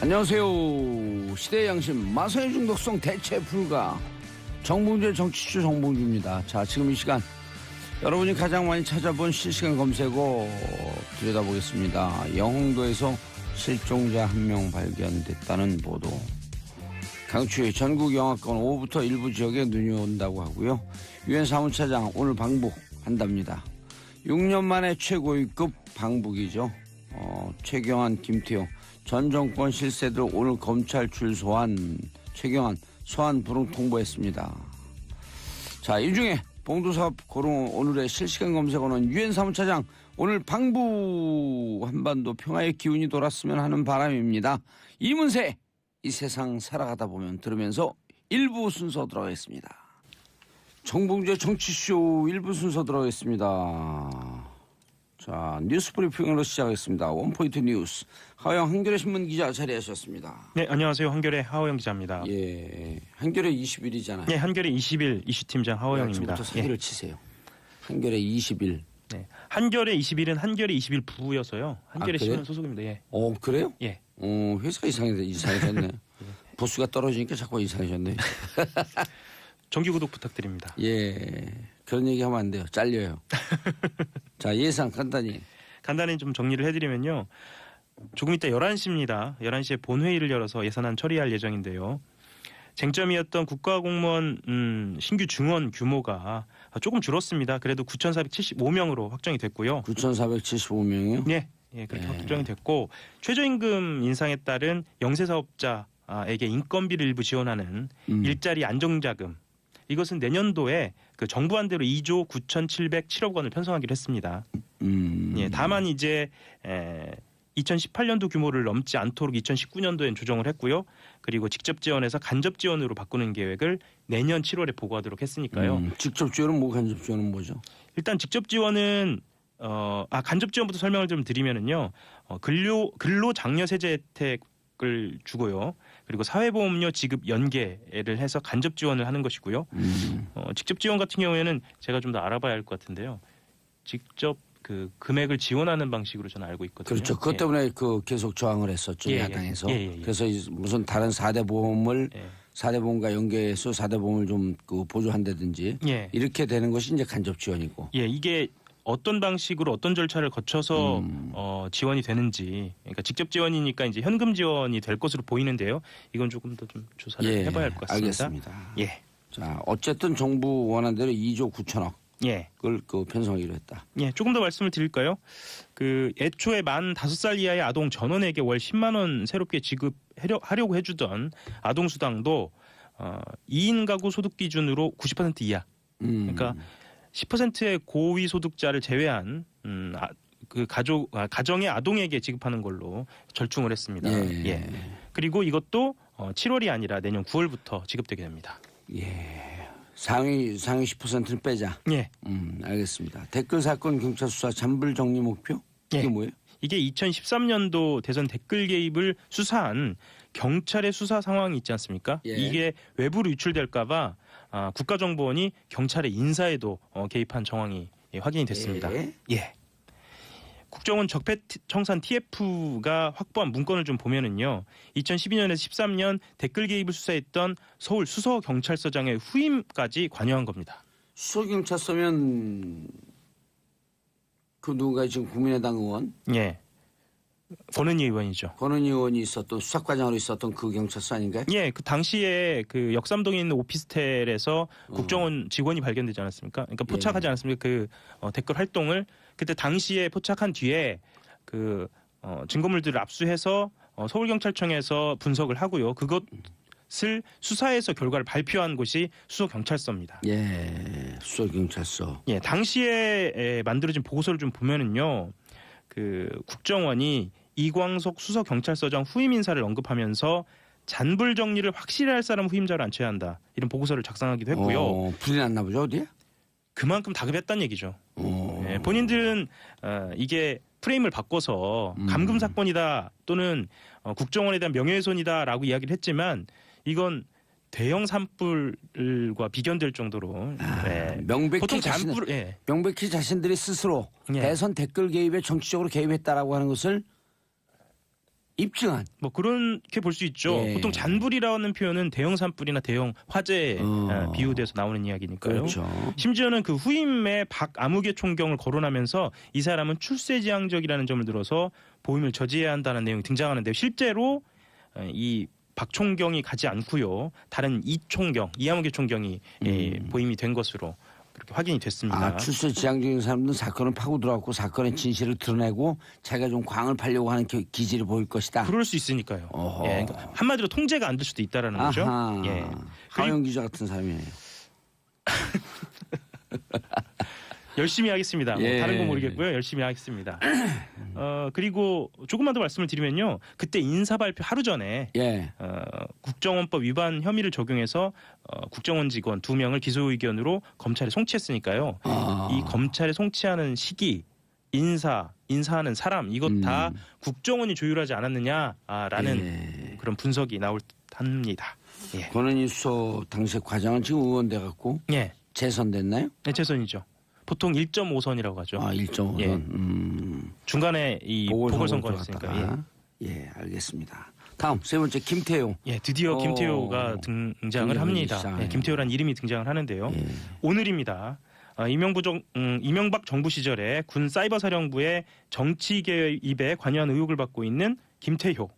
안녕하세요. 시대의 양심 마사의 중독성 대체 불가 정봉주의 정치쇼 정봉주입니다. 자, 지금 이 시간 여러분이 가장 많이 찾아본 실시간 검색어 들여다보겠습니다. 영흥도에서 실종자 1명 발견됐다는 보도. 강추위 전국 영하권 오후부터 일부 지역에 눈이 온다고 하고요. 유엔 사무차장 오늘 방북한답니다. 6년 만에 최고위급 방북이죠. 최경환, 김태호 전 정권 실세들 오늘 검찰 출소한 최경환 소환 불응 통보했습니다. 자, 이 중에 봉도사업 고른 오늘의 실시간 검색어는 유엔 사무차장 오늘 방북, 한반도 평화의 기운이 돌았으면 하는 바람입니다. 이문세 이 세상 살아가다 보면 들으면서 1부 순서 들어가겠습니다. 정봉주의 정치쇼 1부 순서 들어가겠습니다. 자, 뉴스 브리핑으로 시작하겠습니다. 원포인트 뉴스 하호영 한겨레 신문 기자 자리하셨습니다. 네, 안녕하세요. 한겨레 하호영 기자입니다. 예, 한겨레 20일이잖아요. 네, 한겨레 20일 이슈팀장 하호영입니다. 지금부터 사기를 치세요. 한겨레 20일. 네, 한겨레 20일은 한겨레 20일 부여서요. 한겨레 신문 소속입니다. 예. 그래요? 예. 회사가 이상해졌네. 보수가 떨어지니까 자꾸 이상해졌네. 정기 구독 부탁드립니다. 예, 그런 얘기하면 안 돼요. 잘려요. 자, 예상 간단히 좀 정리를 해드리면요. 조금 이따 11시입니다. 11시에 본회의를 열어서 예산안 처리할 예정인데요. 쟁점이었던 국가공무원 신규 증원 규모가 조금 줄었습니다. 그래도 9,475명으로 확정이 됐고요. 9,475명이요? 네, 그렇게 확정이 됐고 최저임금 인상에 따른 영세사업자에게 인건비를 일부 지원하는 일자리 안정자금, 이것은 내년도에 그 정부안대로 2조 9,707억 원을 편성하기로 했습니다. 예, 다만 이제 2018년도 규모를 넘지 않도록 2019년도엔 조정을 했고요. 그리고 직접 지원에서 간접 지원으로 바꾸는 계획을 내년 7월에 보고하도록 했으니까요. 직접 지원은 뭐, 간접 지원은 뭐죠? 일단 직접 지원은 간접 지원부터 설명을 좀 드리면은요. 근로장려 세제 혜택을 주고요. 그리고 사회보험료 지급 연계를 해서 간접 지원을 하는 것이고요. 직접 지원 같은 경우에는 제가 좀 더 알아봐야 할 것 같은데요. 직접 그 금액을 지원하는 방식으로 저는 알고 있거든요. 그렇죠. 그것 때문에 계속 저항을 했었죠. 야당에서. 그래서 무슨 다른 4대 보험을 4대 보험과 연계해서 4대 보험을 좀 보조한다든지 이렇게 되는 것이 이제 간접 지원이고. 예, 이게 어떤 방식으로 어떤 절차를 거쳐서 지원이 되는지, 그러니까 직접 지원이니까 이제 현금 지원이 될 것으로 보이는데요. 이건 조금 더 좀 조사를 해봐야 할 것 같습니다. 알겠습니다. 예. 자, 어쨌든 정부 원한 대로 2조 9천억. 예. 그걸 편성하기로 했다. 예, 조금 더 말씀을 드릴까요? 애초에 만 5살 이하의 아동 전원에게 월 10만 원 새롭게 지급하려고 해주던 아동수당도 2인 가구 소득 기준으로 90% 이하. 그러니까 10%의 고위 소득자를 제외한 가정의 아동에게 지급하는 걸로 절충을 했습니다. 예. 그리고 이것도 7월이 아니라 내년 9월부터 지급되게 됩니다. 예. 상위 10%는 빼자. 예. 알겠습니다. 댓글 사건 경찰 수사 잔불 정리 목표? 이게 뭐예요? 이게 2013년도 대선 댓글 개입을 수사한 경찰의 수사 상황이 있지 않습니까? 이게 외부로 유출될까 봐 국가정보원이 경찰의 인사에도 개입한 정황이 확인이 됐습니다. 예. 국정원 적폐청산 TF가 확보한 문건을 좀 보면은요. 2012년에서 13년 댓글 개입을 수사했던 서울 수서경찰서장의 후임까지 관여한 겁니다. 수서경찰서면 누군가 지금 국민의당 의원? 예. 권은희 의원이죠. 권은희 의원이 있었던 수사과장으로 있었던 그 경찰서 아닌가요? 예, 그 당시에 역삼동에 있는 오피스텔에서 국정원 직원이 발견되지 않았습니까? 그러니까 포착하지 않았습니까? 댓글 활동을 그때 당시에 포착한 뒤에 증거물들을 압수해서 서울경찰청에서 분석을 하고요. 그것을 수사해서 결과를 발표한 곳이 수서경찰서입니다. 예, 수서경찰서. 예, 당시에 만들어진 보고서를 좀 보면은요. 국정원이 이광석 수서경찰서장 후임 인사를 언급하면서 잔불 정리를 확실히 할 사람 후임자를 안쳐야 한다. 이런 보고서를 작성하기도 했고요. 불이 났나 보죠, 어디에? 그만큼 다급했다는 얘기죠. 예, 본인들은 이게 프레임을 바꿔서 감금 사건이다 또는 국정원에 대한 명예훼손이다라고 이야기를 했지만 이건 대형 산불과 비견될 정도로 명백히 자신들이 스스로 대선 댓글 개입에 정치적으로 개입했다라고 하는 것을 입증한. 뭐 그렇게 볼 수 있죠. 예. 보통 잔불이라는 표현은 대형 산불이나 대형 화재에 비유돼서 나오는 이야기니까요. 그렇죠. 심지어는 그 후임의 박아무개 총경을 거론하면서 이 사람은 출세지향적이라는 점을 들어서 보임을 저지해야 한다는 내용이 등장하는데요. 실제로 이 박 총경이 가지 않고요. 다른 이 총경, 이아무개 총경이 보임이 된 것으로 그렇게 확인이 됐습니다. 아, 출세 지향적인 사람들은 사건을 파고 들어왔고 사건의 진실을 드러내고 자기가 좀 광을 팔려고 하는 기질을 보일 것이다. 그럴 수 있으니까요. 예, 그러니까 한마디로 통제가 안 될 수도 있다라는 거죠. 예. 하영 기자 같은 사람이에요. 열심히 하겠습니다. 예. 뭐 다른 건 모르겠고요. 열심히 하겠습니다. 그리고 조금만 더 말씀을 드리면요. 그때 인사 발표 하루 전에 예. 국정원법 위반 혐의를 적용해서 국정원 직원 2명을 기소 의견으로 검찰에 송치했으니까요. 이 검찰에 송치하는 시기, 인사하는 사람 이것 다 국정원이 조율하지 않았느냐라는 그런 분석이 나올 듯합니다. 예. 권은희 수석 당시 과장은 지금 의원 돼 갖고 예. 재선됐나요? 네, 재선이죠. 보통 1.5선이라고 하죠. 아, 1.5선. 예. 중간에 이 보궐선거가 있으니까. 예, 알겠습니다. 다음 세 번째 김태효. 예, 드디어 김태효가 등장을 합니다. 예, 김태효라는 이름이 등장을 하는데요. 예. 오늘입니다. 이명박 정부 시절에 군 사이버사령부의 정치 개입에 관여한 의혹을 받고 있는 김태효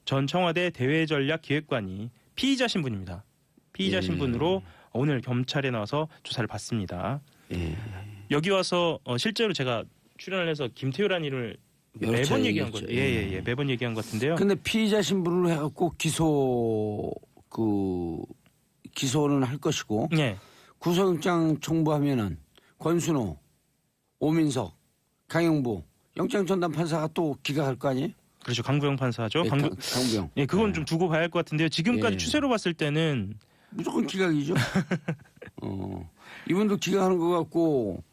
전 청와대 대외전략기획관이 피의자 신분입니다. 피의자 신분으로 오늘 검찰에 나와서 조사를 받습니다. 예. 여기 와서 실제로 제가 출연을 해서 김태효라는 이름을 매번 얘기한 거죠. 예, 매번 얘기한 것 같은데요. 근데 피의자 신분으로 해갖고 기소는 할 것이고 예. 구속영장 청구하면은 권순호, 오민석, 강영부 영장 전담 판사가 또 기각할 거 아니에요? 그렇죠. 강부영 판사죠. 네, 강부영. 예, 그건 좀 두고 봐야 할 것 같은데요. 지금까지 예. 추세로 봤을 때는 무조건 기각이죠. 이분도 기각하는 것 같고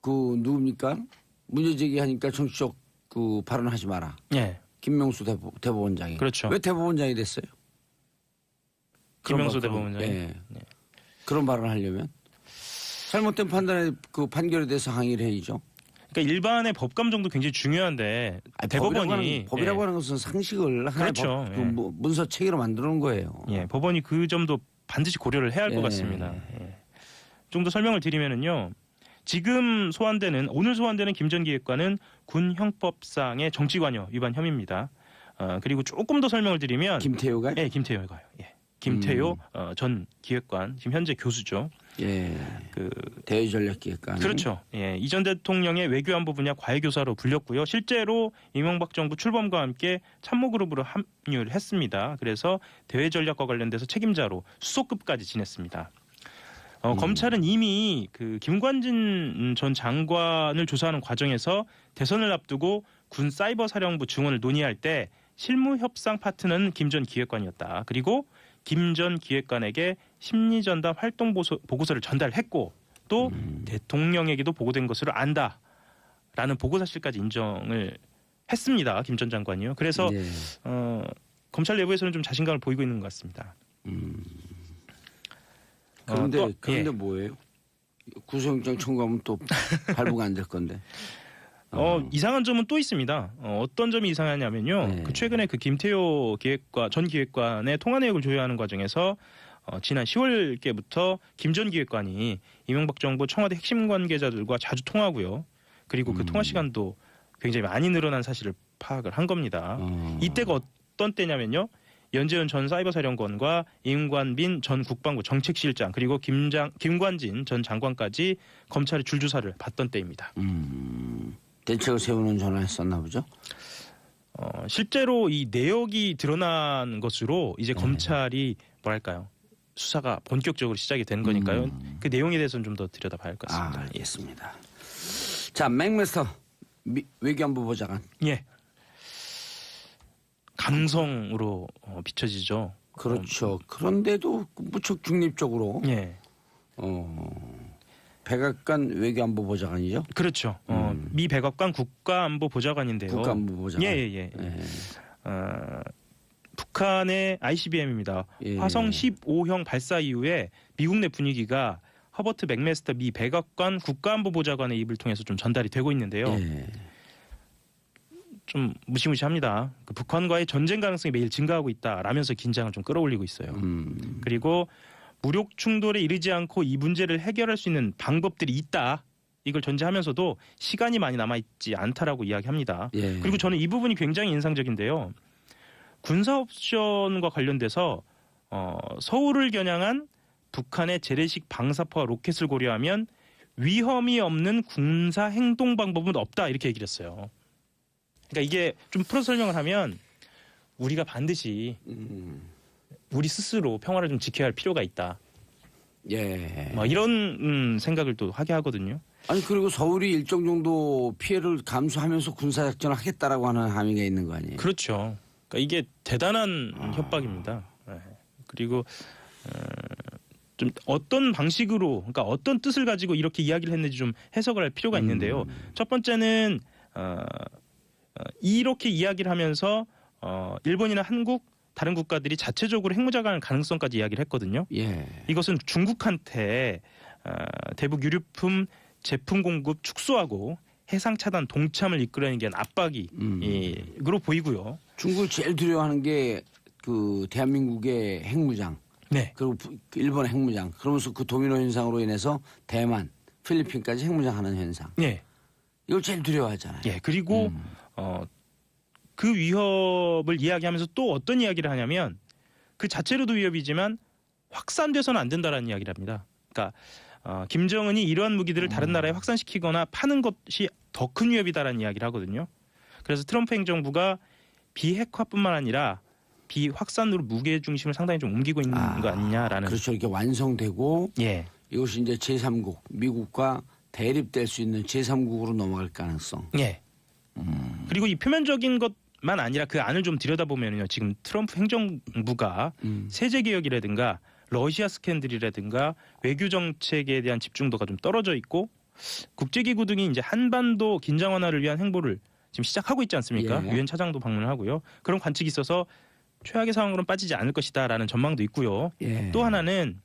누굽니까? 문제 제기하니까 정치적 발언하지 마라. 예. 김명수 대법원장이. 그렇죠. 왜 대법원장이 됐어요? 김명수 대법원장이. 예. 그런 발언을 하려면 잘못된 판단에 판결에 대해서 항의를 해야죠. 그러니까 일반의 법감정도 굉장히 중요한데 대법원이 법이라고 하는 것은 상식을 하나의 그렇죠. 문서 체계로 만들어 놓은 거예요. 예, 법원이 그 점도 반드시 고려를 해야 할 것 같습니다. 예. 좀 더 설명을 드리면은요. 지금 오늘 소환되는 김 전 기획관은 군 형법상의 정치관여 위반 혐의입니다. 그리고 조금 더 설명을 드리면 김태효가? 예, 김태효가요. 예. 김태효 전 기획관 지금 현재 교수죠. 예. 대외전략기획관. 그렇죠. 예. 이전 대통령의 외교안보 분야 과외교사로 불렸고요. 실제로 이명박 정부 출범과 함께 참모그룹으로 합류를 했습니다. 그래서 대외전략과 관련돼서 책임자로 수석급까지 지냈습니다. 검찰은 이미 김관진 전 장관을 조사하는 과정에서 대선을 앞두고 군 사이버사령부 증원을 논의할 때 실무 협상 파트너는 김 전 기획관이었다. 그리고 김 전 기획관에게 심리전담 활동 보고서를 전달했고 또 대통령에게도 보고된 것으로 안다라는 보고 사실까지 인정을 했습니다. 김 전 장관이요. 그래서 검찰 내부에서는 좀 자신감을 보이고 있는 것 같습니다. 그런데 뭐예요? 구속영장 청구하면 또 발부가 안 될 건데. 이상한 점은 또 있습니다. 어떤 점이 이상하냐면요. 최근에 김태효 전 기획관의 통화 내역을 조회하는 과정에서 지난 10월께부터 김 전 기획관이 이명박 정부 청와대 핵심 관계자들과 자주 통화하고요. 그리고 그 통화 시간도 굉장히 많이 늘어난 사실을 파악을 한 겁니다. 이때가 어떤 때냐면요. 연재현 전 사이버사령관과 임관빈 전 국방부 정책실장 그리고 김관진 전 장관까지 검찰의 줄조사를 받던 때입니다. 대책을 세우는 전화했었나 보죠? 실제로 이 내역이 드러난 것으로 이제 검찰이 뭐랄까요? 수사가 본격적으로 시작이 된 거니까요. 그 내용에 대해서는 좀 더 들여다봐야 할 것 같습니다. 알겠습니다. 자, 맥메스터 외교안보 보좌관. 예. 감성으로 비춰지죠. 그렇죠. 그런데도 무척 중립적으로. 예. 백악관 외교안보 보좌관이죠. 그렇죠. 미 백악관 국가안보보좌관인데요. 국가안보 보좌관. 예. 북한의 ICBM입니다. 화성 15형 발사 이후에 미국 내 분위기가 허버트 맥메스터 미 백악관 국가안보보좌관의 입을 통해서 좀 전달이 되고 있는데요. 좀 무시무시합니다. 그 북한과의 전쟁 가능성이 매일 증가하고 있다라면서 긴장을 좀 끌어올리고 있어요. 그리고 무력 충돌에 이르지 않고 이 문제를 해결할 수 있는 방법들이 있다. 이걸 전제하면서도 시간이 많이 남아있지 않다라고 이야기합니다. 예. 그리고 저는 이 부분이 굉장히 인상적인데요. 군사 옵션과 관련돼서 서울을 겨냥한 북한의 재래식 방사포와 로켓을 고려하면 위험이 없는 군사 행동 방법은 없다 이렇게 얘기를 했어요. 그러니까 이게 좀 풀어 설명을 하면 우리가 반드시 우리 스스로 평화를 좀 지켜야 할 필요가 있다. 예. 뭐 이런 생각을 또 하게 하거든요. 아니 그리고 서울이 일정 정도 피해를 감수하면서 군사작전을 하겠다라고 하는 함의가 있는 거 아니에요? 그렇죠. 그러니까 이게 대단한 협박입니다. 네. 그리고 좀 어떤 방식으로, 그러니까 어떤 뜻을 가지고 이렇게 이야기를 했는지 좀 해석을 할 필요가 있는데요. 첫 번째는 이렇게 이야기를 하면서 일본이나 한국 다른 국가들이 자체적으로 핵무장할 가능성까지 이야기를 했거든요. 예. 이것은 중국한테 대북 유류품 제품 공급 축소하고 해상 차단 동참을 이끌어내는 게 압박이로 보이고요. 중국이 제일 두려워하는 게 그 대한민국의 핵무장. 네. 그리고 일본의 핵무장. 그러면서 그 도미노 현상으로 인해서 대만, 필리핀까지 핵무장하는 현상. 네. 이걸 제일 두려워하잖아요. 예. 그리고 그 위협을 이야기하면서 또 어떤 이야기를 하냐면 그 자체로도 위협이지만 확산돼서는 안 된다라는 이야기를 합니다. 그러니까 김정은이 이러한 무기들을 다른 나라에 확산시키거나 파는 것이 더 큰 위협이다라는 이야기를 하거든요. 그래서 트럼프 행정부가 비핵화뿐만 아니라 비확산으로 무게 중심을 상당히 좀 옮기고 있는 거 아니냐라는. 그렇죠. 이렇게 완성되고 예. 이것이 이제 제3국, 미국과 대립될 수 있는 제3국으로 넘어갈 가능성. 예. 그리고 이 표면적인 것만 아니라 그 안을 좀 들여다보면요. 지금 트럼프 행정부가 세제 개혁이라든가 러시아 스캔들이라든가 외교 정책에 대한 집중도가 좀 떨어져 있고 국제기구 등이 이제 한반도 긴장 완화를 위한 행보를 지금 시작하고 있지 않습니까? 예. 유엔 차장도 방문을 하고요. 그런 관측이 있어서 최악의 상황으로는 빠지지 않을 것이다라는 전망도 있고요. 예. 또 하나는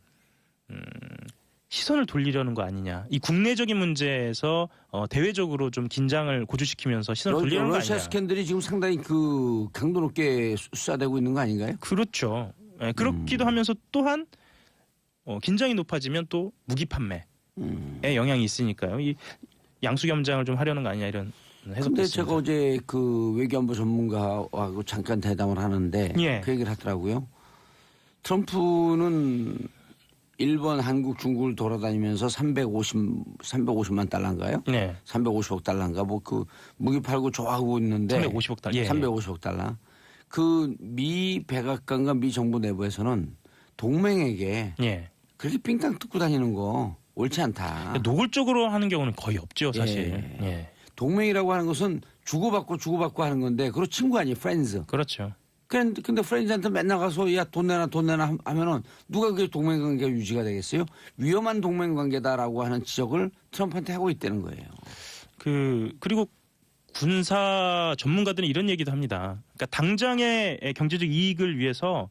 시선을 돌리려는 거 아니냐. 이 국내적인 문제에서 대외적으로 좀 긴장을 고조시키면서 시선을 돌리려는 거 아니냐. 러시아 스캔들이 지금 상당히 그 강도 높게 수사되고 있는 거 아닌가요? 그렇죠. 예, 그렇기도 하면서 또한 긴장이 높아지면 또 무기 판매에 영향이 있으니까요. 이 양수겸장을 좀 하려는 거 아니냐 이런 해석도 근데 있습니다. 제가 어제 그 외교안보 전문가하고 잠깐 대담을 하는데 예. 그 얘기를 하더라고요. 트럼프는 일본, 한국, 중국을 돌아다니면서 350만 달러인가요? 네. 350억 달러인가 뭐 그 무기 팔고 좋아하고 있는데 350억 달러. 예. 350억 달러. 그 미 백악관과 미 정부 내부에서는 동맹에게 예. 그렇게 삥땅 뜯고 다니는 거 옳지 않다. 노골적으로 하는 경우는 거의 없죠, 사실. 예. 예. 동맹이라고 하는 것은 주고받고 하는 건데 그거 친구 아니에요, 프렌즈. 그렇죠. 근데 프렌즈한테 맨날 가서 야 돈 내놔 하면은 누가 그게 동맹관계가 유지가 되겠어요? 위험한 동맹관계다라고 하는 지적을 트럼프한테 하고 있다는 거예요. 그리고 군사 전문가들은 이런 얘기도 합니다. 그러니까 당장의 경제적 이익을 위해서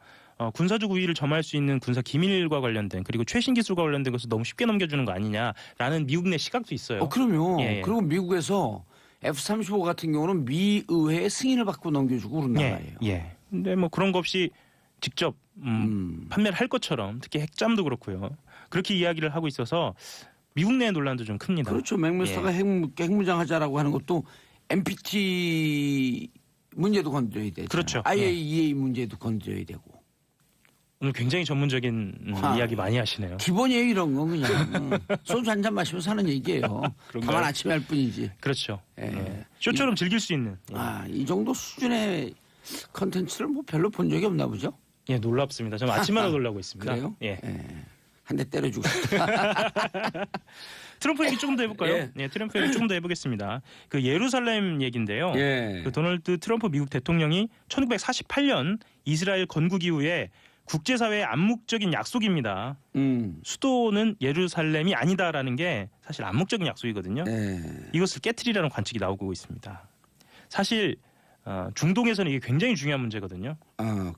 군사적 우위를 점할 수 있는 군사 기밀과 관련된 그리고 최신 기술과 관련된 것을 너무 쉽게 넘겨주는 거 아니냐라는 미국 내 시각도 있어요. 그럼요. 예. 그리고 미국에서 F-35 같은 경우는 미 의회의 승인을 받고 넘겨주고 그런 나라예요. 예. 근데 뭐 그런 거 없이 직접 판매를 할 것처럼 특히 핵잠도 그렇고요. 그렇게 이야기를 하고 있어서 미국 내 논란도 좀 큽니다. 그렇죠. 맥메스터가 핵무장하자라고 하는 것도 NPT 문제도 건드려야 되죠. 그렇죠. IAEA 문제도 건드려야 되고. 오늘 굉장히 전문적인 이야기 많이 하시네요. 기본이에요 이런 건 그냥. 소주 한 잔 마시면서 하는 얘기예요. 그런가요? 다만 아침에 할 뿐이지. 그렇죠. 예. 쇼처럼 즐길 수 있는. 이 정도 수준의 컨텐츠를 뭐 별로 본 적이 없나 보죠? 예, 놀랍습니다. 저는 아침마다 놀라고 있습니다. 그래요? 예. 한 대 때려주고 싶다. 트럼프 얘기 조금 더 해볼까요? 예. 네, 트럼프 얘기 조금 더 해보겠습니다. 그 예루살렘 얘기인데요. 예. 그 도널드 트럼프 미국 대통령이 1948년 이스라엘 건국 이후에 국제사회의 암묵적인 약속입니다. 수도는 예루살렘이 아니다라는 게 사실 암묵적인 약속이거든요. 예. 이것을 깨트리라는 관측이 나오고 있습니다. 사실 중동에서는 이게 굉장히 중요한 문제거든요.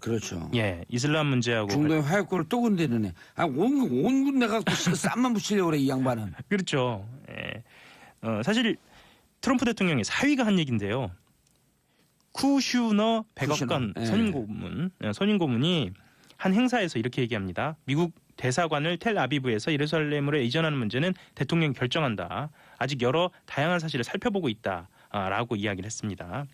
그렇죠. 예, 이슬람 문제하고 중동의 화약고를 또 건드리네. 온 군데가 쌈만 붙이려고 그래 이 양반은. 그렇죠. 예. 사실 트럼프 대통령의 사위가 한 얘기인데요. 쿠슈너 백악관 네. 선임고문이 한 행사에서 이렇게 얘기합니다. 미국 대사관을 텔아비브에서 예루살렘으로 이전하는 문제는 대통령이 결정한다. 아직 여러 다양한 사실을 살펴보고 있다라고 이야기를 했습니다.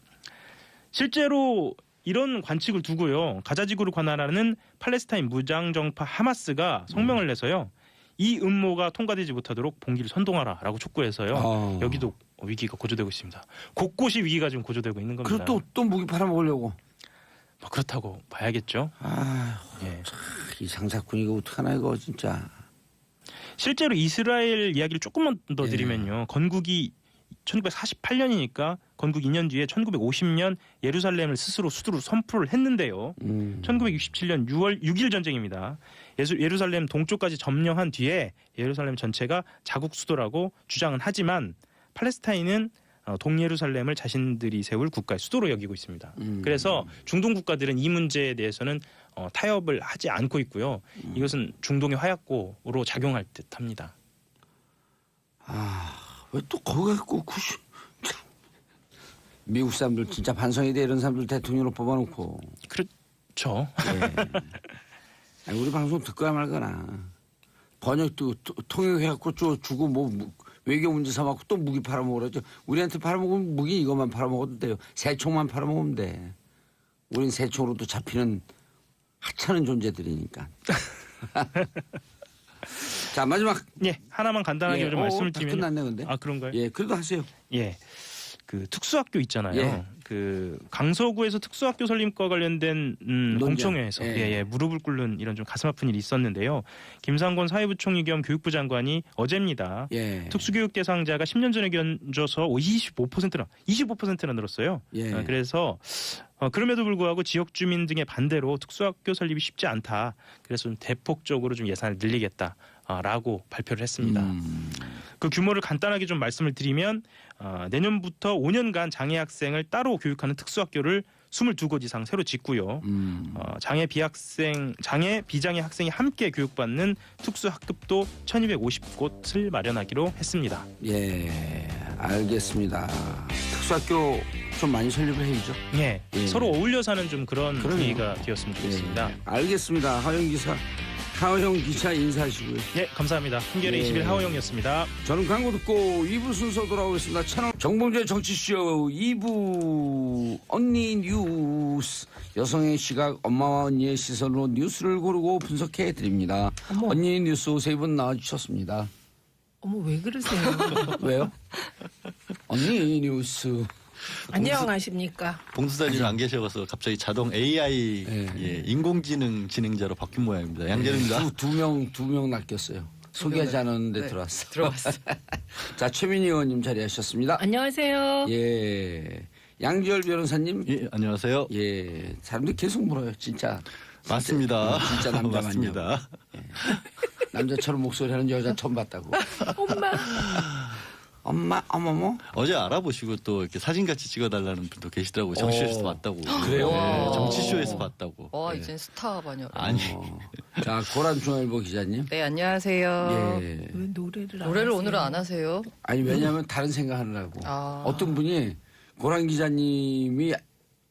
실제로 이런 관측을 두고요. 가자지구를 관할하는 팔레스타인 무장정파 하마스가 성명을 내서요. 이 음모가 통과되지 못하도록 봉기를 선동하라라고 촉구해서요. 여기도 위기가 고조되고 있습니다. 곳곳이 위기가 지금 고조되고 있는 겁니다. 그리고 또 무기 팔아먹으려고. 뭐 그렇다고 봐야겠죠. 예. 이 장사꾼 이거 어떡하나 이거 진짜. 실제로 이스라엘 이야기를 조금만 더 예. 드리면요. 건국이 1948년이니까 건국 2년 뒤에 1950년 예루살렘을 스스로 수도로 선포를 했는데요. 1967년 6월 6일 전쟁입니다. 예루살렘 동쪽까지 점령한 뒤에 예루살렘 전체가 자국 수도라고 주장은 하지만 팔레스타인은 동예루살렘을 자신들이 세울 국가의 수도로 여기고 있습니다. 그래서 중동 국가들은 이 문제에 대해서는 타협을 하지 않고 있고요. 이것은 중동의 화약고로 작용할 듯합니다. 왜 또 거기 갖고 미국 사람들 진짜 반성이 돼 이런 사람들 대통령으로 뽑아놓고. 그렇죠. 예. 아니, 우리 방송 듣거나 말거나 번역도 통역해갖고 주고 뭐 외교 문제 삼았고 또 무기 팔아먹으라죠. 우리한테 팔아먹으면 무기 이것만 팔아먹어도 돼요. 새총만 팔아먹으면 돼. 우린 새총으로도 잡히는 하찮은 존재들이니까. 자, 마지막. 예, 하나만 간단하게 좀 말씀을 다 드리면. 끝났네 근데. 아, 그런가요? 예, 그래도 하세요. 예. 그 특수학교 있잖아요. 예. 그 강서구에서 특수학교 설립과 관련된 공청회에서 예. 무릎을 꿇는 이런 좀 가슴 아픈 일이 있었는데요. 김상곤 사회부총리 겸 교육부 장관이 어제입니다. 예. 특수교육 대상자가 10년 전에 견줘서 25%나 늘었어요. 예. 그래서 그럼에도 불구하고 지역 주민 등의 반대로 특수학교 설립이 쉽지 않다. 그래서 좀 대폭적으로 좀 예산을 늘리겠다라고 발표를 했습니다. 그 규모를 간단하게 좀 말씀을 드리면 내년부터 5년간 장애 학생을 따로 교육하는 특수학교를 22곳 이상 새로 짓고요. 장애 비장애 학생이 함께 교육받는 특수학급도 1250곳을 마련하기로 했습니다. 예, 알겠습니다. 특수학교 좀 많이 설립을 해야죠. 예, 예. 서로 어울려 사는 좀 그런 그러네요. 분위기가 되었으면 좋겠습니다. 예, 알겠습니다. 하영 기차 인사하시고요. 예, 감사합니다. 한겨레 예. 20일 하호영이었습니다. 저는 광고 듣고 2부 순서 돌아오겠습니다. 채널 정봉재 정치쇼 2부 언니 뉴스. 여성의 시각, 엄마와 언니의 시선으로 뉴스를 고르고 분석해 드립니다. 어머. 언니 뉴스 세 분 나와주셨습니다. 어머 왜 그러세요? 왜요? 언니 뉴스. 안녕하십니까? 봉수사님 안 계셔서 갑자기 자동 AI 예, 인공지능 진행자로 바뀐 모양입니다. 양재입니다. 두 명 낚였어요. 소개하지 않았는데 들어왔어. 들어왔어. 자, 최민희 의원님 자리하셨습니다. 안녕하세요. 예. 양지열 변호사님. 예, 안녕하세요. 예. 사람들이 계속 물어요. 진짜. 맞습니다. 진짜 남자 맞습니다. 남자처럼 목소리 하는 여자 처음 봤다고. 엄마, 어머머. 어제 알아보시고 또 이렇게 사진같이 찍어달라는 분도 계시더라고요. 정치쇼에서 봤다고. 그래요? 예, 정치쇼에서 봤다고. 예. 이젠 스타 마녀. 아니. 자, 고란중앙일보 기자님. 네, 안녕하세요. 예. 왜 노래를 노래를 오늘은 안 하세요? 아니, 왜냐면 다른 생각하느라고. 아. 어떤 분이 고란 기자님이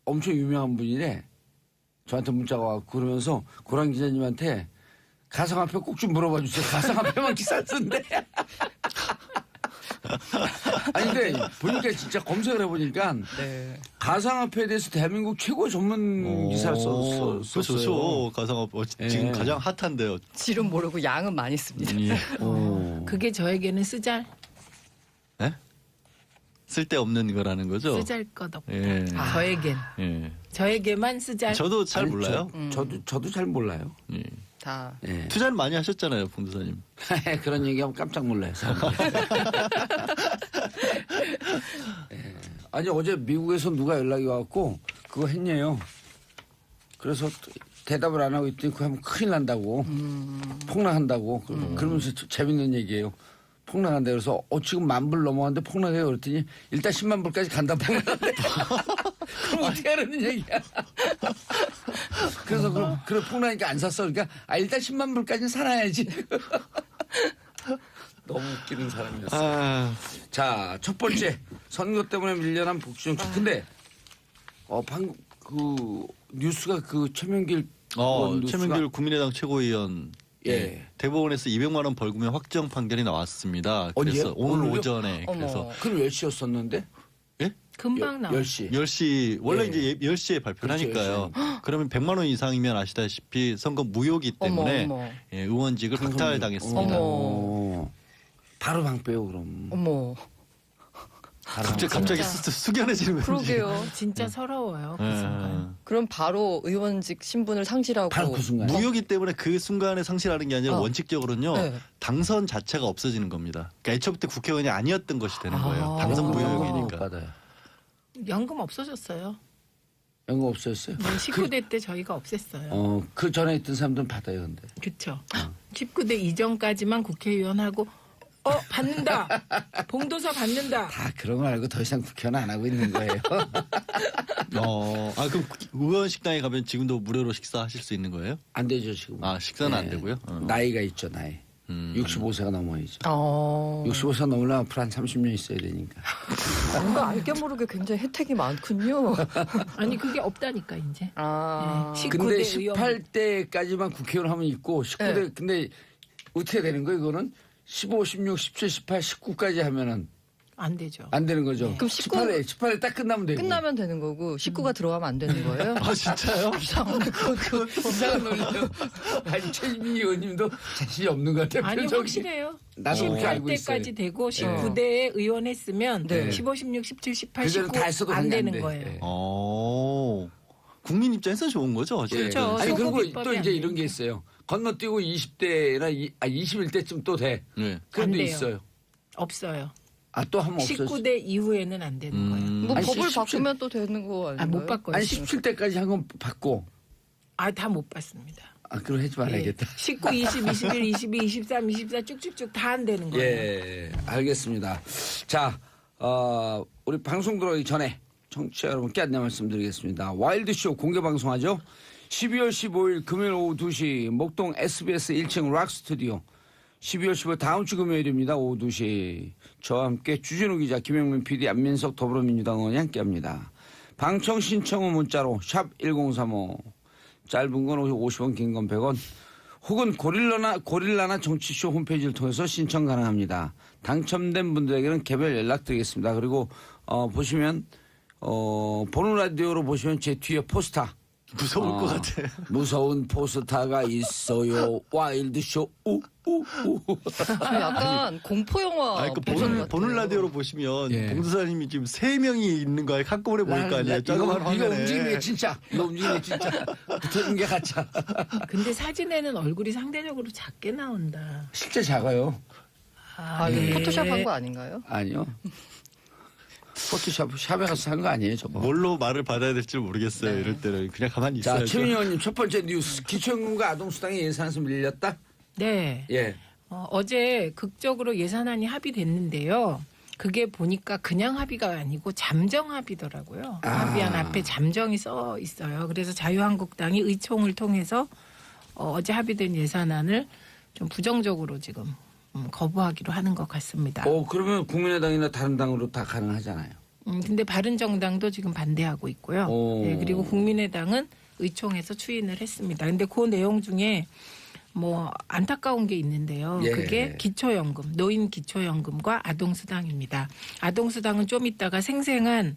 엄청 유명한 분이래. 저한테 문자가 왔고 그러면서 고란 기자님한테 가상 앞에 꼭 좀 물어봐 주세요. 가상 앞에만 기사 쓴대. 아니 근데 보니까 진짜 검색을 해보니까 네. 가상화폐에 대해서 대한민국 최고 전문 기사를 썼어요. 좋죠. 가상화폐 지금 예. 가장 핫한데요. 질은 모르고 양은 많이 씁니다. 예. 그게 저에게는 쓰잘 네? 쓸데없는 거라는 거죠. 쓰잘것없다. 예. 예. 저에게만 쓰잘. 저도 잘 아니, 몰라요. 저도 잘 몰라요. 예. 다. 예. 투자를 많이 하셨잖아요, 봉도사님. 그런 얘기하면 깜짝 놀라요. 예. 아니 어제 미국에서 누가 연락이 와갖고 그거 했냐요. 그래서 대답을 안 하고 있더니 그거 하면 큰일 난다고. 폭락한다고. 그러면서 재밌는 얘기예요. 폭락한다. 그래서 지금 10,000불 넘어갔는데 폭락해요. 그랬더니 일단 10만 불까지 간다 폭락한대. 그럼 어떻게 하라는 얘기야. 그래서 그래 폭락하니까 안 샀어. 그러니까 일단 10만 불까지는 살아야지. 너무 웃기는 사람이었어. 자, 첫 번째 선거 때문에 밀려난 복지정책. 근데 방금 그 뉴스가 그 최명길 의원 뉴스가- 최명길 국민의당 최고위원 예. 대법원에서 200만 원 벌금의 확정 판결이 나왔습니다. 그래서 언제요? 오늘 오늘요? 오전에 어머. 그래서 그럼 10시였었는데? 금방 나와. 10시. 10시 원래 예. 이제 10시에 발표를 그렇죠, 하니까요. 그러면 100만 원 이상이면 아시다시피 선거 무효기 때문에 어머. 예, 의원직을 박탈당했습니다. 어머. 바로 방빼요 그럼. 어머. 바로 갑자기 숙연해지는 건지. 그러게요. 진짜 서러워요. 그 순간. 그럼 바로 의원직 신분을 상실하고. 바로 그 순간. 무효기 때문에 그 순간에 상실하는 게 아니라 어. 원칙적으로는요. 네. 당선 자체가 없어지는 겁니다. 그러니까 애초부터 국회의원이 아니었던 것이 되는 거예요. 아. 당선 못 무효용이니까. 받아요. 연금 없어졌어요. 연금 없었어요? 네, 19대 때 저희가 없앴어요. 그 전에 있던 사람들은 받아요, 근데. 그렇죠. 19대 이전까지만 국회의원하고 받는다. 봉도서 받는다. 다 그런 걸 알고 더 이상 국회의원 안 하고 있는 거예요. 그럼 의원 식당에 가면 지금도 무료로 식사하실 수 있는 거예요? 안 되죠, 지금. 식사는 안 되고요? 나이가 있죠, 나이. 65세가 넘어야죠. 65세가 넘으려면 앞으로 한 30년 있어야 되니까. 뭔가 알게 모르게 굉장히 혜택이 많군요. 아니 그게 없다니까 이제. 아. 네, 근데 19대 의원. 18대까지만 국회의원 하면 있고 19대 네. 근데 어떻게 되는 거예요? 이거는 15, 16, 17, 18, 19까지 하면은 안 되죠. 안 되는 거죠. 그럼 19 18에 딱 끝나면 되고. 끝나면 되는 거고 식구가 들어가면 안 되는 거예요? 진짜요? 이상한 논리요. 아니 최진미 의원님도 자신이 없는 것 같아요. 아니 표정이. 확실해요. 나도 그렇게 알고 있어요. 18대까지 되고 19대에 의원 했으면 네. 15, 16, 17, 18, 그전엔 19 다 했어도 안 그게 안 되는 돼. 거예요. 예. 국민 입장에서 좋은 거죠. 예. 어쨌든. 그렇죠. 아니 그리고 선거비법이 또 안 이제 돼. 이런 게 있어요. 건너뛰고 20대나 21대쯤 또 돼. 네. 그런 데 돼요. 있어요. 없어요. 또 하면 없어요. 19대 이후에는 안 되는 거예요. 뭐 아니, 법을 17 바꾸면 또 되는 거 아닌가요? 못 바꿔요. 아니 17대까지 한 건 받고. 다 못 받습니다. 그럼 하지 말아야겠다. 19, 20, 21, 22, 23, 24 쭉쭉쭉 다 안 되는 거예요. 예, 알겠습니다. 자, 우리 방송 들어가기 전에 청취자 여러분께 안내 말씀드리겠습니다. 와일드쇼 공개 방송하죠. 12월 15일 금요일 오후 2시 목동 SBS 1층 락 스튜디오. 12월 15일 다음 주 금요일입니다. 오후 2시. 저와 함께 주진우 기자, 김영민 PD, 안민석 더불어민주당 의원이 함께합니다. 방청 신청은 문자로 샵 1035. 짧은 건 50원, 긴 건 100원. 혹은 고릴라나 정치쇼 홈페이지를 통해서 신청 가능합니다. 당첨된 분들에게는 개별 연락드리겠습니다. 그리고 보시면 보는 라디오로 보시면 제 뒤에 포스터. 무서울 것 같아. 무서운 포스터가 있어요. 와일드쇼 약간 공포 영화 보는 라디오로 보시면 예. 봉도사님이 지금 3명이 있는 거에 한꺼번에 보일 거 아니에요. 작은 화면에. 이거 움직이는 게 진짜. 이거 움직이는 게 진짜. 붙어있는 게 가짜. 근데 사진에는 얼굴이 상대적으로 작게 나온다. 실제 작아요. 네. 포토샵 한 거 아닌가요? 아니요. 포토샵에 가서 산 거 아니에요, 저거. 뭘로 말을 받아야 될지 모르겠어요. 이럴 때는 그냥 가만히 자, 있어야죠. 최민희 의원님 첫 번째 뉴스. 기초연금과 아동수당의 예산에서 밀렸다? 네. 예. 어제 극적으로 예산안이 합의됐는데요. 그게 보니까 그냥 합의가 아니고 잠정 합의더라고요. 합의안 앞에 잠정이 써 있어요. 그래서 자유한국당이 의총을 통해서 어제 합의된 예산안을 좀 부정적으로 지금 거부하기로 하는 것 같습니다. 그러면 국민의당이나 다른 당으로 다 가능하잖아요. 근데 바른정당도 지금 반대하고 있고요. 오. 네, 그리고 국민의당은 의총에서 추인을 했습니다. 근데 그 내용 중에 뭐 안타까운 게 있는데요. 예. 그게 기초연금, 노인 기초연금과 아동수당입니다. 아동수당은 좀 이따가 생생한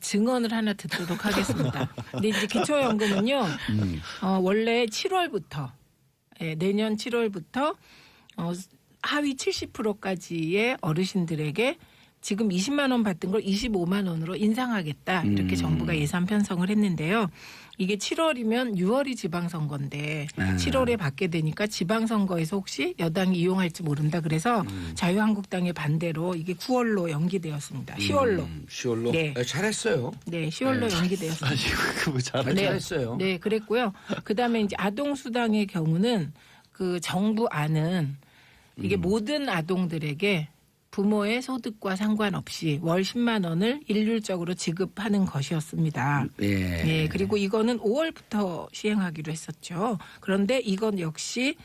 증언을 하나 듣도록 하겠습니다. 근데 이제 기초연금은요. 원래 7월부터 내년 7월부터 하위 70%까지의 어르신들에게 지금 20만 원 받던 걸 25만 원으로 인상하겠다. 이렇게 정부가 예산 편성을 했는데요. 이게 7월이면 6월이 지방선거인데 7월에 받게 되니까 지방선거에서 혹시 여당이 이용할지 모른다. 그래서 자유한국당의 반대로 이게 9월로 연기되었습니다. 10월로. 10월로? 네. 잘했어요. 네, 10월로 연기되었습니다. 아니, 그거 잘하죠. 잘했어요. 네, 그랬고요. 그다음에 이제 아동수당의 경우는 그 정부 안은 이게 모든 아동들에게 부모의 소득과 상관없이 월 10만 원을 일률적으로 지급하는 것이었습니다. 예. 네, 그리고 이거는 5월부터 시행하기로 했었죠. 그런데 이건 역시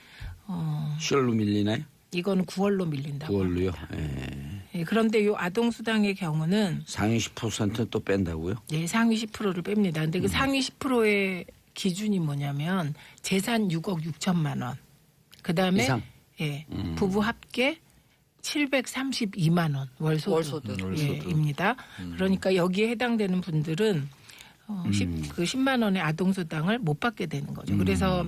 10월로 밀리나요? 이거는 9월로 밀린다고. 9월로요? 합니다. 예. 예, 그런데 이 아동수당의 경우는 상위 10%는 또 뺀다고요? 예, 상위 10%를 뺍니다. 근데 그 상위 10%의 기준이 뭐냐면 재산 6억 6천만 원. 그다음에 이상? 예, 부부 합계 732만 원 월소득. 입니다. 그러니까 여기에 해당되는 분들은 10만 원의 아동수당을 못 받게 되는 거죠. 그래서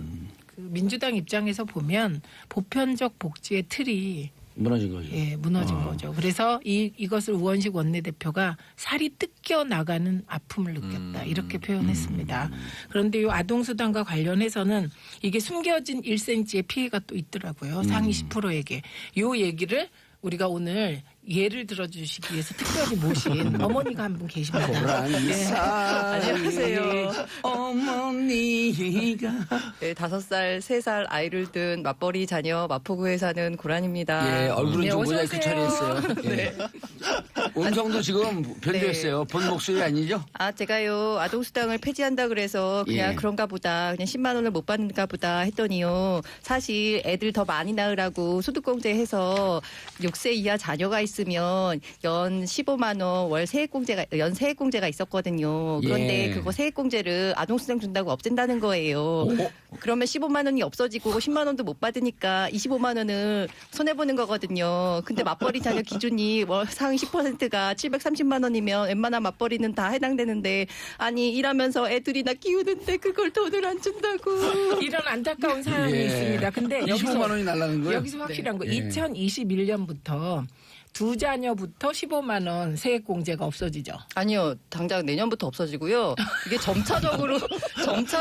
그 민주당 입장에서 보면 보편적 복지의 틀이 무너진 거죠. 예, 무너진 거죠. 그래서 이것을 우원식 원내대표가 살이 뜯겨 나가는 아픔을 느꼈다. 이렇게 표현했습니다. 그런데 이 아동수당과 관련해서는 이게 숨겨진 1cm의 피해가 또 있더라고요. 상위 10%에게. 이 얘기를 우리가 오늘 예를 들어주시기 위해서 특별히 모신 어머니가 한 분 계십니다. 안녕하세요. 어머니가 네, 5살, 3살 아이를 둔 맞벌이 자녀 마포구에 사는 고란입니다. 예, 얼굴은 네, 좀 어서 모자이크 오세요. 처리했어요. 예. 음성도 지금 변조했어요. 본 목소리 아니죠? 아, 제가요, 아동수당을 폐지한다 그래서 그냥 예. 그런가 보다, 그냥 10만 원을 못 받는가 보다 했더니요, 사실 애들 더 많이 낳으라고 소득공제해서 6세 이하 자녀가 있으면 연 15만 원 연 세액공제가 있었거든요. 그런데 예. 그거 세액공제를 아동수당 준다고 없앤다는 거예요. 그러면 15만 원이 없어지고 10만 원도 못 받으니까 25만 원을 손해보는 거거든요. 근데 맞벌이 자녀 기준이 월 상위 10%가 730만 원이면 웬만한 맞벌이는 다 해당되는데 아니 일하면서 애들이나 키우는데 그걸 돈을 안 준다고. 이런 안타까운 사연이 예. 있습니다. 근데 25만 원이 날라는 거예요? 여기서 확실한 거 네. 2021년부터 두 자녀부터 15만 원 세액공제가 없어지죠. 아니요. 당장 내년부터 없어지고요. 이게 점차적으로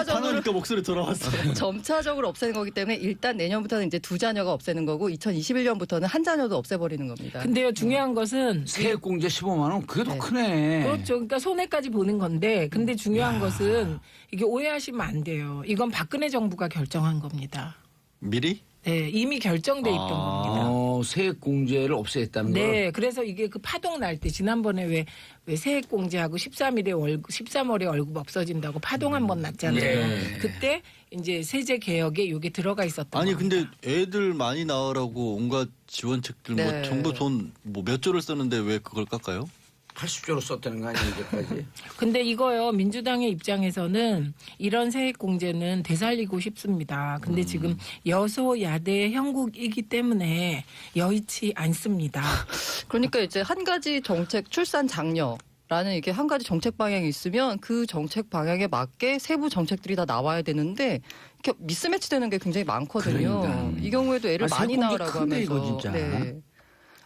하나니까 목소리 돌아왔어요. 점차적으로 없애는 거기 때문에 일단 내년부터는 이제 두 자녀가 없애는 거고 2021년부터는 한 자녀도 없애버리는 겁니다. 근데요 중요한 것은 세액공제 15만 원? 그게 더 네. 크네. 그렇죠. 그러니까 손해까지 보는 건데 근데 중요한 것은 이게 오해하시면 안 돼요. 이건 박근혜 정부가 결정한 겁니다. 미리? 네, 이미 결정돼 있던 겁니다. 세액공제를 없애겠다는 거. 네, 그래서 이게 그 파동 날 때 지난번에 왜 세액공제하고 13월에 월급 없어진다고 파동 한 번 났잖아요. 예. 그때 이제 세제 개혁에 이게 들어가 있었던 아니 겁니다. 근데 애들 많이 낳으라고 온갖 지원책들 뭐 네. 정부 돈 뭐 몇 조를 썼는데 왜 그걸 깎아요? 80조로 썼다는 거 아니에요, 이제까지? 근데 이거요 민주당의 입장에서는 이런 세액공제는 되살리고 싶습니다. 근데 지금 여소야대 형국이기 때문에 여의치 않습니다. 그러니까 이제 한 가지 정책 출산 장려라는 이게 한 가지 정책 방향이 있으면 그 정책 방향에 맞게 세부 정책들이 다 나와야 되는데 이렇게 미스매치 되는 게 굉장히 많거든요. 그러니까. 이 경우에도 애를 아, 많이 세액공제 낳으라고 큰데, 하면서. 이거 진짜.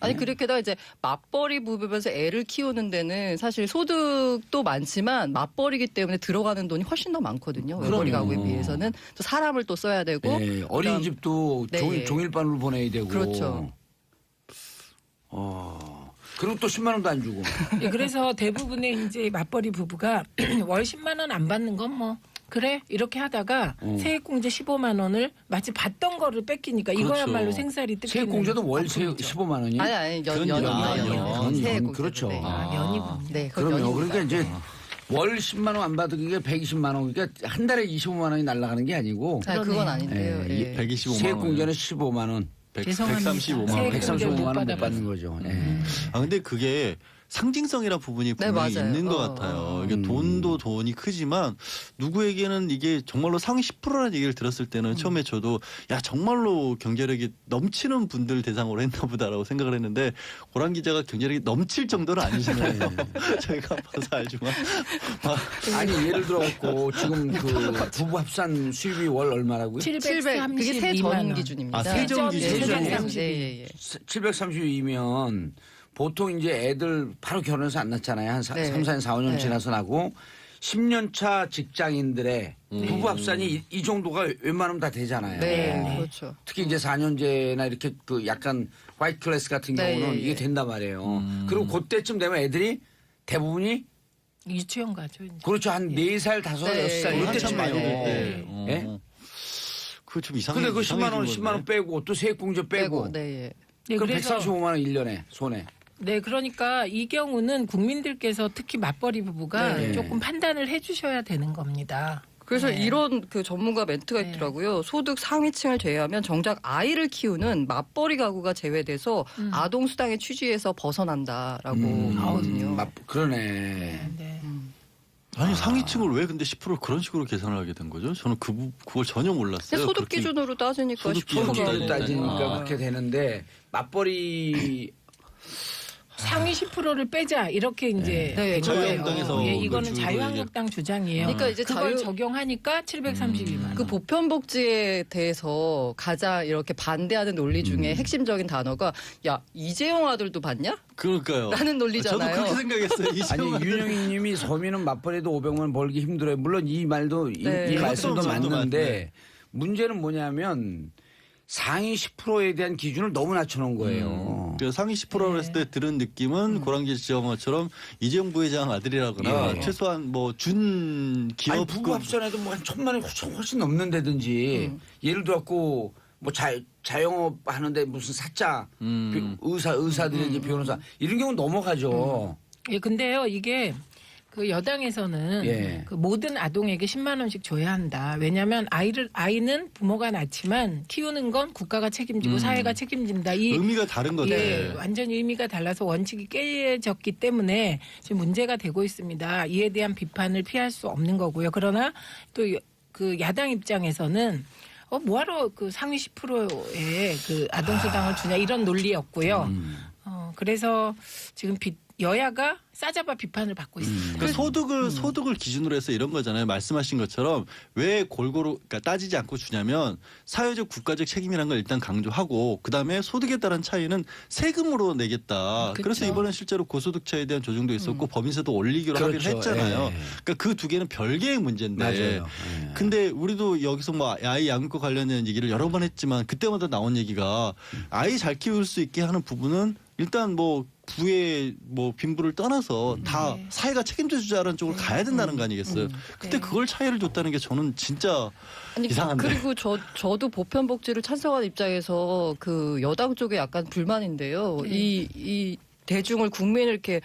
아니 그렇게다가 이제 맞벌이 부부면서 애를 키우는 데는 사실 소득도 많지만 맞벌이기 때문에 들어가는 돈이 훨씬 더 많거든요. 외벌이 그럼요. 가구에 비해서는 또 사람을 또 써야 되고 네, 어린이집도 네. 종일반으로 보내야 되고. 그렇죠. 그리고 또 10만 원도 안 주고. 예, 그래서 대부분의 이제 맞벌이 부부가 월 10만 원 안 받는 건 뭐 그래 이렇게 하다가 세액공제 15만 원을 마치 받던 거를 뺏기니까 이거야말로 생살이 뜯기는. 세액공제도 월 아픔이죠. 15만 원이? 아니 그건 연. 세액공제. 그렇죠. 네. 연이군요. 네, 그건 그럼요. 연입니다. 그러니까 이제 월 10만 원 안 받은 게 120만 원. 그러니까 한 달에 25만 원이 날아가는 게 아니고 아, 그건 아닌데요. 예, 예. 125만 원. 세액공제는 15만 원, 죄송합니다. 135만 원. 세액- 135만 원 못 받아봤어요. 받는 거죠. 예. 아 근데 그게 상징성이란 부분이 네, 분명히 맞아요. 있는 것 같아요. 이게 돈도 돈이 크지만 누구에게는 이게 정말로 상위 10%라는 얘기를 들었을 때는 처음에 저도 야 정말로 경제력이 넘치는 분들 대상으로 했나 보다라고 생각을 했는데 고란 기자가 경제력이 넘칠 정도는 아니잖아요. 저희가 봐서 알지만 아니 예를 들어갖고 지금 그 부부 합산 수입이 월 얼마라고요? 700 그게 732만 세전 원. 기준입니다. 아, 세전 기준이죠. 732. 네. 732이면 보통 이제 애들 바로 결혼해서 안 낳잖아요. 한 네. 3, 4년, 4, 5년 네. 지나서 나고 10년 차 직장인들의 부부 합산이 이 정도가 웬만하면 다 되잖아요. 네, 그렇죠. 특히 이제 4년제나 이렇게 그 약간 화이트 클래스 같은 네, 경우는 예, 이게 예. 된단 말이에요. 그리고 그때쯤 되면 애들이 대부분이 유치원 가죠. 이제. 그렇죠. 한 4살, 5살, 네, 6살 한참 많이 될 이때쯤이에요. 때. 예? 그거 좀 이상해. 근데 그 10만 원, 이상해진 10만 원 건데. 빼고 또 세액공제 빼고 네, 예. 네, 그럼 그래서 135만 원 1년에 손에. 네, 그러니까 이 경우는 국민들께서 특히 맞벌이 부부가 네. 조금 판단을 해주셔야 되는 겁니다. 그래서 네. 이런 그 전문가 멘트가 네. 있더라고요. 소득 상위층을 제외하면 정작 아이를 키우는 맞벌이 가구가 제외돼서 아동 수당의 취지에서 벗어난다라고 하거든요. 그러네. 네. 아니 상위층을 왜 근데 10%를 그런 식으로 계산을 하게 된 거죠? 저는 그걸 전혀 몰랐어요. 소득 그렇게 기준으로 따지니까 소득 10%가 소득기준으로 따지니까 아. 그렇게 되는데 맞벌이 상위 10%를 빼자 이렇게 이제 네, 된 자유한국당에서 거예요. 예, 그 이거는 주로 자유한국당 주장이에요. 그러니까 이제 그걸 자유- 적용하니까 732만 원. 그 보편복지에 대해서 가장 이렇게 반대하는 논리 중에 핵심적인 단어가 야 이재용 아들도 봤냐? 그러니까요. 라는 논리잖아요. 저도 그렇게 생각했어요. 이재용 아니 윤영희님이 서민은 맞벌이도 500만 벌기 힘들어요. 물론 이 말도 네. 이 말씀도 그것도 맞는데 맞네. 문제는 뭐냐면 상위 10%에 대한 기준을 너무 낮춰놓은 거예요. 그 상위 10%를 했을 때 들은 느낌은 고랑지 지정처럼 이재용 부회장 아들이라거나 예. 최소한 뭐 준 아니 기업 부부 합산해도 뭐 한 1,000만 원 훨씬 넘는다든지 예를 들어갖고 뭐 자영업 하는데 무슨 사자 의사들이든지 변호사 이런 경우는 넘어가죠. 예, 근데요 이게 그 여당에서는 예. 그 모든 아동에게 10만 원씩 줘야 한다. 왜냐하면 아이는 부모가 낳지만 키우는 건 국가가 책임지고 사회가 책임진다. 이 의미가 다른 거죠. 예, 완전히 의미가 달라서 원칙이 깨졌기 때문에 지금 문제가 되고 있습니다. 이에 대한 비판을 피할 수 없는 거고요. 그러나 또 그 야당 입장에서는 뭐하러 그 상위 10%의 그 아동수당을 주냐 이런 논리였고요. 그래서 지금 여야가 싸잡아 비판을 받고 있습니다. 그러니까 소득을 기준으로 해서 이런 거잖아요. 말씀하신 것처럼 왜 골고루 그러니까 따지지 않고 주냐면 사회적 국가적 책임이라는 걸 일단 강조하고 그다음에 소득에 따른 차이는 세금으로 내겠다. 그쵸. 그래서 이번엔 실제로 고소득차에 대한 조정도 있었고 법인세도 올리기로 그렇죠. 하기로 했잖아요. 예. 그러니까 그 두 개는 별개의 문제인데. 맞아요. 예. 근데 우리도 여기서 뭐 아이 양육과 관련된 얘기를 여러 번 했지만 그때마다 나온 얘기가 아이 잘 키울 수 있게 하는 부분은 일단 뭐 부의 뭐 빈부를 떠나서 다 사회가 책임져 주자라는 쪽으로 가야 된다는 거 아니겠어요? 근데 그걸 차이를 줬다는 게 저는 진짜 아니, 이상한데. 그리고 저도 보편복지를 찬성하는 입장에서 그 여당 쪽에 약간 불만인데요. 이 대중을 국민을 이렇게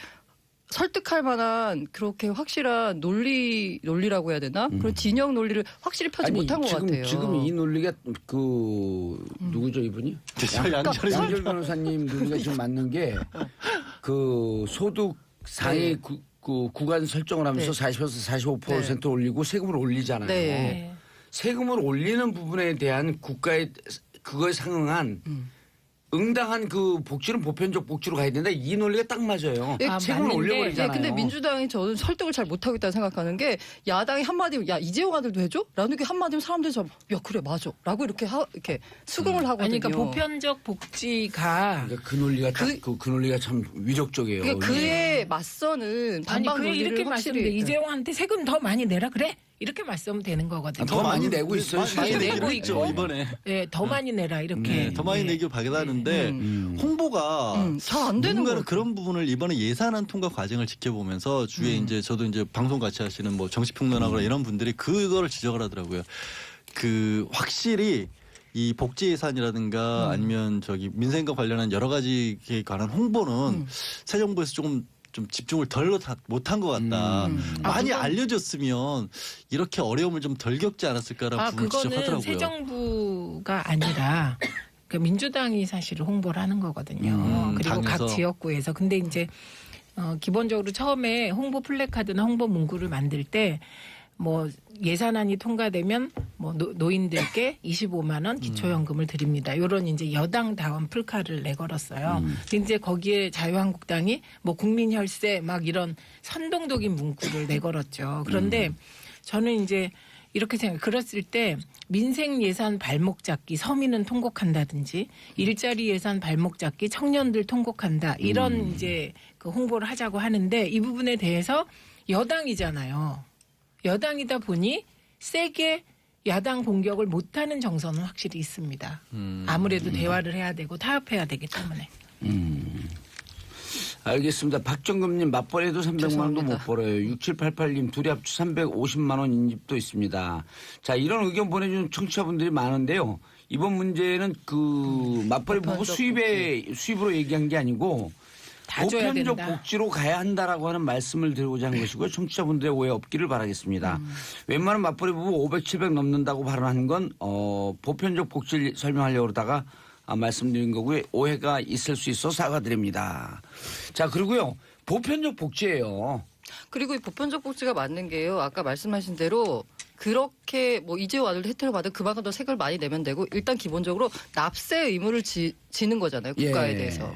설득할 만한 그렇게 확실한 논리라고 해야 되나? 그런 진영 논리를 확실히 펴지 못한 것 같아요. 지금 이 논리가 그 누구죠 이분이? 양철 변호사님 논리가 지금 맞는 게 그 소득 상위 네. 그 구간 설정을 하면서 네. 40에서 45% 올리고 세금을 올리잖아요. 네. 세금을 올리는 부분에 대한 국가의 그거에 상응한 응당한 그 복지는 보편적 복지로 가야 된다. 이 논리가 딱 맞아요. 예, 세금을 맞는데, 올려버리잖아요. 근데 민주당이 저는 설득을 잘 못하고 있다고 생각하는 게 야당이 한마디로 야 이재용 아들도 해줘? 라는 게 한마디로 사람들이 야 그래 맞아 라고 이렇게 수긍을 하거든요. 아니, 그러니까 보편적 복지가 그러니까 그 논리가 그 논리가 참 위력적이에요. 그러니까 그에 맞서는 아니 반박 그래 논리를 이렇게 확실히 말씀드려 이재용한테 세금 더 많이 내라 그래 이렇게 말씀하면 되는 거거든요. 더 많이 내고 있어요. 많이 실제로. 내기로 했죠 있고. 이번에. 예, 더 많이 내라 이렇게. 더 많이 내기로 받아는데 홍보가 잘 안 되는 누군가는 거 그런 부분을 이번에 예산안 통과 과정을 지켜보면서 주위에 이제 저도 이제 방송 같이 하시는 뭐 정치평론하거나 이런 분들이 그거를 지적을 하더라고요. 그 확실히 이 복지 예산이라든가 아니면 저기 민생과 관련한 여러 가지에 관한 홍보는 새 정부에서 좀 집중을 덜 못한 것 같다. 많이 알려졌으면 이렇게 어려움을 좀 덜 겪지 않았을까라는 부분을 그거는 지적하더라고요. 새 정부가 아니라 그 민주당이 사실 홍보를 하는 거거든요. 그리고 당에서. 각 지역구에서. 근데 이제 기본적으로 처음에 홍보 플래카드나 홍보 문구를 만들 때 뭐 예산안이 통과되면 뭐 노인들께 25만 원 기초연금을 드립니다. 이런 이제 여당다운 풀카를 내걸었어요. 근데 이제 거기에 자유한국당이 뭐 국민혈세 막 이런 선동적인 문구를 내걸었죠. 그런데 저는 이제 이렇게 그랬을 때 민생 예산 발목 잡기 서민은 통곡한다든지 일자리 예산 발목 잡기 청년들 통곡한다 이런 이제 그 홍보를 하자고 하는데 이 부분에 대해서 여당이잖아요. 여당이다 보니 세게 야당 공격을 못하는 정서는 확실히 있습니다. 아무래도 대화를 해야 되고 타협해야 되기 때문에. 알겠습니다. 박정금님 맞벌이도 300만 원도 못 벌어요. 6788님 둘이 합쳐 350만 원 인집도 있습니다. 자 이런 의견 보내주는 청취자분들이 많은데요. 이번 문제는 그 맞벌이 부부 수입으로 얘기한 게 아니고 다 줘야 보편적 된다. 복지로 가야 한다라고 하는 말씀을 드리고자 하는 것이고요. 청취자분들의 오해 없기를 바라겠습니다. 웬만한 맞벌이 부부 500, 700 넘는다고 발언한 건 보편적 복지를 설명하려고 그러다가 말씀드린 거고요. 오해가 있을 수 있어 사과드립니다. 자, 그리고요. 보편적 복지예요. 그리고 이 보편적 복지가 맞는 게요. 아까 말씀하신 대로 그렇게 뭐 이재호 아들도 혜택을 받은 그만큼 더 세금을 많이 내면 되고 일단 기본적으로 납세 의무를 지는 거잖아요. 국가에 예. 대해서.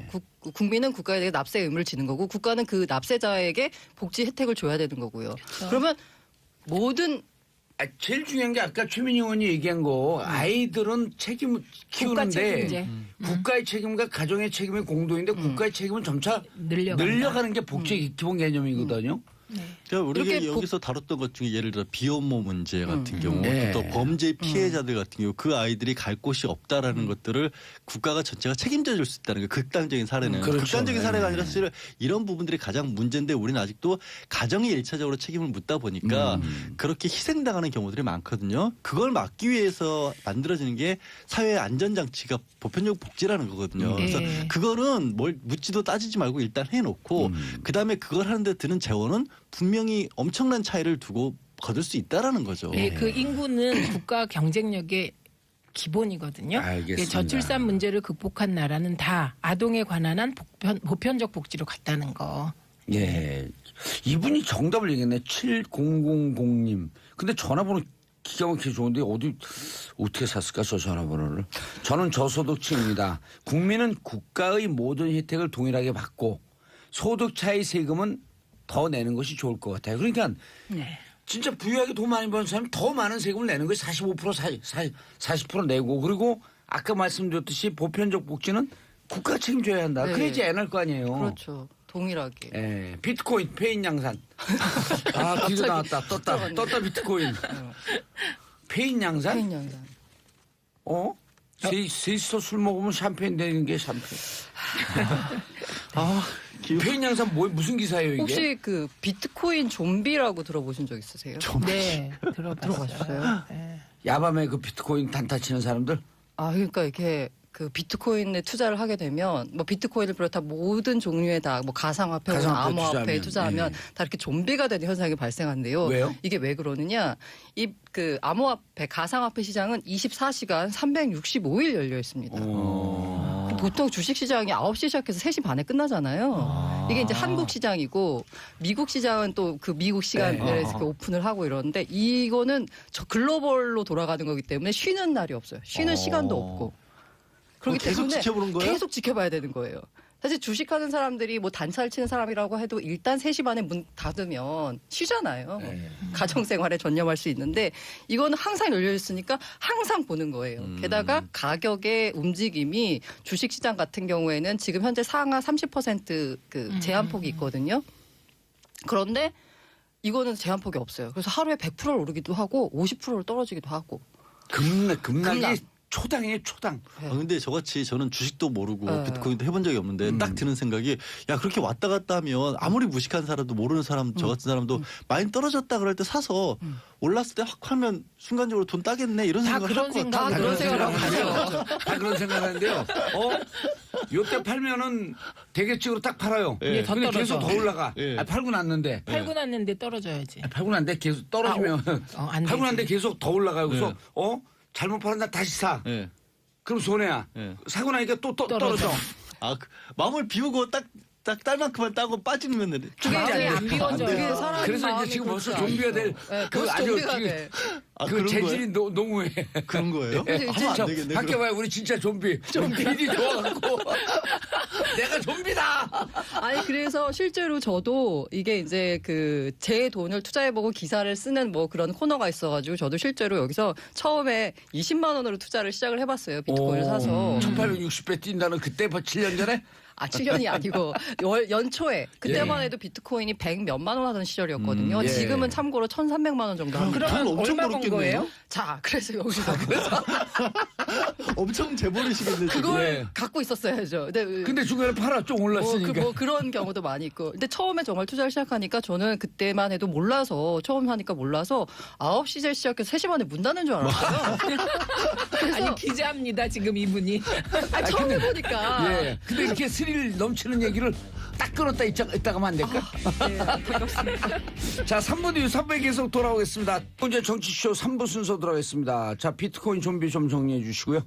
국민은 국가에 대해 납세 의무를 지는 거고 국가는 그 납세자에게 복지 혜택을 줘야 되는 거고요. 그러면 모든 제일 중요한 게 아까 최민희 의원이 얘기한 거 아이들은 책임을 국가 키우는데 책임제. 국가의 책임과 가정의 책임이 공동인데 국가의 책임은 점차 늘려가는 게 복지의 기본 개념이거든요. 그러니까 우리가 이렇게 여기서 다뤘던 것 중에 예를 들어 비혼모 문제 같은 경우 네. 또 범죄 피해자들 같은 경우 그 아이들이 갈 곳이 없다라는 것들을 국가가 전체가 책임져 줄 수 있다는 게 극단적인 사례는 그렇죠. 극단적인 사례가 아니라 네. 사실 이런 부분들이 가장 문제인데 우리는 아직도 가정이 일차적으로 책임을 묻다 보니까 그렇게 희생당하는 경우들이 많거든요. 그걸 막기 위해서 만들어지는 게 사회 안전장치가 보편적 복지라는 거거든요. 그래서 네. 그거는 뭘 묻지도 따지지 말고 일단 해놓고 그다음에 그걸 하는데 드는 재원은 분명히 엄청난 차이를 두고 거둘 수 있다라는 거죠. 네, 그 인구는 국가 경쟁력의 기본이거든요. 알겠습니다. 저출산 문제를 극복한 나라는 다 아동에 관한 한 보편적 복지로 갔다는 거. 예. 이분이 정답을 얘기했네. 7000님. 근데 전화번호 기가 막히게 좋은데 어떻게 샀을까 저 전화번호를. 저는 저소득층입니다. 국민은 국가의 모든 혜택을 동일하게 받고 소득 차이 세금은 더 내는 것이 좋을 것 같아요. 그러니까 네. 진짜 부유하게 돈 많이 버는 사람이 더 많은 세금을 내는 거예요. 45% 40% 내고 그리고 아까 말씀드렸듯이 보편적 복지는 국가가 책임져야 한다. 네. 그래야지 애 낳을 거 아니에요. 그렇죠. 동일하게. 예, 비트코인 페인 양산. 아, 뒤도 나왔다. 떴다 비트코인. 페인 양산? 페인 양산. 셋이서 술 먹으면 샴페인 되는 게 샴페인. 페인 양산 무슨 기사예요 이게? 혹시 그 비트코인 좀비라고 들어보신 적 있으세요? 네, 들어봤어요. 네. 야밤에 그 비트코인 단타 치는 사람들? 아, 그러니까 이렇게 그 비트코인에 투자를 하게 되면 뭐 비트코인을 비롯한 모든 종류의 다 뭐 가상화폐, 암호화폐에 투자하면 다 이렇게 좀비가 되는 현상이 발생한대요. 왜요? 이게 왜 그러느냐? 이 그 암호화폐, 가상화폐 시장은 24시간 365일 열려 있습니다. 보통 주식 시장이 9시 시작해서 3시 반에 끝나잖아요. 이게 이제 한국 시장이고 미국 시장은 또 그 미국 시간에 이렇게 오픈을 하고 이러는데 이거는 저 글로벌로 돌아가는 거기 때문에 쉬는 날이 없어요. 쉬는 시간도 없고. 그렇기 계속 때문에 지켜보는 거예요? 계속 지켜봐야 되는 거예요. 사실 주식하는 사람들이 뭐 단차를 치는 사람이라고 해도 일단 3시 반에 문 닫으면 쉬잖아요. 가정생활에 전념할 수 있는데 이거는 항상 열려 있으니까 항상 보는 거예요. 게다가 가격의 움직임이 주식시장 같은 경우에는 지금 현재 상하 30% 그 제한폭이 있거든요. 그런데 이거는 제한폭이 없어요. 그래서 하루에 100%를 오르기도 하고 50%를 떨어지기도 하고. 급락이 초당이에요, 초당. 근데 저같이 저는 주식도 모르고 네. 비트코인도 해본 적이 없는데 딱 드는 생각이 야 그렇게 왔다 갔다 하면 아무리 무식한 사람도 모르는 사람 저 같은 사람도 많이 떨어졌다 그럴 때 사서 올랐을 때 확 하면 순간적으로 돈 따겠네 이런 다 생각을 그런 할 것 생각, 같아요. 다 그런 생각을 하죠. 다 그런 생각하는데요. 요때 팔면은 대개적으로 딱 팔아요. 예. 더 근데 계속 떨어져. 더 올라가. 예. 팔고 났는데. 팔고 났는데 떨어져야지. 팔고 났는데 계속 떨어지면 안 팔고 났는데 되지. 계속 더 올라가요. 그래서 네. 잘못 팔았나 다시 사. 네. 그럼 손해야. 네. 사고 나니까 또 떨어져. 아 마음을 비우고 딱 딸만큼만 따고 빠지면 되네. 그게 이제 안 비워져요. 그게 사람 그래서 이제 마음이 지금 벌써 그렇지 좀비가 될 네, 그 벌써 아주 좀비가 돼. 아, 그 그런 재질이 너무해. 그런 거예요? 그래서 하면 안 저 되겠네. 밖에 봐요. 우리 진짜 좀비. 좀비들이 좋아갖고 내가 좀비다. 아니 그래서 실제로 저도 이게 이제 그 제 돈을 투자해보고 기사를 쓰는 뭐 그런 코너가 있어가지고 저도 실제로 여기서 처음에 20만 원으로 투자를 시작을 해봤어요. 비트코인을 사서. 1860배 뛴다는 그때 7년 전에? 7년이 아니고 연초에 그때만 해도 비트코인이 100 몇만 원 하던 시절이었거든요. 예. 지금은 참고로 1,300만 원 정도 합니다. 그러면 돈 엄청 얼마 번 벌었겠네요. 거예요? 자, 그래서 여기서 엄청 재벌이시겠네. 지금. 그걸 네. 갖고 있었어야죠. 근데 중간에 팔아 좀 올랐으니까. 뭐 그런 경우도 많이 있고. 근데 처음에 정말 투자를 시작하니까 저는 그때만 해도 몰라서 처음 하니까 몰라서 9시에 시작해서 3시 반에 문 닫는 줄 알았어요. 아니 기자입니다 지금 이분이. 처음 해보니까. 예. 근데 이렇게 스릴 넘치는 얘기를 딱 끊었다 이따가 하면 안 될까? 네, 반갑습니다. 자, 3부 뒤 3부에 계속 돌아오겠습니다. 이제 정치쇼 3부 순서 돌아오겠습니다. 자, 비트코인 좀비 좀 정리해 주시고요.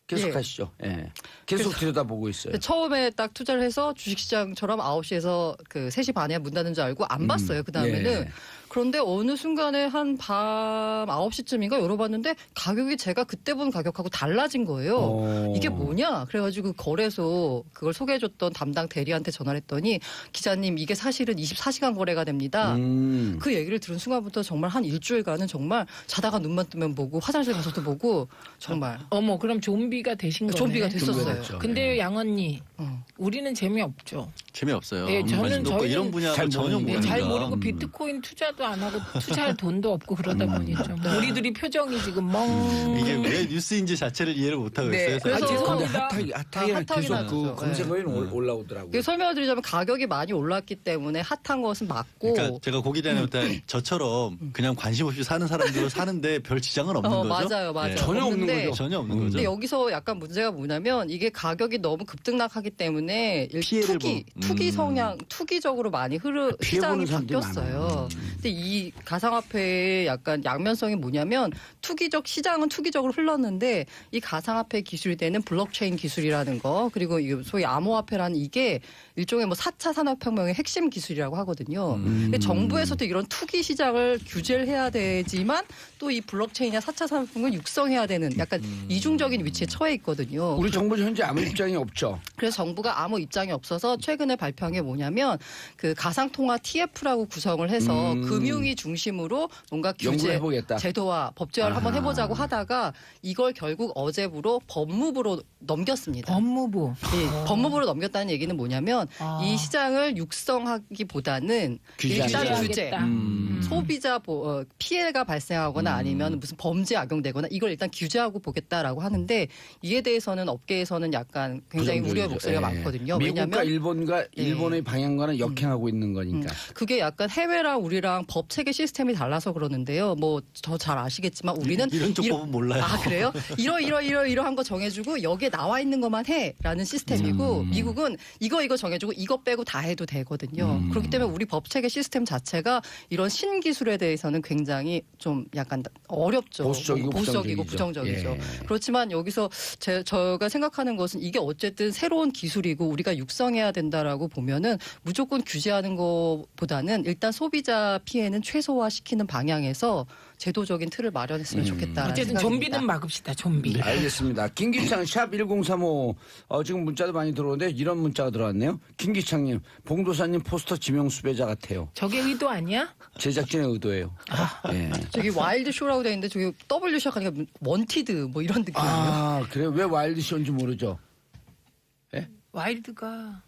계속 예. 하시죠. 예. 계속 들여다보고 있어요. 처음에 딱 투자를 해서 주식시장처럼 9시에서 그 3시 반에 문 닫는 줄 알고 안 봤어요. 그 다음에는. 예. 그런데 어느 순간에 한 밤 9시쯤인가 열어봤는데 가격이 제가 그때 본 가격하고 달라진 거예요. 이게 뭐냐? 그래가지고 거래소 그걸 소개해줬던 담당 대리한테 전화를 했더니 기자님 이게 사실은 24시간 거래가 됩니다. 그 얘기를 들은 순간부터 정말 한 일주일간은 정말 자다가 눈만 뜨면 보고 화장실 가서도 보고 정말 어머, 그럼 좀비가 되신 거네. 좀비가 됐었어요. 좀비가 됐죠. 근데 양 언니, 어. 우리는 재미없죠. 재미없어요. 네, 저희는 이런 분야를 잘 전혀 모르니까. 모르니까. 잘 모르고 비트코인 투자도 안 하고 투자할 돈도 없고 그러다 보니 좀 우리들이 표정이 지금 멍. 이게 왜 뉴스인지 자체를 이해를 못하고 네. 있어요. 그래서 사실. 근데 죄송합니다. 핫하게 핫하긴 계속 하죠. 그 검색어에는 올라오더라고요. 그래서 설명을 드리자면 가격이 많이 올랐기 때문에 핫한 것은 맞고 그러니까 제가 고기 대행한테 저처럼 그냥 관심 없이 사는 사람들로 사는데 별 지장은 없는 거죠. 맞아요. 네. 전혀 없는 없는데 거죠. 전혀 없는 거죠. 근데 여기서 약간 문제가 뭐냐면 이게 가격이 너무 급등락하기 때문에 피해를 투기 성향, 투기적으로 많이 피해 보는 시장이 사람들이 바뀌었어요. 많아요. 근데 이 가상화폐의 약간 양면성이 뭐냐면 시장은 투기적으로 흘렀는데 이 가상화폐 기술이 되는 블록체인 기술이라는 거 그리고 소위 암호화폐라는 이게 일종의 뭐 4차 산업혁명의 핵심 기술이라고 하거든요. 근데 정부에서도 이런 투기 시장을 규제를 해야 되지만 또 이 블록체인이나 4차 산업혁명을 육성해야 되는 약간 이중적인 위치에 처해 있거든요. 우리 정부 현재 아무 입장이 없죠. 그래서 정부가 아무 입장이 없어서 최근에 발표한 게 뭐냐면 그 가상통화 TF라고 구성을 해서 금융위 중심으로 뭔가 규제 연구해보겠다. 제도와 법제화를 한번 아하. 해보자고 하다가 이걸 결국 어제부로 법무부로 넘겼습니다. 법무부. 예, 법무부로 넘겼다는 얘기는 뭐냐면 아. 이 시장을 육성하기보다는 일단 규제하자. 규제, 소비자 피해가 발생하거나 아니면 무슨 범죄 악용되거나 이걸 일단 규제하고 보겠다라고 하는데 이에 대해서는 업계에서는 약간 굉장히 우려의 부정적이죠. 목소리가 예. 많거든요. 미국과 왜냐하면 일본의 방향과는 역행하고 있는 거니까. 그게 약간 해외랑 우리랑 법 체계 시스템이 달라서 그러는데요. 뭐 더 잘 아시겠지만 우리는 이런 쪽법은 몰라요. 아 그래요? 이러한 거 정해주고 여기에 나와 있는 것만 해라는 시스템이고 미국은 이거 정해주고 이거 빼고 다 해도 되거든요. 그렇기 때문에 우리 법 체계 시스템 자체가 이런 신기술에 대해서는 굉장히 좀 약간 어렵죠. 보수적이고 부정적이죠. 예. 그렇지만 여기서 제가 생각하는 것은 이게 어쨌든 새로운 기술이고 우리가 육성해야 된다라고 보면은 무조건 규제하는 것보다는 일단 소비자 피해는 최소화시키는 방향에서 제도적인 틀을 마련했으면 좋겠다. 어쨌든 좀비는 막읍시다. 좀비. 알겠습니다. 김기창 샵 1035 지금 문자도 많이 들어오는데 이런 문자가 들어왔네요. 김기창님 봉도사님 포스터 지명 수배자 같아요. 저게 의도 아니야? 제작진의 의도예요. 예. 저기 와일드 쇼라고 돼 있는데 저기 W 시작하니까 원티드 뭐 이런 느낌이에요. 아 그래요? 왜 와일드 쇼인지 모르죠. 와일드가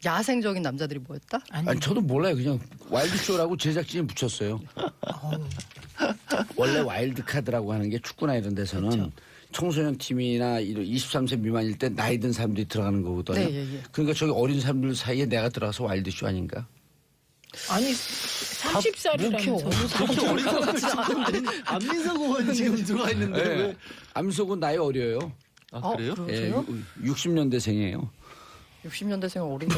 야생적인 남자들이 뭐였다? 아니 저도 몰라요. 그냥 와일드 쇼라고 제작진이 붙였어요. 원래 와일드 카드라고 하는 게 축구나 이런 데서는 청소년 팀이나 23세 미만일 때 나이 든 사람들이 들어가는 거거든요. 네, 예, 예. 그러니까 저기 어린 사람들 사이에 내가 들어가서 와일드 쇼 아닌가? 아니 30살이라면서 그렇게 어린 것 같지 않은데 안민석 의원이 지금 들어와 있는데 네. 왜? 암석은 나이 어려요. 아 그래요? 그러세요? 60년대생이에요. 60년대생 어린 거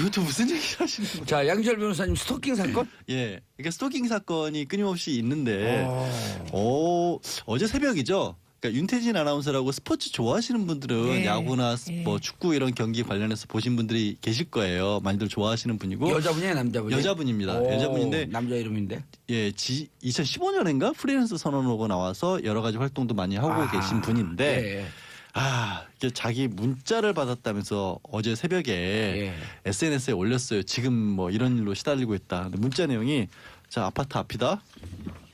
이것도 무슨 얘기 하시는 거예요? 자, 양지열 변호사님 스토킹 사건? 예, 그러니까 스토킹 사건이 끊임없이 있는데 어제 새벽이죠. 그러니까 윤태진 아나운서라고 스포츠 좋아하시는 분들은 네. 야구나 네. 뭐 축구 이런 경기 관련해서 보신 분들이 계실 거예요. 많이들 좋아하시는 분이고 여자분이에요, 남자분이에요? 여자분입니다. 오, 여자분인데 남자 이름인데. 예, 2015년인가 프리랜서 선언하고 나와서 여러 가지 활동도 많이 하고 계신 분인데 예. 이게 자기 문자를 받았다면서 어제 새벽에 예. SNS에 올렸어요. 지금 뭐 이런 일로 시달리고 있다. 근데 문자 내용이 자 아파트 앞이다.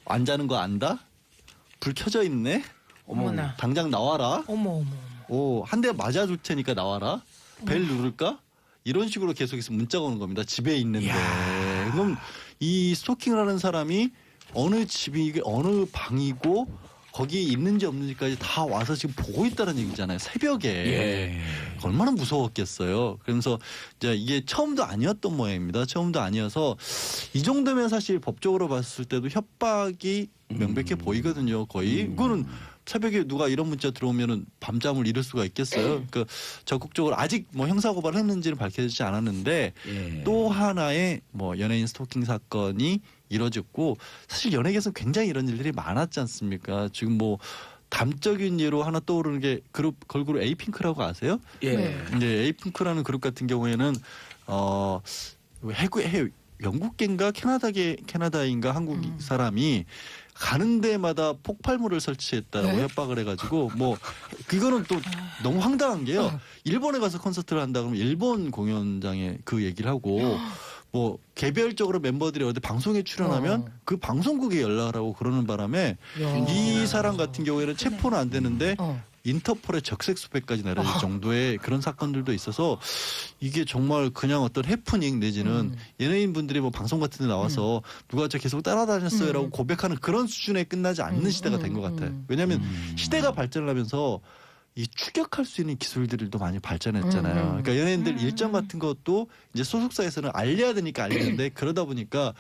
안 자는 거 안다. 불 켜져 있네. 어머나. 당장 나와라. 어머. 한 대 맞아줄 테니까 나와라. 벨 누를까? 이런 식으로 계속해서 문자가 오는 겁니다. 집에 있는데. 그럼 이 스토킹을 하는 사람이 어느 집이 이게 어느 방이고 거기에 있는지 없는지까지 다 와서 지금 보고 있다는 얘기잖아요. 새벽에. 예. 얼마나 무서웠겠어요. 그러면서 이제 이게 처음도 아니었던 모양입니다. 처음도 아니어서 이 정도면 사실 법적으로 봤을 때도 협박이 명백해 보이거든요. 거의. 그거는 새벽에 누가 이런 문자 들어오면은 밤잠을 이룰 수가 있겠어요. 그러니까 적극적으로 아직 뭐 형사고발을 했는지는 밝혀지지 않았는데 예. 또 하나의 뭐 연예인 스토킹 사건이 이뤄졌고 사실 연예계에서 굉장히 이런 일들이 많았지 않습니까? 지금 뭐 담적인 예로 하나 떠오르는 게 걸그룹 에이핑크라고 아세요? 예. 네, 에이핑크라는 그룹 같은 경우에는 영국계인가 캐나다인가 한국 사람이 가는 데마다 폭발물을 설치했다고 협박을 해가지고 뭐 이거는 또 너무 황당한 게요. 일본에 가서 콘서트를 한다 그러면 일본 공연장에 그 얘기를 하고 뭐 개별적으로 멤버들이 어디 방송에 출연하면 그 방송국에 연락을 하고 그러는 바람에 이 사람 같은 경우에는 체포는 안 되는데 인터폴의 적색 수배까지 내려질 정도의 그런 사건들도 있어서 이게 정말 그냥 어떤 해프닝 내지는 연예인분들이 뭐 방송 같은 데 나와서 누가 저 계속 따라다녔어요라고 고백하는 그런 수준에 끝나지 않는 시대가 된 것 같아요. 왜냐하면 시대가 발전을 하면서 이 추격할 수 있는 기술들도 많이 발전했잖아요. 그러니까 연예인들 일정 같은 것도 이제 소속사에서는 알려야 되니까 알리는데 그러다 보니까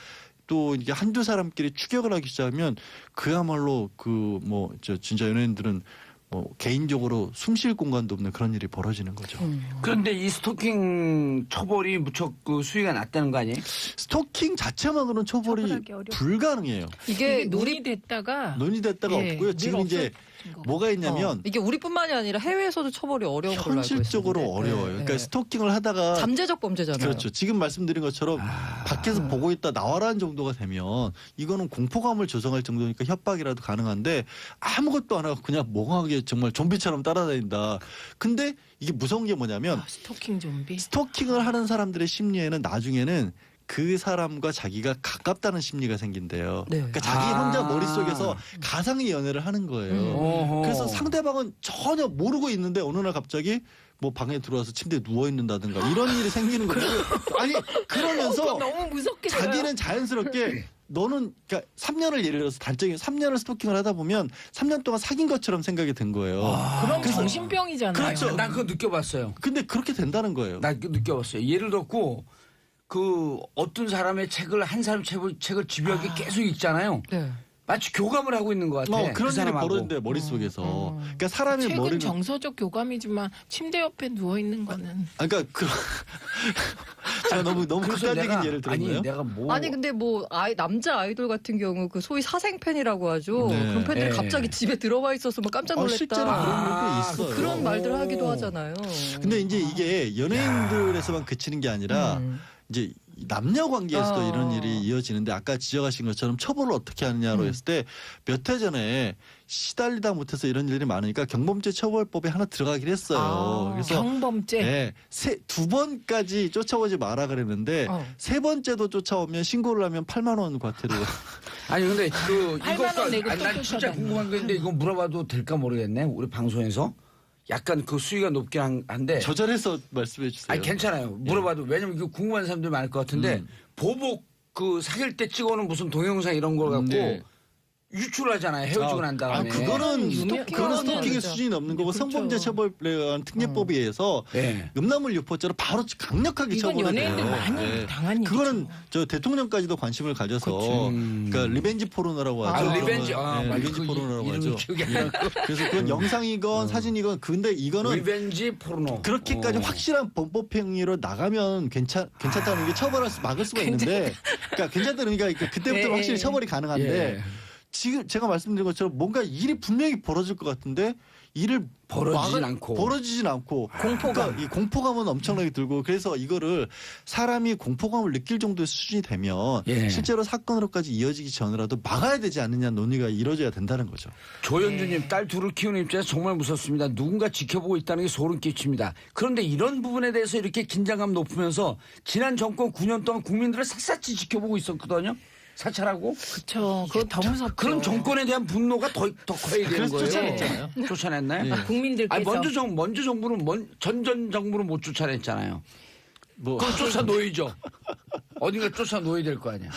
또 이게 한두 사람끼리 추격을 하기 시작하면 그야말로 그 뭐 저 진짜 연예인들은 뭐 개인적으로 숨 쉴 공간도 없는 그런 일이 벌어지는 거죠. 그런데 이 스토킹 처벌이 무척 그 수위가 낮다는 거 아니에요? 스토킹 자체만으로는 처벌이 처벌하기 어렵- 불가능해요. 이게 논의됐다가 논의됐다가 예, 없고요. 지금 늘 이제 없어진 거. 뭐가 있냐면 이게 우리뿐만이 아니라 해외에서도 처벌이 어려운 걸로 알고 현실적으로 있었는데. 어려워요. 네, 그러니까 네. 스토킹을 하다가 잠재적 범죄잖아요. 그렇죠. 지금 말씀드린 것처럼 밖에서 보고 있다 나와라는 정도가 되면 이거는 공포감을 조성할 정도니까 협박이라도 가능한데 아무것도 안 하고 그냥 멍하게 정말 좀비처럼 따라다닌다. 근데 이게 무서운 게 뭐냐면 스토킹 좀비. 스토킹을 하는 사람들의 심리에는 나중에는 그 사람과 자기가 가깝다는 심리가 생긴대요. 네. 그러니까 자기 혼자 머릿속에서 가상의 연애를 하는 거예요. 어허. 그래서 상대방은 전혀 모르고 있는데 어느 날 갑자기 뭐 방에 들어와서 침대에 누워 있는다든가 이런 일이 생기는 거예요. 아니 그러면서 너무 무섭게 자기는 자연스럽게 너는 그러니까 3년을 예를 들어서 단적인 3년을 스토킹을 하다 보면 3년 동안 사귄 것처럼 생각이 든 거예요. 그럼 그래서- 정신병이잖아요. 그렇죠. 난 그거 느껴봤어요. 근데 그렇게 된다는 거예요. 나 그거 느껴봤어요. 예를 들었고 그 어떤 사람의 책을 한 사람 책을 집요하게 계속 읽잖아요. 네. 마치 교감을 하고 있는 것 같아. 그런 그 일이 사람하고. 벌어진대 머릿속에서. 그러니까 사람의 책은 머리는 정서적 교감이지만 침대 옆에 누워 있는 거는 그러니까 제가 너무 그래서 극단적인 내가- 예를 들었나요? 아니 내가 뭐 아니 근데 뭐 남자 아이돌 같은 경우 그 소위 사생 팬이라고 하죠. 네. 그런 팬들이 네. 갑자기 집에 들어와 있어서 뭐 깜짝 놀랐다. 실제로 그런 일도 있어요. 그런 말들을 오. 하기도 하잖아요. 근데 이제 이게 연예인들에서만 그치는 게 아니라 이제 남녀 관계에서도 이런 일이 이어지는데 아까 지적하신 것처럼 처벌을 어떻게 하느냐로 했을 때 몇 해 전에 시달리다 못해서 이런 일들이 많으니까 경범죄 처벌법에 하나 들어가긴 했어요. 그래서 경범죄. 네, 두 번까지 쫓아오지 마라 그랬는데 세 번째도 쫓아오면 신고를 하면 8만 원 과태료. 아니 근데 그 8만 원 내고 아니, 난 또 진짜 쫓아다녀. 궁금한 게 있는데 이거 물어봐도 될까 모르겠네. 우리 방송에서 약간 그 수위가 높긴 한데. 조절해서 말씀해 주세요. 아니 괜찮아요. 물어봐도 왜냐면 이거 궁금한 사람들 많을 것 같은데 보복 그 사귈 때 찍어놓은 무슨 동영상 이런 걸 갖고 네. 유출하잖아요. 헤어지고 난 다음에. 그거는 유명- 그거는 스토킹의 그거는 수준이 넘는 거고 그렇죠. 성범죄 처벌관 특례법에 의해서 네. 음란물 유포죄로 바로 강력하게 이건 처벌이 돼요. 연예인들 많이 당한 일이죠. 그거는 저 대통령까지도 관심을 가져서 그러니까 리벤지 포르노라고 하죠. 리벤지. 네, 리벤지 그 포르노라고 이름이 하죠. 기억이 안 나. 그래서 그건 영상이건 사진이건 근데 이거는 리벤지 포르노. 그렇게까지 확실한 범법 행위로 나가면 괜찮다는 게 막을 수가 있는데 그러니까 괜찮다는 게 그때부터 예, 확실히 예. 처벌이 가능한데 예. 지금 제가 말씀드린 것처럼 뭔가 일이 분명히 벌어질 것 같은데 일을 벌어지진 않고 그러니까 이 공포감은 엄청나게 들고 그래서 이거를 사람이 공포감을 느낄 정도의 수준이 되면 예. 실제로 사건으로까지 이어지기 전이라도 막아야 되지 않느냐 논의가 이루어져야 된다는 거죠. 조현주님 딸 둘을 키우는 입장에서 정말 무섭습니다. 누군가 지켜보고 있다는 게 소름 끼칩니다. 그런데 이런 부분에 대해서 이렇게 긴장감 높으면서 지난 정권 9년 동안 국민들을 샅샅이 지켜보고 있었거든요. 사찰하고 그렇죠. 그거 더 무섭죠. 그런 정권에 대한 분노가 더 커야 되는 그래서 거예요. 쫓아냈잖아요. 쫓아냈나요? 국민들께서 아니 먼저 정부는 전전 정부는 못 쫓아냈잖아요. 뭐 그럼 쫓아놓이죠. 어딘가 쫓아놓아야 될 거 아니야.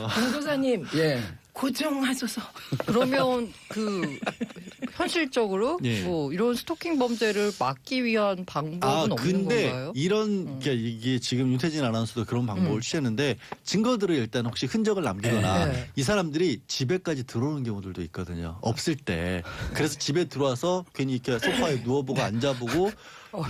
강도사님 예. 고정하소서. 그러면 그 현실적으로 예. 뭐 이런 스토킹 범죄를 막기 위한 방법은 없는 근데 건가요? 그러니까 이게 지금 윤태진 아나운서도 그런 방법을 취했는데 증거들을 일단 혹시 흔적을 남기거나 네. 이 사람들이 집에까지 들어오는 경우들도 있거든요. 없을 때. 그래서 집에 들어와서 괜히 이렇게 소파에 누워보고 앉아보고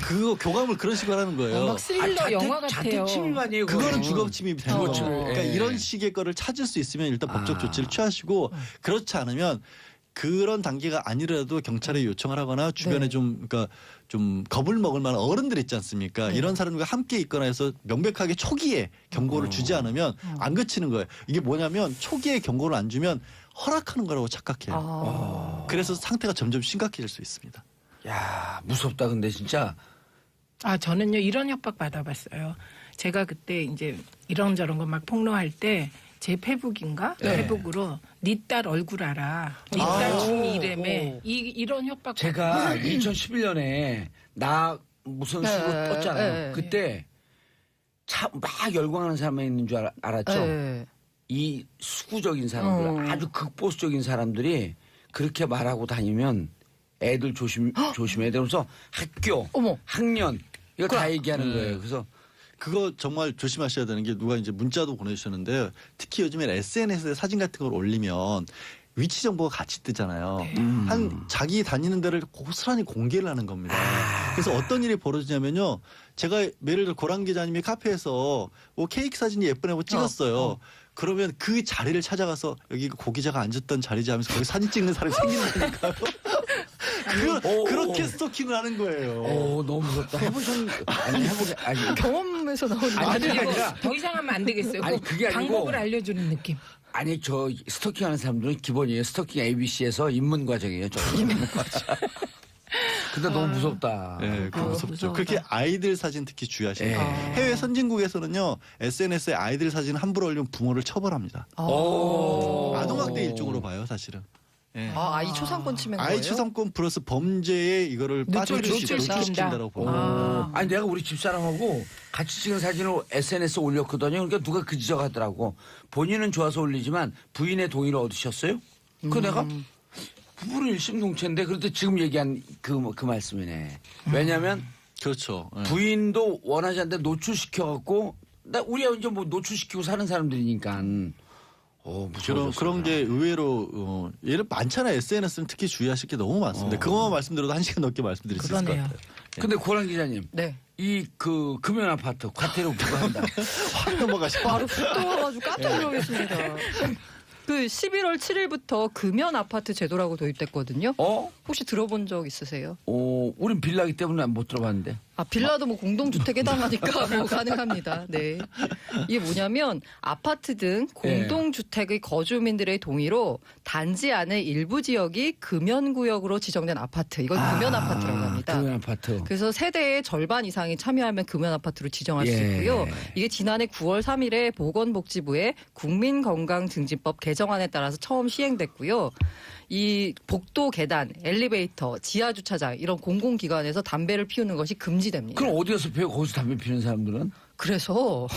그거 교감을 그런 식으로 하는 거예요. 막 스릴러 영화 같아요. 자택 침입 아니에요? 그거는 주거 침입이 되는 거죠. 주거 침입. 그러니까 예. 이런 식의 거를 찾을 수 있으면 일단 법적 조치를 취하시고 그렇지 않으면 그런 단계가 아니라도 경찰에 요청을 하거나 주변에 네. 좀 겁을 먹을 만한 어른들 있지 않습니까? 이런 사람들과 함께 있거나 해서 명백하게 초기에 경고를 주지 않으면 안 그치는 거예요. 이게 뭐냐면 초기에 경고를 안 주면 허락하는 거라고 착각해요. 그래서 상태가 점점 심각해질 수 있습니다. 야, 무섭다 근데 진짜. 저는요 이런 협박 받아봤어요. 제가 그때 이제 이런저런 거 막 폭로할 때 제 페북인가 네. 페북으로 네 딸 얼굴 알아. 네 딸 중2래매 이런 협박. 제가 2011년에 나 무슨 수로 네, 떴잖아요. 네. 그때 참 막 열광하는 사람이 있는 줄 알았죠. 네. 이 수구적인 사람들, 아주 극보수적인 사람들이 그렇게 말하고 다니면 애들 조심해야 돼. 그러면서 학교, 어머. 학년 이거 다 얘기하는 거예요. 그래서 그거 정말 조심하셔야 되는 게 누가 이제 문자도 보내주셨는데 특히 요즘에 SNS에 사진 같은 걸 올리면 위치 정보가 같이 뜨잖아요. 한 자기 다니는 데를 고스란히 공개를 하는 겁니다. 그래서 어떤 일이 벌어지냐면요. 제가 예를 들어 고란 기자님이 카페에서 뭐 케이크 사진이 예쁘냐고 찍었어요. 그러면 그 자리를 찾아가서 여기 고 기자가 앉았던 자리지 하면서 거기 사진 찍는 사람이 생긴다니까요. 그렇게 스토킹을 하는 거예요. 너무 무섭다. 아니 경험에서 나오는 아니, 그게 아니라 더 이상 하면 안 되겠어요. 아니, 꼭 그게 아니고 방법을 알려주는 느낌. 아니 저 스토킹하는 사람들은 기본이에요. 스토킹 ABC에서 입문 과정이에요. 입문 과정. 근데 너무 무섭다. 네, 그거 무섭죠. 무서워서. 그렇게 아이들 사진 특히 주의하셔야 돼요. 예. 해외 선진국에서는요. SNS에 아이들 사진 함부로 올리면 부모를 처벌합니다. 아동학대 일종으로 봐요, 사실은. 예. 아이 초상권 침해 거예요? 아이 초상권 플러스 범죄에 이거를 노출시킨다라고 봅니다. 아니 내가 우리 집사람하고 같이 찍은 사진을 SNS에 올렸거든요. 그러니까 누가 그 지적하더라고. 본인은 좋아서 올리지만 부인의 동의를 얻으셨어요? 그 내가 부부는 일심동체인데 그런데 지금 얘기한 그 말씀이네. 왜냐하면 그렇죠. 예. 부인도 원하지 않는데 노출시켜갖고 우리가 이제 뭐 노출시키고 사는 사람들이니까. 무서워졌어. 그런 게 의외로 예를 많잖아요. SNS는 특히 주의하실 게 너무 많습니다. 그것만 말씀드려도 1시간 넘게 말씀드릴 수 있을 것 그러네요. 같아요. 근데 고란 기자님, 네. 이 금연 아파트 과태료 부과한다. 확 넘어가시고. 바로 훅 떠와가지고 깜짝 놀라겠습니다. 그 11월 7일부터 금연 아파트 제도라고 도입됐거든요. 혹시 들어본 적 있으세요? 우린 빌라기 때문에 못 들어봤는데. 빌라도 뭐 공동주택에 해당하니까 뭐 가능합니다. 네. 이게 뭐냐면 아파트 등 공동주택의 거주민들의 동의로 단지 안의 일부 지역이 금연구역으로 지정된 아파트. 이건 금연 아파트라고 합니다. 금연 아파트. 그래서 세대의 절반 이상이 참여하면 금연 아파트로 지정할 수 있고요. 이게 지난해 9월 3일에 보건복지부의 국민건강증진법 개정안에 따라서 처음 시행됐고요. 이 복도 계단, 엘리베이터, 지하주차장 이런 공공기관에서 담배를 피우는 것이 금지됩니다. 그럼 어디 가서 피워? 거기서 담배 피우는 사람들은? 그래서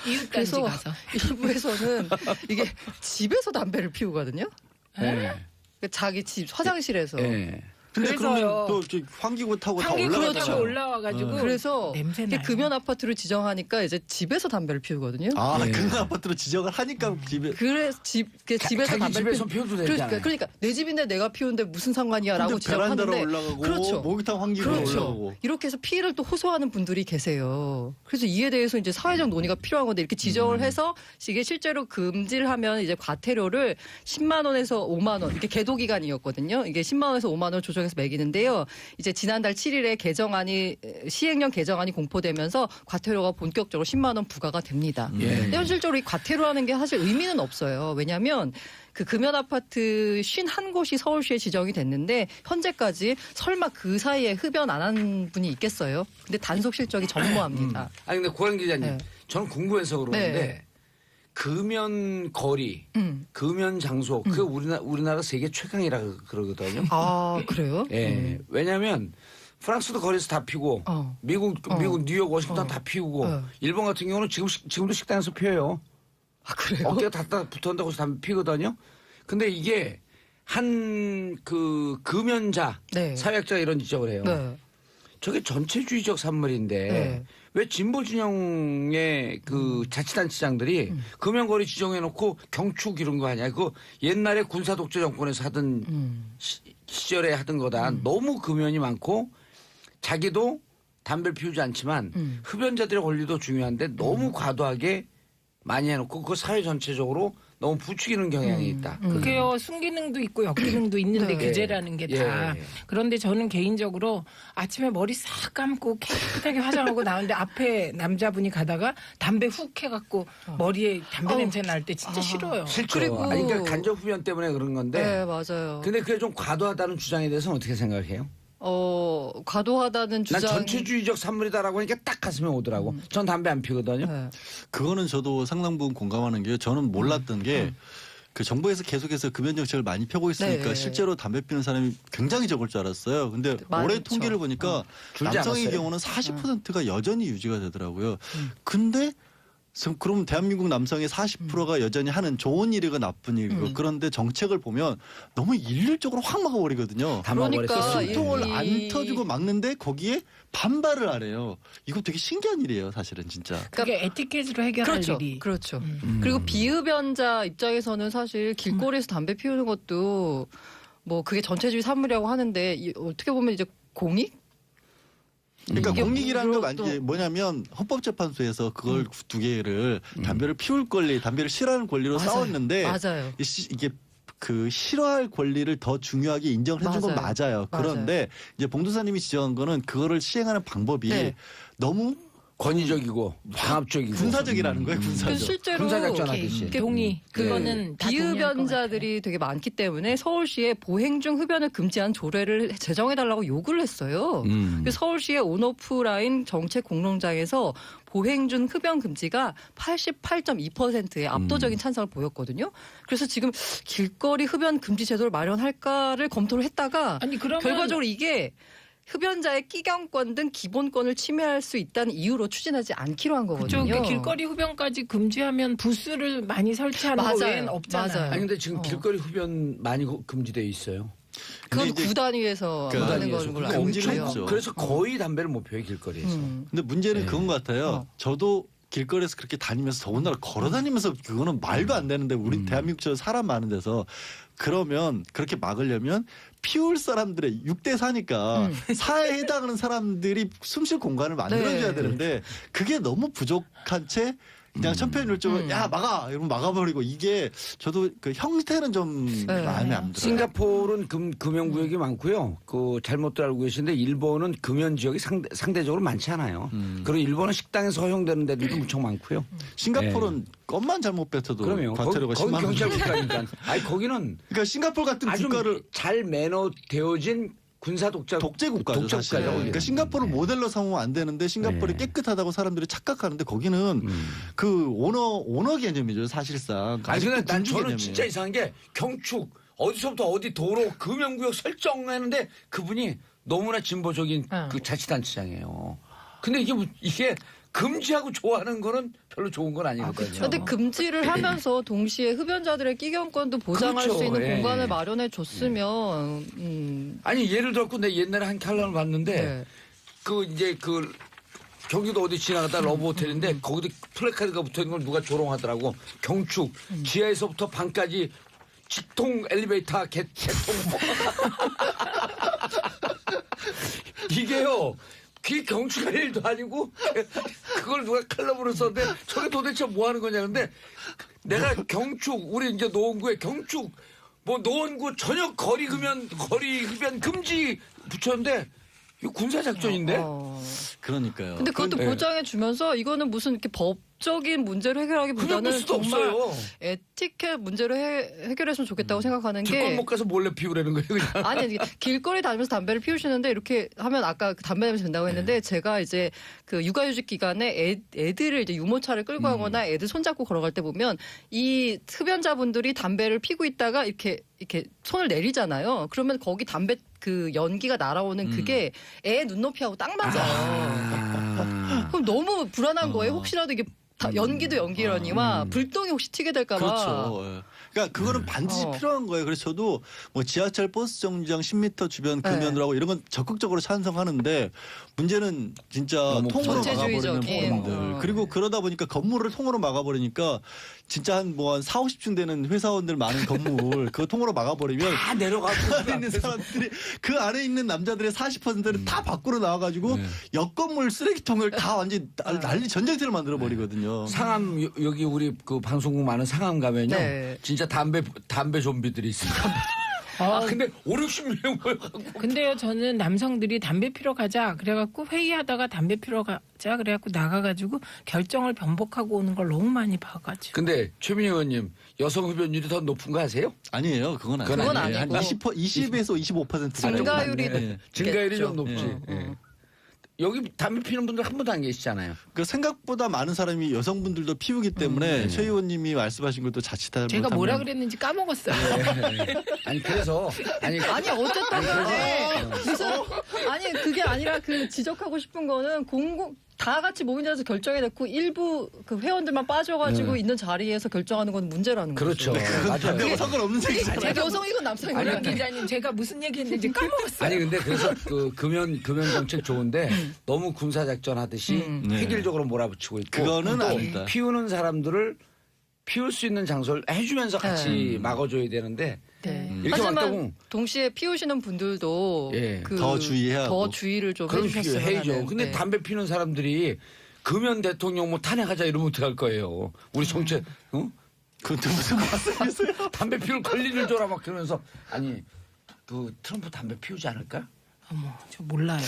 이웃단지 가서. 일부에서는 이게 집에서 담배를 피우거든요. 그러니까 자기 집 화장실에서. 근데 그래서요. 그러면 또 환기구 타고 다 환기 올라가잖아요. 그렇죠 올라와가지고 그래서 냄새 나요. 금연 아파트로 지정하니까 이제 집에서 담배를 피우거든요. 금연 아파트로 지정을 하니까 집에. 그래서 집에서 자기 담배를 집에서 피워도 되잖아요. 그러니까 내 집인데 내가 피우는데 무슨 상관이야라고 베란다로 지적하는데 올라가고 그렇죠. 목욕탕 환기구로 올라가고. 이렇게 해서 피해를 또 호소하는 분들이 계세요. 그래서 이에 대해서 이제 사회적 논의가 필요한 건데 이렇게 지적을 해서 이게 실제로 금지를 하면 이제 과태료를 10만 원에서 5만 원 이게 계도 기간이었거든요. 이게 10만 원에서 5만 원을 조정해서 매기는데요. 이제 지난달 7일에 시행령 개정안이 공포되면서 과태료가 본격적으로 10만 원 부과가 됩니다. 근데 현실적으로 이 과태료라는 게 사실 의미는 없어요. 왜냐하면 그 금연 아파트 51곳이 서울시에 지정이 됐는데 현재까지 설마 그 사이에 흡연 안 한 분이 있겠어요? 근데 단속 실적이 전무합니다. 아니 근데 고란 기자님, 네. 저는 궁금해서 그러는데 네. 금연 거리, 금연 장소, 그 우리나라 세계 최강이라 그러거든요. 아 그래요? 왜냐하면 프랑스도 거리에서 다 피고, 미국 뉴욕, 워싱턴 다 피우고, 일본 같은 경우는 지금도 식당에서 피워요. 아 그래요? 어깨가 다 붙어온다고 해서 담배 피거든요. 근데 이게 한 그 금연자, 네. 사회학자가 이런 지적을 해요. 네. 저게 전체주의적 산물인데 네. 왜 진보 진영의 그 자치단체장들이 금연거리 지정해놓고 경축 이런 거 하냐? 그 옛날에 군사 독재 정권에서 하던 시절에 하던 거다. 너무 금연이 많고 자기도 담배를 피우지 않지만 흡연자들의 권리도 중요한데 너무 과도하게 많이 해놓고 그 사회 전체적으로 너무 부추기는 경향이 있다. 그게요 순기능도 있고 역기능도 있는데 네. 규제라는 게 다. 예. 그런데 저는 개인적으로 아침에 머리 싹 감고 깨끗하게 화장하고 나오는데 앞에 남자분이 가다가 담배 훅 해갖고 머리에 담배 냄새 날 때 진짜 싫어요. 싫죠. 그리고- 아니, 그러니까 간접 흡연 때문에 그런 건데. 네, 맞아요. 근데 그게 좀 과도하다는 주장에 대해서는 어떻게 생각해요? 과도하다는 난 주장. 전체주의적 산물이다라고 하니까 딱 가슴에 오더라고. 전 담배 안 피거든요. 네. 그거는 저도 상당 부분 공감하는 게요. 저는 몰랐던 게 그 정부에서 계속해서 금연 정책을 많이 펴고 있으니까 네. 실제로 담배 피우는 사람이 굉장히 적을 줄 알았어요. 근데 많죠. 올해 통계를 보니까 줄지 남성의 않았어요? 경우는 40%가 여전히 유지가 되더라고요. 근데 그럼 대한민국 남성의 40%가 여전히 하는 좋은 일이고 나쁜 일이고 그런데 정책을 보면 너무 일률적으로 확 막아버리거든요. 다 그러니까 먹어버렸어. 숨통을 이- 안 터주고 막는데 거기에 반발을 하래요. 이거 되게 신기한 일이에요, 사실은 진짜. 그게 에티켓으로 해결할 그렇죠. 일이. 그렇죠. 그리고 비흡연자 입장에서는 사실 길거리에서 담배 피우는 것도 뭐 그게 전체주의 산물이라고 하는데 어떻게 보면 이제 공익? 그러니까 이게 공익이라는 건 그것도- 이제 뭐냐면 헌법재판소에서 그걸 두 개를 담배를 피울 권리, 담배를 싫어하는 권리로 맞아요. 싸웠는데 맞아요. 이게 그 싫어할 권리를 더 중요하게 인정을 해준 건 맞아요. 맞아요. 그런데 이제 봉도사님이 지적한 거는 그거를 시행하는 방법이 네. 너무 권위적이고 강압적이고 군사적이라는 거예요, 그래서 군사적. 실제로 군사작전 하듯이. 이렇게 동의. 그거는 다 동의할 것 비흡연자들이 되게 많기 때문에 서울시에 보행 중 흡연을 금지한 조례를 제정해달라고 요구를 했어요. 그래서 서울시의 온오프라인 정책 공론장에서 보행 중 흡연 금지가 88.2%의 압도적인 찬성을 보였거든요. 그래서 지금 길거리 흡연 금지 제도를 마련할까를 검토를 했다가 아니 그러면 결과적으로 이게 흡연자의 끼경권 등 기본권을 침해할 수 있다는 이유로 추진하지 않기로 한 거거든요. 그쪽 길거리 흡연까지 금지하면 부스를 많이 설치하는 거 맞아요. 외에는 없잖아요. 맞아요. 아니 근데 지금 길거리 흡연 많이 금지돼 있어요. 그건 근데 이제 구단위에서 그 하는 구단위에서. 거는 걸로 그러니까 알고 엄청 있고요. 없죠. 그래서 거의 담배를 못 피워요 길거리에서. 근데 문제는 네. 그건 것 같아요. 저도 길거리에서 그렇게 다니면서 더군다나 걸어 다니면서 그거는 말도 안 되는데 우리 대한민국처럼 사람 많은 데서 그러면 그렇게 막으려면 피울 사람들의 6대 4니까 사회에 해당하는 사람들이 숨쉴 공간을 만들어줘야 네. 되는데 그게 너무 부족한 채 그냥 천편일률적으로 야 막아 이러면 막아버리고 이게 저도 그 형태는 좀 네. 마음에 안 들어요. 싱가포르는 금연구역이 많고요. 그 잘못들 알고 계신데 일본은 금연 지역이 상대적으로 많지 않아요. 그리고 일본은 식당에서 허용되는 데들도 무척 많고요. 싱가포르는 껌만 잘못 뱉어도 그러면 과태료가 거기 10만 원. 경찰 국가니까. 아니 거기는 그러니까 싱가포르 같은 아주 국가를 잘 매너되어진 군사 독재 국가죠, 독재 사실. 국가죠, 그러니까 싱가포르를 모델로 삼으면 안 되는데 싱가포르이 네. 깨끗하다고 사람들이 착각하는데 거기는 그 오너 개념이죠, 사실상. 아니 근데 아직도 난 군주 저는 개념이에요. 진짜 이상한 게 경축 어디서부터 어디 도로 금연구역 설정했는데 그분이 너무나 진보적인 그 자치단체장이에요. 근데 이게 금지하고 좋아하는 거는 별로 좋은 건 아니거든요. 그런데 금지를 하면서 동시에 흡연자들의 끼경권도 보장할 그렇죠. 수 있는 예. 공간을 마련해 줬으면 아니 예를 들었고 내 옛날에 한 칼럼을 봤는데 네. 그 이제 그 경기도 어디 지나가다 러브 호텔인데 거기도 플래카드가 붙어 있는 걸 누가 조롱하더라고. 경축 지하에서부터 방까지 직통 엘리베이터 개통 이게요. 그게 경축할 일도 아니고 그걸 누가 칼럼으로 썼는데 저게 도대체 뭐 하는 거냐. 근데 내가 경축 우리 이제 노원구에 경축 뭐 노원구 저녁 거리 흡연 금지 붙였는데 이거 군사 작전인데. 그러니까요. 근데 그것도 네. 보장해 주면서 이거는 무슨 이렇게 법적인 문제를 그냥 해결하기보다는 볼 수도 정말 없어요. 에티켓 문제를 해결했으면 좋겠다고 생각하는 게 들건 못 가서 몰래 피우라는 거예요 그냥. 아니 이게 길거리 다니면서 담배를 피우시는데 이렇게 하면 아까 그 담배 냄새 된다고 했는데 제가 이제 그 육아휴직 기간에 애들을 이제 유모차를 끌고 가거나 애들 손잡고 걸어갈 때 보면 이 흡연자분들이 담배를 피고 있다가 이렇게 손을 내리잖아요. 그러면 거기 담배 그 연기가 날아오는 그게 애 눈높이하고 딱 맞아요. 그럼 너무 불안한 거예요. 혹시라도 이게 연기도 연기라니와 불똥이 혹시 튀게 될까봐. 그렇죠. 예. 그러니까 그거는 반드시 필요한 거예요. 그래서 저도 뭐 지하철 버스 정류장 10m 주변 금연을 하고 이런 건 적극적으로 찬성하는데 문제는 진짜 통으로 막아버리는 전체주의적인, 부분들. 그리고 그러다 보니까 건물을 통으로 막아버리니까 진짜 한 4, 50층 되는 회사원들 많은 건물 그거 통으로 막아버리면 다 내려가고 그 안에 있는 사람들이 그 안에 있는 남자들의 40%를 다 밖으로 나와가지고 옆건물 쓰레기통을 다 완전 난리 전쟁터를 만들어 버리거든요. 상암 여기 우리 그 방송국 많은 상암 가면요. 네. 진짜 담배 좀비들이 있습니다. 근데 5, 60명 모여갖고. 근데요, 저는 남성들이 담배 피러 가자 그래갖고 회의하다가 담배 피러 가자 그래갖고 나가가지고 결정을 변복하고 오는 걸 너무 많이 봐가지고. 근데 최민희 의원님 여성 흡연율이 더 높은 거 아세요? 아니에요. 그건 아니에요. 그건 한 아니고. 20에서 25% 증가율이 네. 증가율이 좀 있겠죠. 높지. 예. 여기 담배 피는 분들 한 분도 안 계시잖아요. 그 생각보다 많은 사람이 여성분들도 피우기 때문에 최 의원님이 말씀하신 것도 자칫하면 제가 뭐라 그랬는지 까먹었어요. 아니 그래서 아니 어쨌든 간에 무슨 아니 그게 아니라 그 지적하고 싶은 거는 다 같이 모임에서 결정해놓고 일부 그 회원들만 빠져가지고 있는 자리에서 결정하는 건 문제라는 그렇죠. 거죠. 맞아요. 그게 상관없는 얘기잖아요. 제가 여성이건 남성이건 오락 기자님 제가 무슨 얘기했는지 까먹었어요. 아니 근데 그래서 그 금연 정책 좋은데 너무 군사 작전 하듯이 획일적으로 몰아붙이고 있고 그거는 또 아니다. 피우는 사람들을 피울 수 있는 장소를 해주면서 같이 막아줘야 되는데 네. 이렇게 하지만 왔다고 동시에 피우시는 분들도 예. 더 주의해야 하고. 더 주의를 좀 그런 해주셨으면 해야죠. 하는. 근데 네. 담배 피우는 사람들이 금연 대통령 뭐 탄핵하자 이러면 어떡할 거예요. 우리 정책 그것도 무슨 말씀이세요? 담배 피울 권리를 줘라 막 그러면서 아니 그 트럼프 담배 피우지 않을까? 어머, 저 몰라요.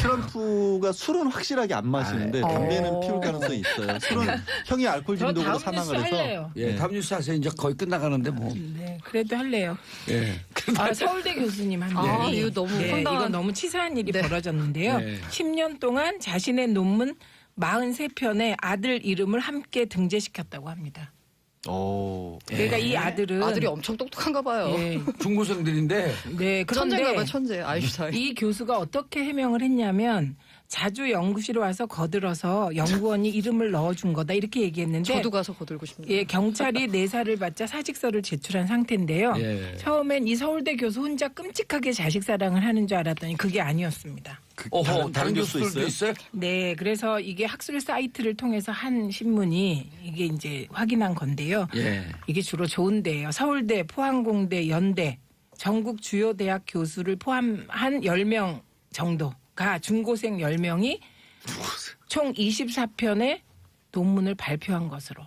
트럼프가 술은 확실하게 안 마시는데 담배는 피울 가능성이 있어요. 술은 형이 알코올 저 중독으로 다음 뉴스 사망을 해서 할래요. 예, 다음 뉴스 하세요. 이제 거의 끝나가는데 뭐. 네, 그래도 할래요. 예. 서울대 교수님 한 아, 분이 이거 너무 황당한- 이거 너무 치사한 일이 네. 벌어졌는데요. 네. 10년 동안 자신의 논문 43편에 아들 이름을 함께 등재시켰다고 합니다. 오. 그러니까 이 아들은 아들이 엄청 똑똑한가 봐요. 예, 중고생들인데 네, 천재인가 그런데 봐요, 천재. 아인슈타인. 이 교수가 어떻게 해명을 했냐면 자주 연구실에 와서 거들어서 연구원이 이름을 넣어준 거다 이렇게 얘기했는데 저도 가서 거들고 싶네요. 예, 경찰이 내사를 받자 사직서를 제출한 상태인데요. 예. 처음엔 이 서울대 교수 혼자 끔찍하게 자식 사랑을 하는 줄 알았더니 그게 아니었습니다. 다른 교수도 교수들도 있어요? 네, 그래서 이게 학술 사이트를 통해서 한 신문이 이게 이제 확인한 건데요. 예. 이게 주로 좋은 데예요. 서울대, 포항공대, 연대, 전국 주요 대학 교수를 포함한 10명 정도가 중고생 10명이 총 24편의 논문을 발표한 것으로.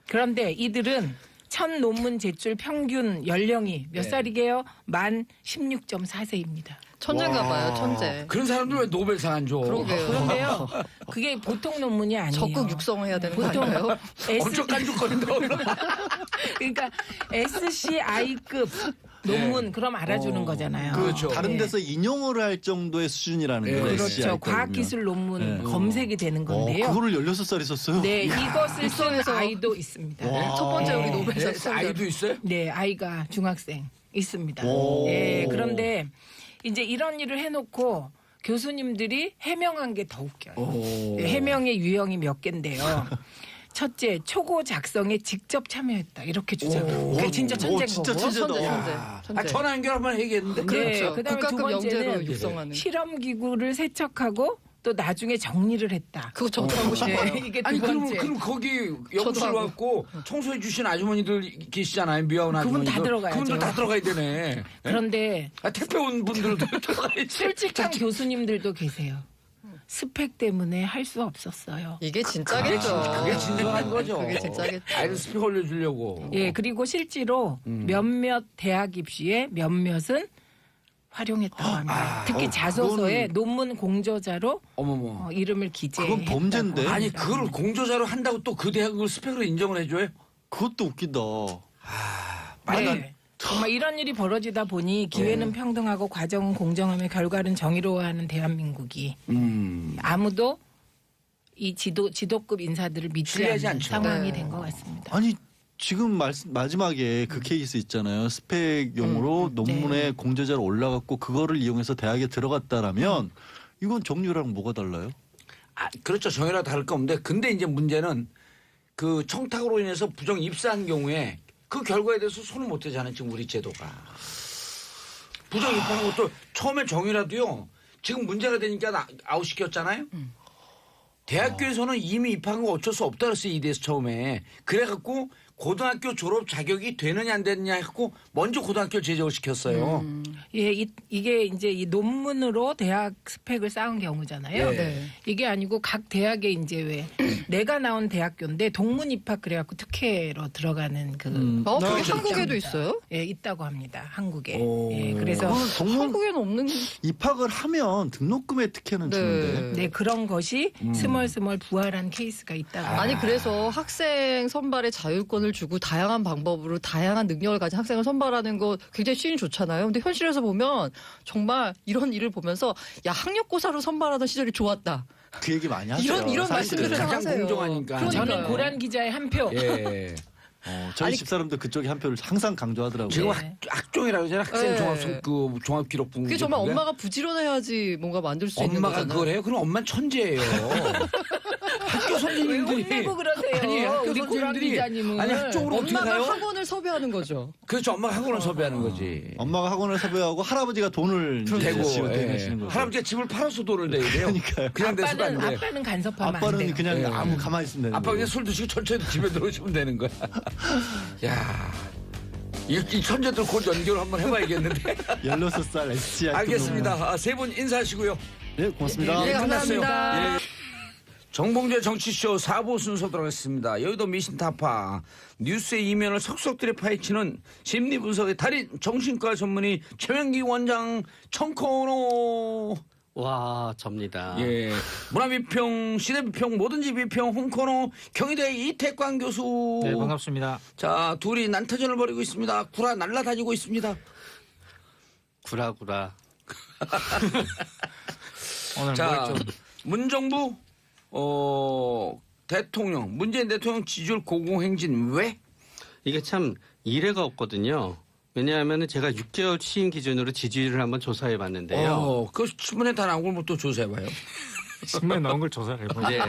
그런데 이들은 첫 논문 제출 평균 연령이 몇 살이게요? 만 16.4세입니다. 천재인가 봐요, 천재. 그런 사람들 왜 노벨상 안 줘? 그러게요. 그런데요, 그게 보통 논문이 아니에요. 적극 육성해야 되는 거 보통 아닌가요? 엄청 깐죽거린다. 그러니까 SCI급 논문 그럼 알아주는 거잖아요. 그렇죠. 다른 네. 데서 인용을 할 정도의 수준이라는 거예요. 그렇죠. SCI 거든요. 과학기술 논문 검색이 되는 건데요. 그거를 16살이 썼어요? 네, 이것을 쓴 육성해서- 아이도 있습니다. 첫 번째 우리 노벨상 예, 수상자. 아이도 있어요? 네, 아이가 중학생 있습니다. 오. 예, 그런데 이제 이런 일을 해놓고 교수님들이 해명한 게 더 웃겨요. 예, 해명의 유형이 몇 개인데요. 첫째, 초고 작성에 직접 참여했다. 이렇게 주장해요. 그게 진짜 천재인 진짜 거고. 천재다. 천재, 천재. 아, 천재. 전화 연결 한번 얘기했는데. 네, 그렇죠. 그다음에 두 국가급 영재로 번째는 육성하는. 실험기구를 세척하고 또 나중에 정리를 했다. 그거 저도 하고 싶어요. 네, 이게 두 아니 번째. 그럼 거기 연구실 하고. 와갖고 청소해 주신 아주머니들 계시잖아요. 미아원 그분 아주머니들. 다 들어가야죠. 그분들 다 들어가야 되네. 그런데 아, 택배 온 분들도 들어가야지. 솔직한 교수님들도 계세요. 스펙 때문에 할 수 없었어요. 이게 진짜겠죠. 그게 진정한 거죠. 그게 진짜겠죠. 아이들 스펙 올려주려고. 예, 그리고 실제로 몇몇 대학 입시에 몇몇은 활용했다고 합니다. 특히 자소서에 논문 공저자로 어머머. 이름을 기재해. 그건 범죄인데. 아니 그걸 공조자로 한다고 또 그 대학을 스펙으로 인정을 해줘요? 그것도 웃기다. 네. 정말 이런 일이 벌어지다 보니 기회는 평등하고 과정은 공정하며 결과는 정의로워하는 대한민국이 아무도 이 지도급 인사들을 믿지 신뢰하지 않는 않죠. 상황이 네. 된 것 같습니다. 아니 지금 마지막에 그 케이스 있잖아요. 스펙용으로 논문에 공저자로 올라갔고 그거를 이용해서 대학에 들어갔다라면 이건 정유랑 뭐가 달라요? 아, 그렇죠. 정의라 다를 거 없는데 근데 이제 문제는 그 청탁으로 인해서 부정 입사한 경우에 그 결과에 대해서 손을 못 대잖아요. 지금 우리 제도가. 부정 입학하는 것도 처음에 정의라도요. 지금 문제가 되니까 아웃시켰잖아요. 대학교에서는 이미 입학한 거 어쩔 수 없다 그랬어요. 이대에서 처음에. 그래갖고 고등학교 졸업 자격이 되느냐 안 되느냐 해갖고 먼저 고등학교 제적을 시켰어요. 예, 이게 이제 이 논문으로 대학 스펙을 쌓은 경우잖아요. 네. 이게 아니고 각 대학에 이제 왜 내가 나온 대학교인데 동문 입학 그래갖고 특혜로 들어가는 그 그게 그렇죠. 한국에도 있어요? 예, 있다고 합니다. 한국에. 오. 예, 그래서 한국에는 없는. 입학을 하면 등록금의 특혜는 네. 주는데. 네, 그런 것이 스멀스멀 부활한 케이스가 있다고. 아니 그래서 학생 선발의 자율권을 주고 다양한 방법으로 다양한 능력을 가진 학생을 선발하는 거 굉장히 시인이 좋잖아요. 근데 현실에서 보면 정말 이런 일을 보면서 야 학력고사로 선발하던 시절이 좋았다. 그 얘기 많이 하죠. 이런 사람들은. 말씀들을 가장 하세요. 공정하니까. 그러니까요. 저는 고란 기자의 한 표. 예. 저희 아니, 집사람도 그쪽에 한 표를 항상 강조하더라고요. 지금 네. 학종이라고 하잖아요. 학생 네. 종합기록부. 그게 정말 엄마가 부지런해야지 뭔가 만들 수 있는 엄마가 거잖아요. 그걸 해요? 그럼 엄마는 천재예요. 학교 왜 선생님들이 혼내고 그러세요? 아니 학교 우리 고란 선생님들이 기자님은. 아니 학종으로 어떻게 엄마가 가요? 학원을 섭외하는 거죠. 그렇죠. 엄마가 학원을 섭외하는 거지. 엄마가 학원을 섭외하고 할아버지가 돈을 이제 대고 지원해주시는 거죠. 할아버지가 집을 팔아서 돈을 내야 돼요. 그러니까요. 그냥 내서도 안 돼. 아빠는 간섭하면 안 아빠는 돼요. 그냥 예. 아무 가만히 있으면 되는 아빠 그냥 거예요. 술 드시고 천천히 집에 들어오시면 되는 거야. 야, 이 천재들 곧 연결 한번 해봐야겠는데. 16살 SGI. 알겠습니다. 세 분 인사하시고요. 네, 고맙습니다. 네, 끝났어요. 감사합니다. 예. 정봉재 정치쇼 4부 순서 들어가겠습니다. 여의도 미신타파 뉴스의 이면을 속속들이 파헤치는 심리분석의 달인 정신과 전문의 최명기 원장 청코노. 와, 접니다. 예. 문화비평, 시대비평, 뭐든지 비평, 홍코노, 경희대 이태광 교수. 네, 반갑습니다. 자, 둘이 난타전을 벌이고 있습니다. 구라 날라다니고 있습니다. 구라구라. 오늘 자, 뭘 좀 문정부, 대통령, 문재인 대통령 지지율 고공행진 왜? 이게 참 이례가 없거든요. 왜냐하면 제가 6개월 취임 기준으로 지지율을 한번 조사해 봤는데요. 그 신문에 다 나온 걸 또 조사해봐요. 신문에 나온 걸 조사를 해보죠. 네.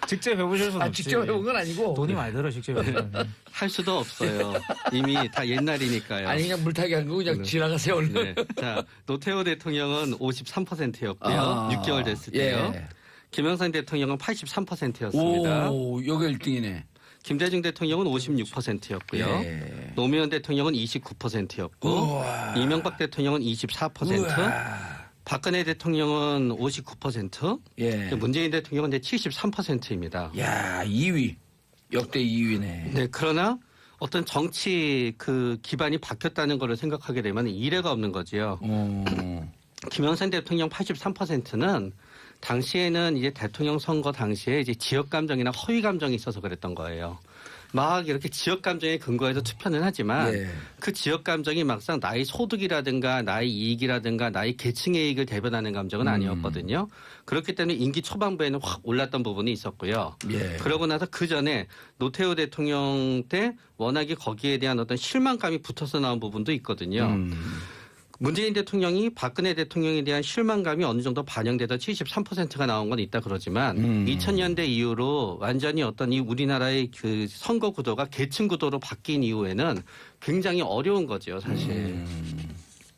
직접 해보실 수는 없지. 직접 해본 건 아니고. 돈이 많이 들어 직접 해보면. 할 수도 없어요. 이미 다 옛날이니까요. 아니, 그냥 물타기 한 거 그냥 지나가세요, 얼른. 네. 자, 노태우 대통령은 53%였고요. 아, 6개월 됐을 때요. 예. 김영삼 대통령은 83%였습니다. 오, 여기 1등이네. 김대중 대통령은 56%였고요. 예. 노무현 대통령은 29%였고 우와. 이명박 대통령은 24%, 박근혜 대통령은 59%, 예. 문재인 대통령은 이제 73%입니다. 야, 2위. 역대 2위네. 네, 그러나 어떤 정치 그 기반이 바뀌었다는 것을 생각하게 되면 이례가 없는 거지요. 김영삼 대통령 83%는 당시에는 이제 대통령 선거 당시에 이제 지역 감정이나 허위 감정이 있어서 그랬던 거예요. 막 이렇게 지역 감정에 근거해서 투표는 하지만 예. 그 지역 감정이 막상 나의 소득이라든가 나의 이익이라든가 나의 계층의 이익을 대변하는 감정은 아니었거든요. 그렇기 때문에 임기 초반부에는 확 올랐던 부분이 있었고요. 예. 그러고 나서 그 전에 노태우 대통령 때 워낙에 거기에 대한 어떤 실망감이 붙어서 나온 부분도 있거든요. 문재인 대통령이 박근혜 대통령에 대한 실망감이 어느 정도 반영돼서 73%가 나온 건 있다 그러지만 2000년대 이후로 완전히 어떤 이 우리나라의 그 선거 구도가 계층 구도로 바뀐 이후에는 굉장히 어려운 거죠, 사실.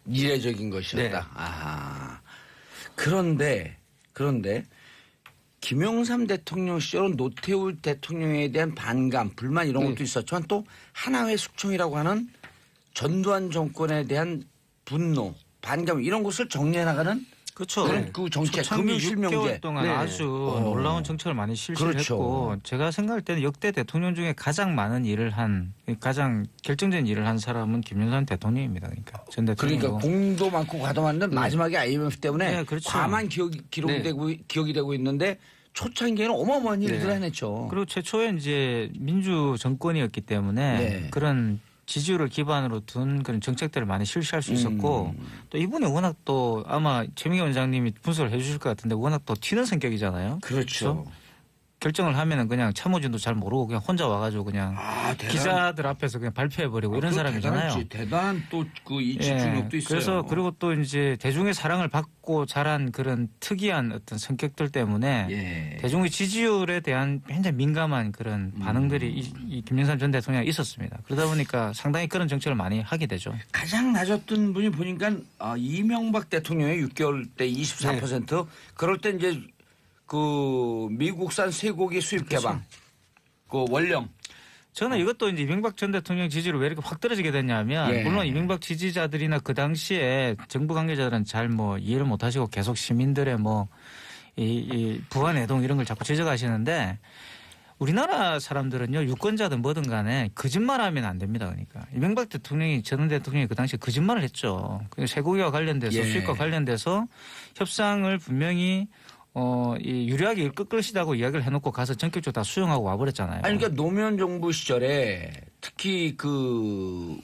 이례적인 것이었다. 네. 아. 그런데 김영삼 대통령 시절은 노태우 대통령에 대한 반감, 불만 이런 것도 있었지만 또 하나의 숙청이라고 하는 전두환 정권에 대한 분노, 반감 이런 것을 정리해 나가는 그렇죠. 그런 그 정책, 초창기 금융 실명제. 6개월 동안 네. 아주 놀라운 정책을 많이 실시를 그렇죠. 했고 제가 생각할 때는 역대 대통령 중에 가장 많은 일을 한 가장 결정적인 일을 한 사람은 김영삼 대통령입니다. 그러니까 전 대통령이고. 그러니까 공도 많고 과도 많은데 마지막에 IMF 때문에 네, 그렇죠. 과만 기록이 되고 있는데 초창기에는 어마어마한 일들을 해냈죠. 그리고 최초에 이제 민주 정권이었기 때문에 네. 그런 지지율을 기반으로 둔 그런 정책들을 많이 실시할 수 있었고 또 이분이 워낙 또 아마 최민기 원장님이 분석을 해 주실 것 같은데 워낙 또 튀는 성격이잖아요. 그렇죠. 결정을 하면은 그냥 참모진도 잘 모르고 그냥 혼자 와가지고 그냥 기자들 앞에서 그냥 발표해버리고 이런 사람이잖아요. 대단한 또 그 이 집중력도 있어요. 그래서 그리고 또 이제 대중의 사랑을 받고 자란 그런 특이한 어떤 성격들 때문에 대중의 지지율에 대한 굉장히 민감한 그런 반응들이 이 김영삼 전 대통령이 있었습니다. 그러다 보니까 상당히 그런 정책을 많이 하게 되죠. 가장 낮았던 분이 보니까 이명박 대통령의 6개월 때 24%. 그럴 때 이제 그 미국산 쇠고기 수입 개방, 그 원령. 저는 이것도 이제 이명박 전 대통령 지지율이 왜 이렇게 확 떨어지게 됐냐면 물론 이명박 지지자들이나 그 당시에 정부 관계자들은 잘 뭐 이해를 못하시고 계속 시민들의 뭐 이 부안 애동 이런 걸 자꾸 지적하시는데 우리나라 사람들은요 유권자든 뭐든 간에 거짓말하면 안 됩니다. 그러니까 이명박 대통령이 전 대통령이 그 당시에 거짓말을 했죠. 쇠고기와 관련돼서 수입과 관련돼서 협상을 분명히 이 유리하게 끌시다고 이야기를 해놓고 가서 전격적으로 다 수용하고 와버렸잖아요. 아니 그러니까 노무현 정부 시절에 특히 그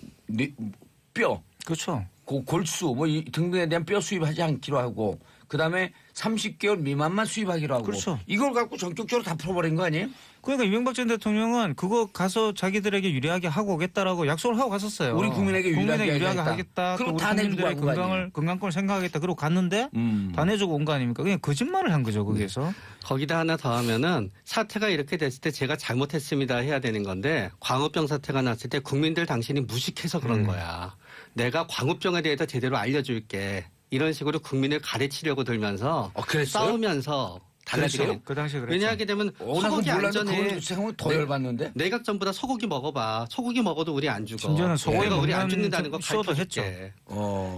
뼈, 그렇죠. 골수 뭐 등등에 대한 뼈 수입하지 않기로 하고 그다음에 30개월 미만만 수입하기로 하고 그렇죠. 이걸 갖고 전격적으로 다 풀어버린 거 아니에요? 그러니까 이명박 전 대통령은 그거 가서 자기들에게 유리하게 하고 오겠다라고 약속을 하고 갔었어요. 우리 국민에게 유리하게 하겠다. 그리고 또 우리 다 내주고 국민들의 건강권을 생각하겠다. 그러고 갔는데 다 내주고 온 거 아닙니까? 그냥 거짓말을 한 거죠 거기에서. 거기다 하나 더 하면은 사태가 이렇게 됐을 때 제가 잘못했습니다 해야 되는 건데 광우병 사태가 났을 때 국민들 당신이 무식해서 그런 거야. 내가 광우병에 대해서 제대로 알려줄게. 이런 식으로 국민을 가르치려고 들면서 싸우면서 달라지게. 그 당시에 그랬죠. 왜냐하게 되면 소고기 안전에 더 열받는데. 내각 전보다 소고기 먹어봐. 소고기 먹어도 우리 안 죽어. 심지어는 소고기가 우리 안 죽는다는 거 쇼도 가르쳐줄게.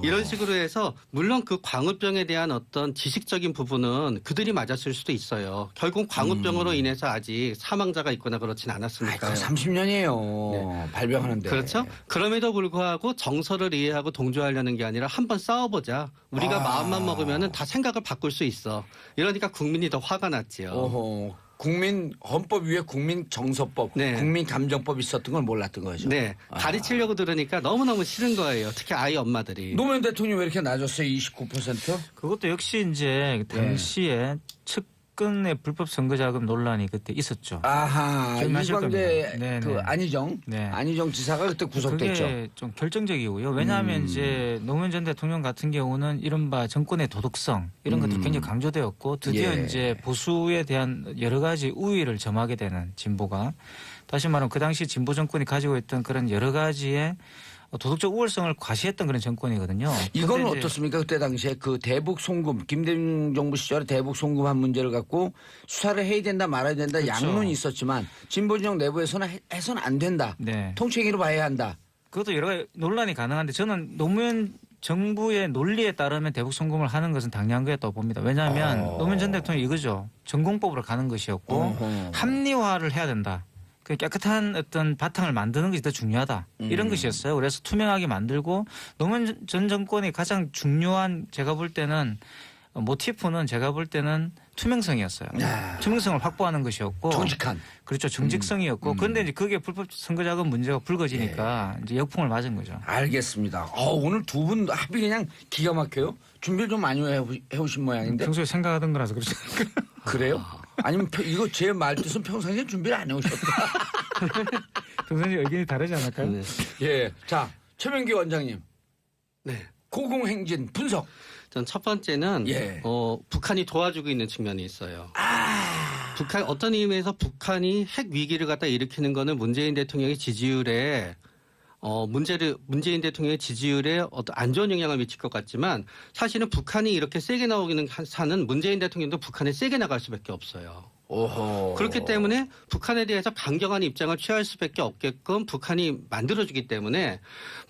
이런 식으로 해서 물론 그 광우병에 대한 어떤 지식적인 부분은 그들이 맞았을 수도 있어요. 결국 광우병으로 인해서 아직 사망자가 있거나 그렇진 않았으니까요. 30년이에요. 발병하는데. 그렇죠. 그럼에도 불구하고 정서를 이해하고 동조하려는 게 아니라 한번 싸워보자. 우리가 마음만 먹으면 다 생각을 바꿀 수 있어. 이러니까 국민이 더 화가 났지요. 국민 헌법 위에 국민 정서법, 국민 감정법 있었던 걸 몰랐던 거죠. 네. 가르치려고 들으니까 너무너무 싫은 거예요. 특히 아이 엄마들이. 노무현 대통령이 왜 이렇게 낮았어요? 29%? 그것도 역시 이제 당시에 측근의 불법 선거자금 논란이 그때 있었죠. 아하. 이광재 그 안희정 지사가 그때 구속됐죠. 그게 좀 결정적이고요. 왜냐하면 이제 노무현 전 대통령 같은 경우는 이른바 정권의 도덕성 이런 것들이 굉장히 강조되었고 드디어 이제 보수에 대한 여러 가지 우위를 점하게 되는 진보가 다시 말하면 그 당시 진보 정권이 가지고 있던 그런 여러 가지의 도덕적 우월성을 과시했던 그런 정권이거든요. 이건 어떻습니까? 그때 당시에 그 대북 송금, 김대중 정부 시절에 대북 송금한 문제를 갖고 수사를 해야 된다 말아야 된다 양론이 있었지만 진보진영 내부에서는 해서는 안 된다. 통치행위로 봐야 한다. 그것도 여러 가지 논란이 가능한데 저는 노무현 정부의 논리에 따르면 대북 송금을 하는 것은 당연한 거였다고 봅니다. 왜냐하면 노무현 전 대통령이 이거죠. 전공법으로 가는 것이었고 합리화를 해야 된다. 그 깨끗한 어떤 바탕을 만드는 것이 더 중요하다. 이런 것이었어요. 그래서 투명하게 만들고 노무현 전 정권이 가장 중요한 제가 볼 때는 모티프는 제가 볼 때는 투명성이었어요. 투명성을 확보하는 것이었고 정직한. 그렇죠. 정직성이었고 그런데 이제 그게 불법 선거자금 문제가 불거지니까 이제 역풍을 맞은 거죠. 알겠습니다. 오늘 두 분 합이 그냥 기가 막혀요. 준비를 좀 많이 해오신 모양인데. 평소에 생각하던 거라서 그렇죠. 그래요? 아니면 이거 제 말뜻은 평상시에 준비를 안 해오셨다. 동생님 의견이 다르지 않을까요? 예. 자, 최명기 원장님. 네. 고공행진 분석. 전 첫 번째는 북한이 도와주고 있는 측면이 있어요. 북한 어떤 의미에서 북한이 핵 위기를 갖다 일으키는 거는 문재인 대통령의 지지율에 문재인 대통령의 지지율에 어떤 안 좋은 영향을 미칠 것 같지만 사실은 북한이 이렇게 세게 나오기는 하는 문재인 대통령도 북한에 세게 나갈 수밖에 없어요. 그렇기 때문에 북한에 대해서 강경한 입장을 취할 수밖에 없게끔 북한이 만들어주기 때문에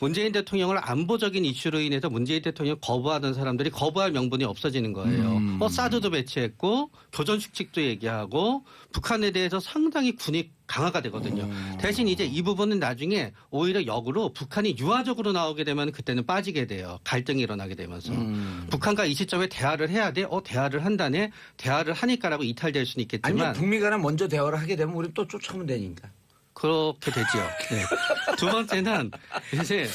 문재인 대통령을 안보적인 이슈로 인해서 문재인 대통령을 거부하던 사람들이 거부할 명분이 없어지는 거예요. 사드도 배치했고 교전 수칙도 얘기하고 북한에 대해서 상당히 군이 강화가 되거든요. 대신 이제 이 부분은 나중에 오히려 역으로 북한이 유화적으로 나오게 되면 그때는 빠지게 돼요. 갈등이 일어나게 되면서. 북한과 이 시점에 대화를 해야 돼. 대화를 한다네. 대화를 하니까라고 이탈될 수는 있겠지만. 아니 북미 간에 먼저 대화를 하게 되면 우리 또 쫓아오면 되니까. 그렇게 되죠. 네. 두 번째는 이제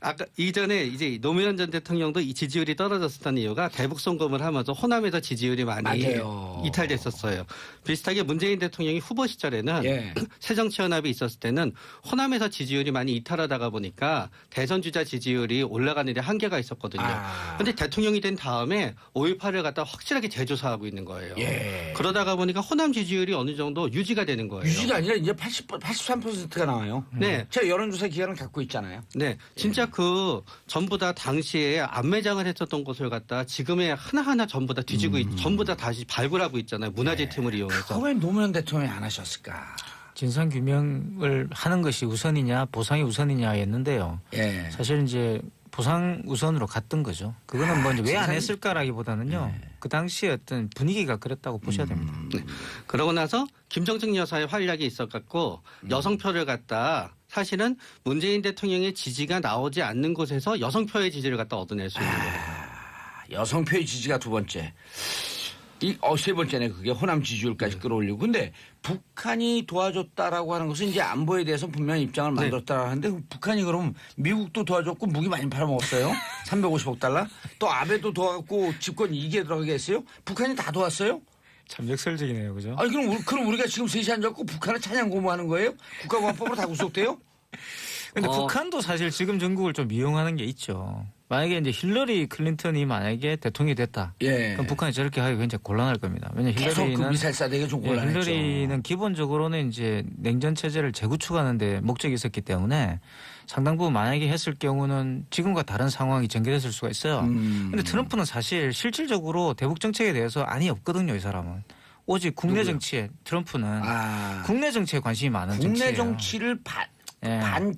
아까 이전에 이제 노무현 전 대통령도 이 지지율이 떨어졌었던 이유가 대북 송금을 하면서 호남에서 지지율이 많이 맞아요. 이탈됐었어요. 비슷하게 문재인 대통령이 후보 시절에는 예. 새정치연합이 있었을 때는 호남에서 지지율이 많이 이탈하다가 보니까 대선 주자 지지율이 올라가는 데 한계가 있었거든요. 그런데 대통령이 된 다음에 5.18을 갖다 확실하게 재조사하고 있는 거예요. 예. 그러다가 보니까 호남 지지율이 어느 정도 유지가 되는 거예요. 유지가 아니라 이제 83%가 나와요. 네. 제가 여론조사 기간을 갖고 있잖아요. 네, 진짜 그 전부 다 당시에 안매장을 했었던 곳을 갖다 지금의 하나하나 전부 다 뒤지고 전부 다 다시 발굴하고 있잖아요. 문화재 틈을 이용해서. 그거 왜 노무현 대통령이 안 하셨을까? 진상 규명을 하는 것이 우선이냐 보상이 우선이냐였는데요. 예. 사실 이제 보상 우선으로 갔던 거죠. 그거는 뭐 왜 안 했을까라기보다는요. 그 당시에 어떤 분위기가 그랬다고 보셔야 됩니다. 네. 그러고 나서 김정숙 여사의 활약이 있어갖고 여성표를 갖다 사실은 문재인 대통령의 지지가 나오지 않는 곳에서 여성표의 지지를 갖다 얻어낼 수 있는 거예요. 여성표의 지지가 두 번째. 세 번째네. 그게 호남 지지율까지 끌어올리고. 근데 북한이 도와줬다라고 하는 것은 이제 안보에 대해서 분명히 입장을 만들었다라고 하는데 북한이 그럼 미국도 도와줬고 무기 많이 팔아먹었어요. 350억 달러. 또 아베도 도와갖고 집권 2기에 들어가게 했어요. 북한이 다 도왔어요. 참 역설적이네요. 그죠? 아니 그럼 우리가 지금 셋이 앉았고 북한을 찬양 고무하는 거예요? 국가보안법으로 다 구속돼요? 근데 북한도 사실 지금 정국을 좀 이용하는 게 있죠. 만약에 이제 힐러리 클린턴이 만약에 대통령이 됐다. 예. 그럼 북한이 저렇게 하기 굉장히 곤란할 겁니다. 왜냐하면 계속 그 힐러리는 미사일 쏴대기가 좀 곤란했죠. 힐러리는 기본적으로는 이제 냉전 체제를 재구축하는 데 목적이 있었기 때문에 상당 부분 만약에 했을 경우는 지금과 다른 상황이 전개됐을 수가 있어요. 근데 트럼프는 사실 실질적으로 대북 정책에 대해서 안이 없거든요, 이 사람은. 오직 국내 정치에 트럼프는 국내 정치에 관심이 많은 국내 정치예요. 정치를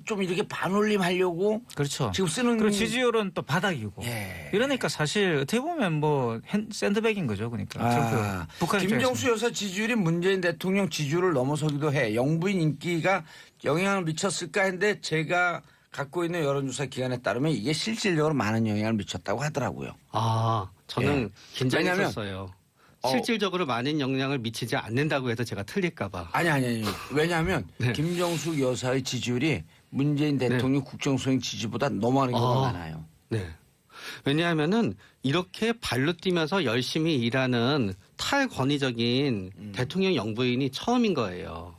좀 이렇게 반올림하려고 그렇죠. 지금 쓰는 그리고 지지율은 또 바닥이고. 예. 이러니까 사실 어떻게 보면 뭐 샌드백인 거죠, 그러니까. 트럼프 북한 김정수 여사 지지율이 문재인 대통령 지지율을 넘어서기도 해. 영부인 인기가 영향을 미쳤을까 했는데 제가 갖고 있는 여론조사 기관에 따르면 이게 실질적으로 많은 영향을 미쳤다고 하더라고요. 저는 긴장했었어요. 왜냐하면 실질적으로 많은 영향을 미치지 않는다고 해서 제가 틀릴까 봐. 아니. 왜냐하면 김정숙 여사의 지지율이 문재인 대통령 국정수행 지지보다 넘어가는 경우가 많아요. 네. 왜냐하면은 이렇게 발로 뛰면서 열심히 일하는 탈권위적인 대통령 영부인이 처음인 거예요.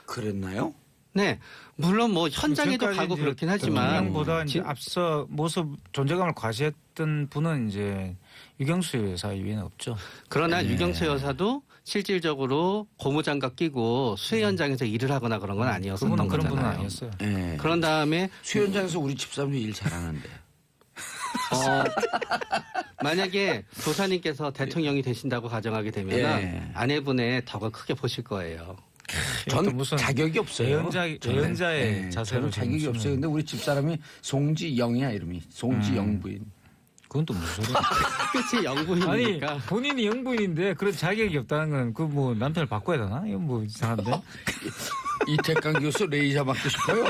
그랬나요? 네. 물론 뭐 현장에도 가고 그렇긴 하지만 대통령보다 이제 앞서 모습 존재감을 과시했던 분은 이제 유경수 여사 이외에는 없죠. 그러나 유경수 여사도 실질적으로 고무장갑 끼고 수해 현장에서 일을 하거나 그런 건 아니었었던 거잖아요. 그런 분은 아니었어요. 네. 그런 다음에 수해 현장에서 우리 집사람도 일 잘하는데. 만약에 조사님께서 대통령이 되신다고 가정하게 되면 아내분의 덕을 크게 보실 거예요. 저는 무슨 자격이 없어요. 예언자의 자세로 저는 자격이 없어요. 근데 우리 집사람이 송지영이야 이름이. 송지영 부인. 그건 또 무슨 소리야? 그치 영부인이니까. 아니 본인이 영부인인데 그런 자격이 없다는 건 그 뭐 남편을 바꿔야 되나? 이건 뭐 이상한데. 이태강 교수 레이저 맞고 싶어요.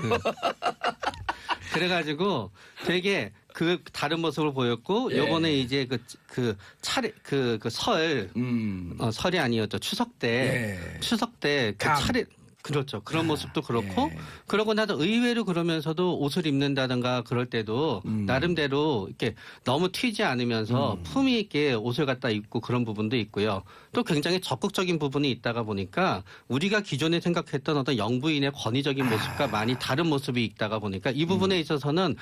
그래가지고 되게 그 다른 모습을 보였고 요번에 이제 그 차례 설 설이 아니었죠. 추석 때 그 차례 그렇죠. 그런 모습도 그렇고 그러고 나도 의외로 그러면서도 옷을 입는다든가 그럴 때도 나름대로 이렇게 너무 튀지 않으면서 품위 있게 옷을 갖다 입고 그런 부분도 있고요. 또 굉장히 적극적인 부분이 있다가 보니까 우리가 기존에 생각했던 어떤 영부인의 권위적인 모습과 많이 다른 모습이 있다가 보니까 이 부분에 있어서는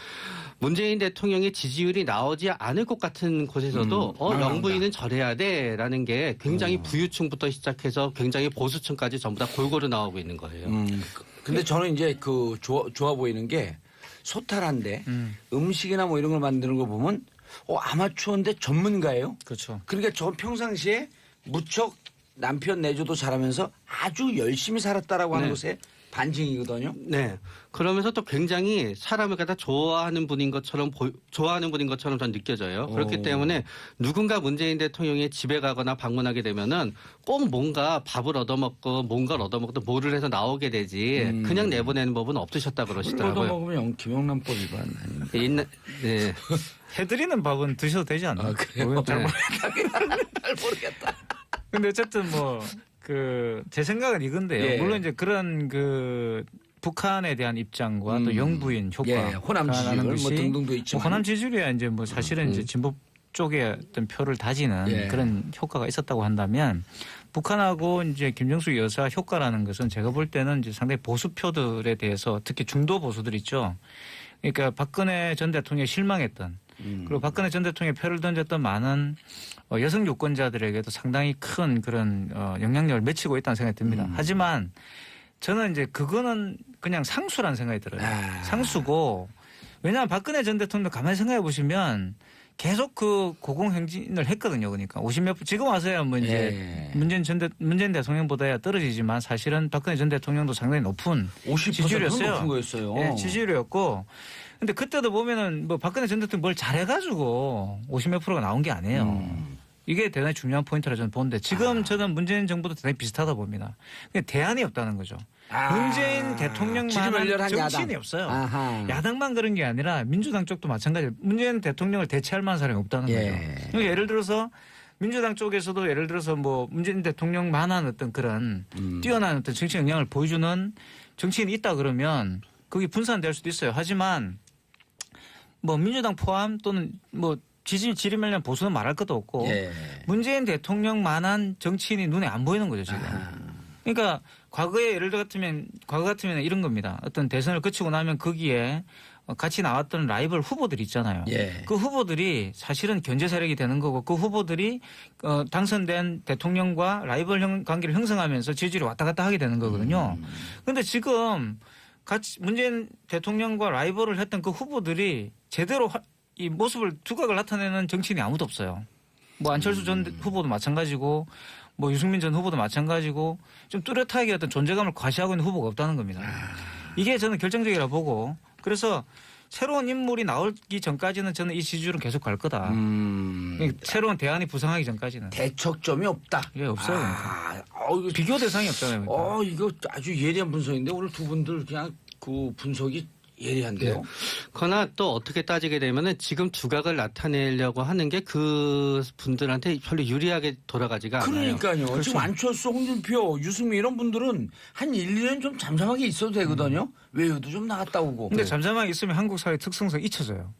문재인 대통령의 지지율이 나오지 않을 것 같은 곳에서도 영부인은 저래야 돼라는 게 굉장히 부유층부터 시작해서 굉장히 보수층까지 전부 다 골고루 나오고 있는 거예요. 근데 저는 이제 그 좋아 보이는 게 소탈한데 음식이나 뭐 이런 걸 만드는 거 보면 아마추어인데 전문가예요. 그렇죠. 그러니까 저 평상시에 무척 남편 내조도 잘하면서 아주 열심히 살았다라고 하는 것에 반증이거든요. 네. 그러면서 또 굉장히 사람을 갖다 좋아하는 분인 것처럼 전 느껴져요. 그렇기 때문에 누군가 문재인 대통령의 집에 가거나 방문하게 되면은 꼭 뭔가 밥을 얻어먹고 뭔가를 얻어먹고 뭐를 해서 나오게 되지 그냥 내보내는 법은 없으셨다 그러시더라고요. 얻어먹으면 김영란법 위반 아닙니까? 네. 해드리는 밥은 드셔도 되지 않나요? 그래요? 잘 모르겠다. 근데 어쨌든 뭐 제 생각은 이건데요. 예. 물론 이제 그런 북한에 대한 입장과 또 영부인 효과, 예, 호남 지지율 뭐 등등도 있지만 호남 지지율이야 이제 뭐 사실은 이제 진보 쪽에 어떤 표를 다지는 예. 그런 효과가 있었다고 한다면 북한하고 이제 김정숙 여사 효과라는 것은 제가 볼 때는 이제 상당히 보수 표들에 대해서 특히 중도 보수들 있죠. 그러니까 박근혜 전 대통령에 실망했던 그리고 박근혜 전 대통령에 표를 던졌던 많은 여성 유권자들에게도 상당히 큰 그런 영향력을 미치고 있다는 생각이 듭니다. 하지만 저는 이제 그거는 그냥 상수라는 생각이 들어요. 상수고 왜냐하면 박근혜 전 대통령 가만히 생각해 보시면 계속 그 고공행진을 했거든요. 그러니까 50몇 지금 와서야 뭐 이제 문재인 대통령보다야 떨어지지만 사실은 박근혜 전 대통령도 상당히 높은 50% 지지율이었어요. 높은 거였어요. 예, 지지율이었고. 근데 그때도 보면은 뭐 박근혜 전 대통령 뭘 잘해가지고 50몇 프로가 나온 게 아니에요. 이게 대단히 중요한 포인트라 저는 보는데 지금 저는 문재인 정부도 대단히 비슷하다 봅니다. 그냥 대안이 없다는 거죠. 문재인 대통령만한 정치인이 없어요. 아하. 야당만 그런 게 아니라 민주당 쪽도 마찬가지예요. 문재인 대통령을 대체할 만한 사람이 없다는 거죠. 그러니까 예를 들어서 민주당 쪽에서도 예를 들어서 뭐 문재인 대통령만한 어떤 그런 뛰어난 어떤 정치 역량을 보여주는 정치인이 있다 그러면 거기 분산될 수도 있어요. 하지만 뭐 민주당 포함 또는 뭐 지리멸련 보수는 말할 것도 없고 문재인 대통령만한 정치인이 눈에 안 보이는 거죠 지금. 그러니까 과거에 예를 들어 과거 같으면 이런 겁니다. 어떤 대선을 거치고 나면 거기에 같이 나왔던 라이벌 후보들이 있잖아요. 그 후보들이 사실은 견제 세력이 되는 거고 그 후보들이 당선된 대통령과 라이벌 관계를 형성하면서 지지율이 왔다 갔다 하게 되는 거거든요. 그런데 지금 같이 문재인 대통령과 라이벌을 했던 그 후보들이 제대로 이 모습을 두각을 나타내는 정치인이 아무도 없어요. 뭐 안철수 전 후보도 마찬가지고 뭐 유승민 전 후보도 마찬가지고 좀 뚜렷하게 어떤 존재감을 과시하고 있는 후보가 없다는 겁니다. 이게 저는 결정적이라 보고 그래서 새로운 인물이 나오기 전까지는 저는 이 지지율은 계속 갈 거다. 새로운 대안이 부상하기 전까지는. 대척점이 없다. 예, 없어요. 그러니까. 비교 대상이 없잖아요. 그러니까. 이거 아주 예리한 분석인데 오늘 두 분들 그냥 그 분석이 예리한데요. 그러나 또 어떻게 따지게 되면은 지금 두각을 나타내려고 하는 게 그 분들한테 별로 유리하게 돌아가지가 않아요. 그러니까요. 그렇죠. 지금 안철수, 홍준표, 유승민 이런 분들은 한 1, 2년 좀 잠잠하게 있어도 되거든요. 외유도 좀 나갔다 오고. 근데 잠잠하게 있으면 한국 사회 특성상 잊혀져요.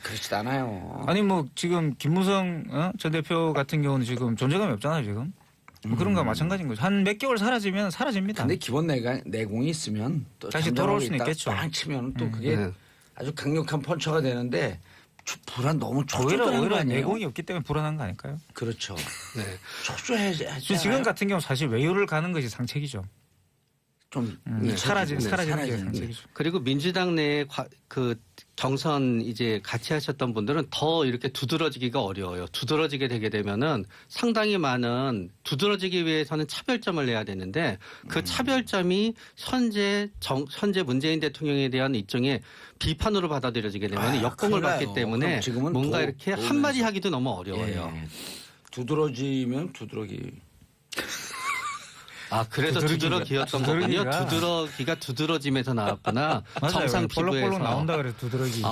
그렇지도 않아요. 아니 뭐 지금 김무성 전 대표 같은 경우는 지금 존재감이 없잖아요 지금. 뭐 그런 거와 마찬가지인 거죠. 한 몇 개월 사라지면 사라집니다. 근데 기본 내공이 있으면 또 다시 돌아올 수는 있겠죠. 빵 치면 또 그게 아주 강력한 펀처가 되는데 불안 너무 초조한 오히려 거 아니에요? 내공이 없기 때문에 불안한 거 아닐까요? 그렇죠. 네. 초조해야지. 지금 같은 경우 사실 외유를 가는 것이 상책이죠. 좀 사라지는 게 사라지는 상책이죠. 그리고 민주당 내에 그 경선 이제 같이 하셨던 분들은 더 이렇게 두드러지기가 어려워요. 두드러지게 되게 되면은 상당히 많은 두드러지기 위해서는 차별점을 내야 되는데 그 차별점이 현재 문재인 대통령에 대한 일종의 비판으로 받아들여지게 되면 역공을 받기 때문에 뭔가 이렇게 한마디 하기도 너무 어려워요. 두드러지면 두드러기. 그래서 두드러기였던 거군요. 두드러기가 두드러짐에서 나왔구나. 정상 피부에서. 볼록볼록 나온다 그래서 두드러기.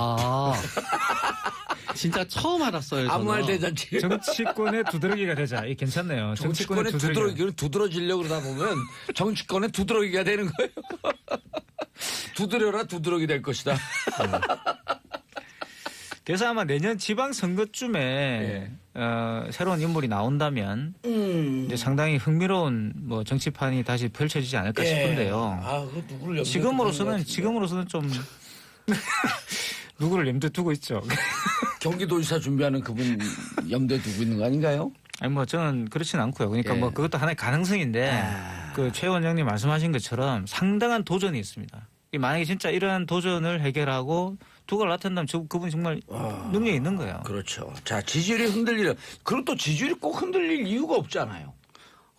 진짜 처음 알았어요. 아무 말 대잔치. 정치권의 두드러기가 되자. 이 괜찮네요. 정치권의 두드러기를 두드러지려고 그러다 보면 정치권의 두드러기가 되는 거예요. 두드려라 두드러기 될 것이다. 그래서 아마 내년 지방선거쯤에 새로운 인물이 나온다면 이제 상당히 흥미로운 뭐 정치판이 다시 펼쳐지지 않을까 싶은데요. 누구를 지금으로서는 좀 누구를 염두에 두고 있죠. 경기도지사 준비하는 그분 염두에 두고 있는 거 아닌가요? 아니 뭐 저는 그렇지는 않고요. 그러니까 뭐 그것도 하나의 가능성인데 그 최 원장님 말씀하신 것처럼 상당한 도전이 있습니다. 만약에 진짜 이러한 도전을 해결하고 두각을 나타낸다면 그분이 정말 능력이 있는 거예요. 그렇죠. 자, 지지율이 흔들리려. 그리고 또 지지율이 꼭 흔들릴 이유가 없잖아요.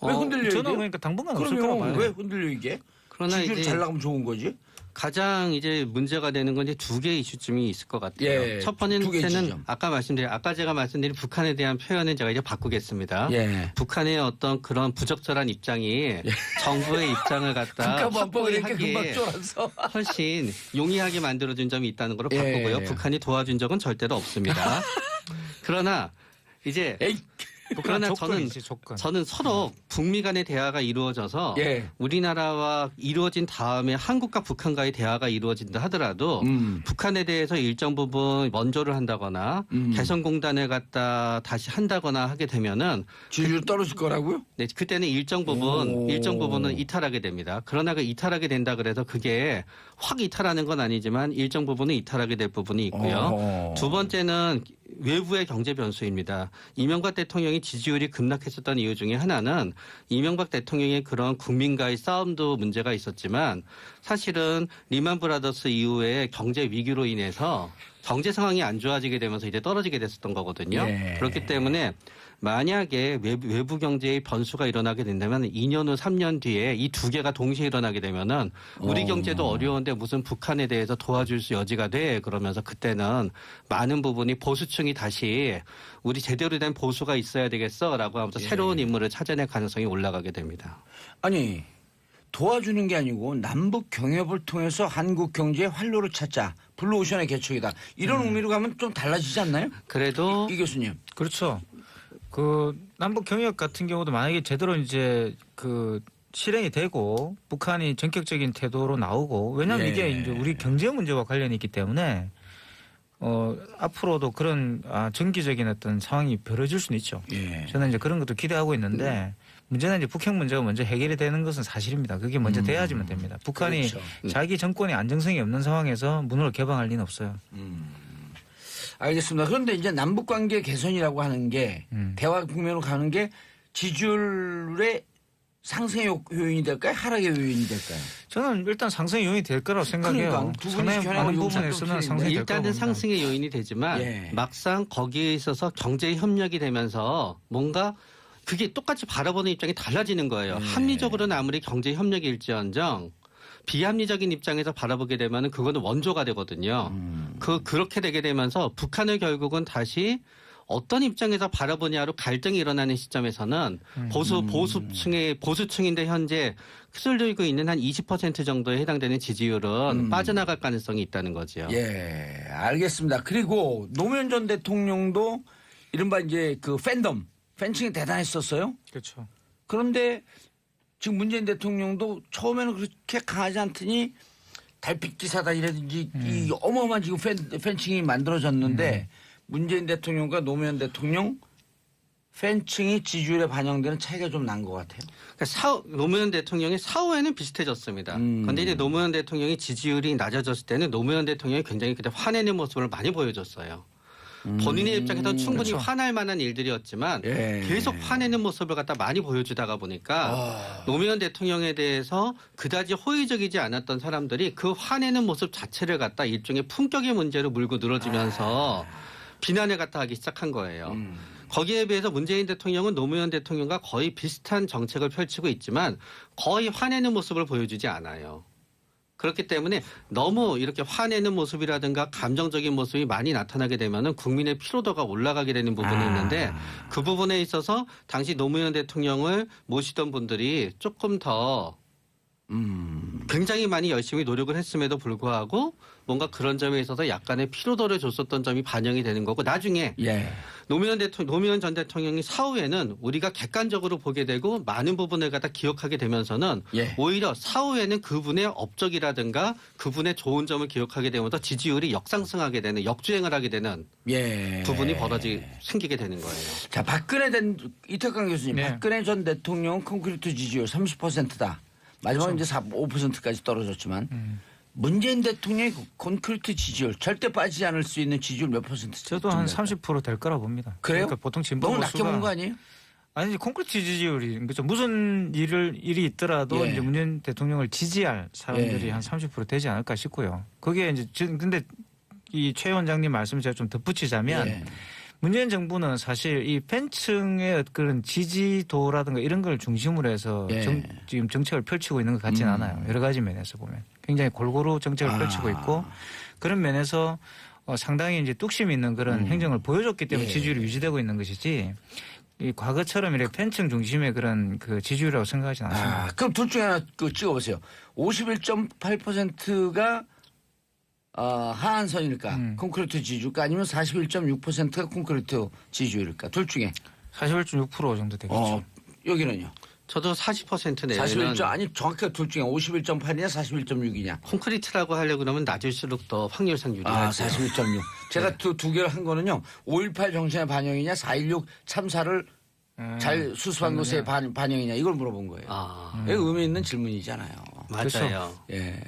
왜 흔들려요? 저는 그러니까 당분간 없을 거라고 봐요. 왜 흔들려 이게? 그러나 지지율이 이제 잘 나가면 좋은 거지. 가장 이제 문제가 되는 건 이제 두 개의 이슈쯤이 있을 것 같아요. 첫 번째는 아까 제가 말씀드린 북한에 대한 표현은 제가 이제 바꾸겠습니다. 북한의 어떤 그런 부적절한 입장이 정부의 입장을 갖다 확고히 하기에 훨씬 용이하게 만들어준 점이 있다는 걸로 바꾸고요. 북한이 도와준 적은 절대로 없습니다. 그러나 이제 그러나 조건이지, 조건. 저는 서로 북미 간의 대화가 이루어져서 예. 우리나라와 이루어진 다음에 한국과 북한과의 대화가 이루어진다 하더라도 북한에 대해서 일정 부분 원조를 한다거나 개성공단을 갖다 다시 한다거나 하게 되면은 지지율 떨어질 거라고요? 네, 그때는 일정 부분은 이탈하게 됩니다. 그러나 그 이탈하게 된다 그래서 그게 확 이탈하는 건 아니지만 일정 부분은 이탈하게 될 부분이 있고요. 두 번째는 외부의 경제 변수입니다. 이명박 대통령이 지지율이 급락했었던 이유 중에 하나는 이명박 대통령의 그런 국민과의 싸움도 문제가 있었지만 사실은 리만 브라더스 이후에 경제 위기로 인해서 경제 상황이 안 좋아지게 되면서 이제 떨어지게 됐었던 거거든요. 예. 그렇기 때문에 만약에 외부 경제의 변수가 일어나게 된다면 2년 후 3년 뒤에 이 두 개가 동시에 일어나게 되면은 우리 경제도 어려운데 무슨 북한에 대해서 도와줄 수 여지가 돼 그러면서 그때는 많은 부분이 보수층이 다시 우리 제대로 된 보수가 있어야 되겠어라고 하면서 새로운 인물을 찾아낼 가능성이 올라가게 됩니다. 아니 도와주는 게 아니고 남북 경협을 통해서 한국 경제의 활로를 찾자. 블루오션의 개척이다. 이런 의미로 가면 좀 달라지지 않나요? 그래도 이 교수님. 그렇죠. 그 남북 경협 같은 경우도 만약에 제대로 이제 그 실행이 되고 북한이 전격적인 태도로 나오고 왜냐하면 이게 이제 우리 경제 문제와 관련이 있기 때문에 앞으로도 그런 정기적인 어떤 상황이 벌어질 수는 있죠. 예. 저는 이제 그런 것도 기대하고 있는데 문제는 이제 북핵 문제가 먼저 해결이 되는 것은 사실입니다. 그게 먼저 돼야지만 됩니다. 북한이 그렇죠. 자기 정권의 안정성이 없는 상황에서 문을 개방할 리는 없어요. 알겠습니다. 그런데 이제 남북 관계 개선이라고 하는 게 대화 국면으로 가는 게 지지율의 상승의 요인이 될까요? 하락의 요인이 될까요? 저는 일단 상승의 요인이 될 거라고 생각해요. 그러니까 두 분이 상당히 견해가 많은 좀 부분에서는 상승이 될 거라고 일단은 봅니다. 상승의 요인이 되지만 막상 거기에 있어서 경제 협력이 되면서 뭔가 그게 똑같이 바라보는 입장이 달라지는 거예요. 합리적으로는 아무리 경제 협력일지언정 비합리적인 입장에서 바라보게 되면 그거는 원조가 되거든요. 그렇게 되게 되면서 북한을 결국은 다시 어떤 입장에서 바라보냐로 갈등이 일어나는 시점에서는 보수층인데 현재 휩쓸리고 있는 한 20% 정도에 해당되는 지지율은 빠져나갈 가능성이 있다는 거죠. 예, 알겠습니다. 그리고 노무현 전 대통령도 이른바 이제 그 팬층이 대단했었어요. 그렇죠. 그런데 지금 문재인 대통령도 처음에는 그렇게 강하지 않더니 달빛 기사다 이라든지 이 어마어마한 지금 팬층이 만들어졌는데 문재인 대통령과 노무현 대통령 팬층이 지지율에 반영되는 차이가 좀 난 것 같아요. 그러니까 노무현 대통령의 사후에는 비슷해졌습니다. 그런데 이제 노무현 대통령이 지지율이 낮아졌을 때는 노무현 대통령이 굉장히 그때 화내는 모습을 많이 보여줬어요. 본인의 입장에서 충분히 그렇죠. 화날 만한 일들이었지만 계속 화내는 모습을 갖다 많이 보여주다가 보니까 노무현 대통령에 대해서 그다지 호의적이지 않았던 사람들이 그 화내는 모습 자체를 갖다 일종의 품격의 문제로 물고 늘어지면서 비난을 갖다 하기 시작한 거예요. 거기에 비해서 문재인 대통령은 노무현 대통령과 거의 비슷한 정책을 펼치고 있지만 거의 화내는 모습을 보여주지 않아요. 그렇기 때문에 너무 이렇게 화내는 모습이라든가 감정적인 모습이 많이 나타나게 되면은 국민의 피로도가 올라가게 되는 부분이 있는데 그 부분에 있어서 당시 노무현 대통령을 모시던 분들이 조금 더 굉장히 많이 열심히 노력을 했음에도 불구하고 뭔가 그런 점에 있어서 약간의 피로도를 줬었던 점이 반영이 되는 거고 나중에 노무현 전 대통령이 사후에는 우리가 객관적으로 보게 되고 많은 부분을 갖다 기억하게 되면서는 오히려 사후에는 그분의 업적이라든가 그분의 좋은 점을 기억하게 되면서 지지율이 역상승하게 되는 역주행을 하게 되는 부분이 생기게 되는 거예요. 자, 이태강 교수님, 박근혜 전 대통령 콘크리트 지지율 30%다. 마지막에 이제 5%까지 떨어졌지만 문재인 대통령의 콘크리트 지지율 절대 빠지지 않을 수 있는 지지율 몇 %? 저도 한 30% 될 거라 봅니다. 그래요? 그러니까 보통 진보 너무 낮게 본 거 아니에요? 아니 콘크리트 지지율이 그렇죠. 무슨 일이 있더라도 이제 문재인 대통령을 지지할 사람들이 한 30% 되지 않을까 싶고요. 그게 이제 근데 이 최 원장님 말씀을 제가 좀 덧붙이자면. 문재인 정부는 사실 이 팬층의 그런 지지도라든가 이런 걸 중심으로 해서 지금 정책을 펼치고 있는 것 같지는 않아요. 여러 가지 면에서 보면 굉장히 골고루 정책을 펼치고 있고 그런 면에서 상당히 이제 뚝심 있는 그런 행정을 보여줬기 때문에 지지율이 유지되고 있는 것이지 이 과거처럼 이렇게 팬층 중심의 그런 그 지지율이라고 생각하지는 않습니다. 그럼 둘 중에 하나 찍어보세요. 51.8%가 하한선일까? 콘크리트 지지율까? 아니면 41.6%가 콘크리트 지지율일까? 둘 중에. 41.6% 정도 되겠죠. 여기는요. 저도 40% 내외는 41점 아니 정확하게 둘 중에 51.8이냐 41.6이냐. 콘크리트라고 하려고 그러면 낮을수록 더 확률상 유리하죠. 41.6. 제가 두 개를 한 거는요. 5.18 정신의 반영이냐 4.16 참사를 잘 수습한 것의 반영이냐 이걸 물어본 거예요. 이거 의미 있는 질문이잖아요. 맞아요. 그렇죠. 예.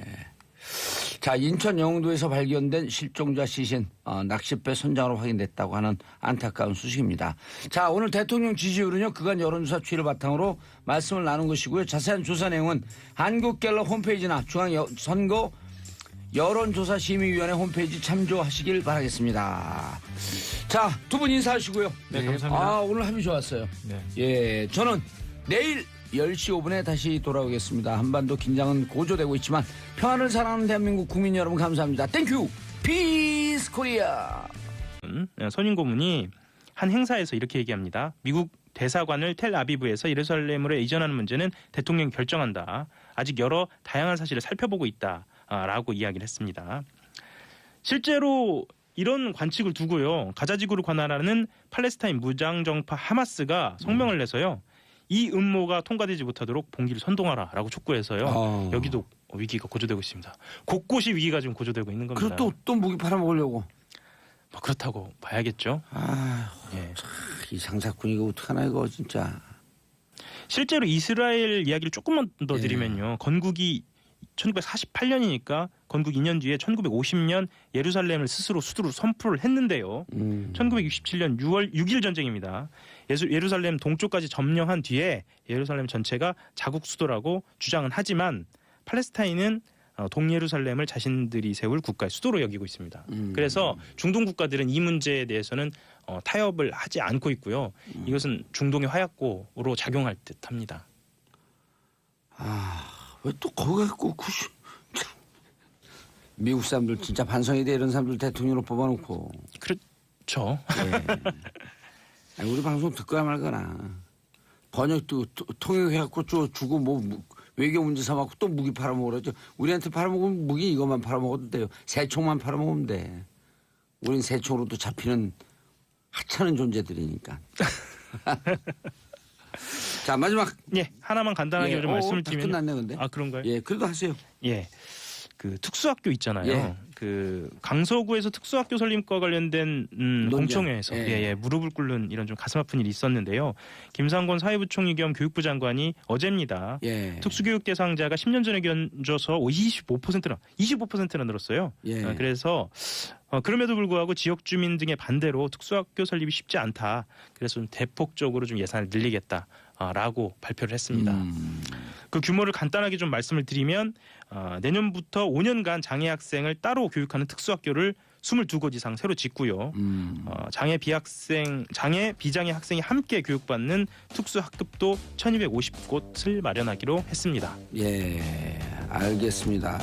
자, 인천 영도에서 발견된 실종자 시신 낚싯배 선장으로 확인됐다고 하는 안타까운 소식입니다. 자, 오늘 대통령 지지율은요 그간 여론조사 추이를 바탕으로 말씀을 나눈 것이고요. 자세한 조사 내용은 한국갤럽 홈페이지나 중앙선거 여론조사심의위원회 홈페이지 참조하시길 바라겠습니다. 자, 두 분 인사하시고요. 네, 감사합니다. 오늘 합의 좋았어요. 네. 예, 저는 내일 10시 5분에 다시 돌아오겠습니다. 한반도 긴장은 고조되고 있지만 평화를 사랑하는 대한민국 국민 여러분 감사합니다. 땡큐 피스 코리아. 선임 고문이 한 행사에서 이렇게 얘기합니다. 미국 대사관을 텔아비브에서 예루살렘으로 이전하는 문제는 대통령이 결정한다. 아직 여러 다양한 사실을 살펴보고 있다라고 이야기를 했습니다. 실제로 이런 관측을 두고요. 가자지구를 관할하는 팔레스타인 무장정파 하마스가 성명을 내서요. 이 음모가 통과되지 못하도록 봉기를 선동하라라고 촉구해서요. 여기도 위기가 고조되고 있습니다. 곳곳이 위기가 지금 고조되고 있는 겁니다. 그리고 또 무기 팔아먹으려고. 뭐 그렇다고 봐야겠죠. 예. 이 장사꾼 이거 어떡하나 이거 진짜. 실제로 이스라엘 이야기를 조금만 더 드리면요. 건국이 1948년이니까 건국 2년 뒤에 1950년 예루살렘을 스스로 수도로 선포를 했는데요. 1967년 6월 6일 전쟁입니다. 예루살렘 동쪽까지 점령한 뒤에 예루살렘 전체가 자국 수도라고 주장은 하지만 팔레스타인은 동예루살렘을 자신들이 세울 국가의 수도로 여기고 있습니다. 그래서 중동 국가들은 이 문제에 대해서는 타협을 하지 않고 있고요. 이것은 중동의 화약고로 작용할 듯합니다. 왜 또 거기 갖고 미국 사람들 진짜 반성이 돼 이런 사람들 대통령으로 뽑아놓고. 그렇죠. 예. 아니, 우리 방송 듣거나 말거나 번역도 통역해갖고 주고 뭐 외교 문제 삼았고 또 무기 팔아먹으라죠. 우리한테 팔아먹으면 무기 이것만 팔아먹어도 돼요. 새총만 팔아먹으면 돼. 우린 새총으로도 잡히는 하찮은 존재들이니까. 자, 마지막. 예, 하나만 간단하게 좀 말씀을 드리면. 끝났네, 근데. 아, 그런가요? 예, 그래도 하세요. 예. 그 특수학교 있잖아요. 예. 그 강서구에서 특수학교 설립과 관련된 공청회에서 예. 무릎을 꿇는 이런 좀 가슴 아픈 일이 있었는데요. 김상곤 사회부총리 겸 교육부 장관이 어제입니다. 예. 특수교육 대상자가 10년 전에 견줘서 25%나 늘었어요. 예. 그래서 그럼에도 불구하고 지역 주민 등의 반대로 특수학교 설립이 쉽지 않다. 그래서 좀 대폭적으로 좀 예산을 늘리겠다라고 발표를 했습니다. 그 규모를 간단하게 좀 말씀을 드리면 내년부터 5년간 장애 학생을 따로 교육하는 특수학교를 22곳 이상 새로 짓고요. 장애 비장애 학생이 함께 교육받는 특수학급도 1250곳을 마련하기로 했습니다. 예, 알겠습니다.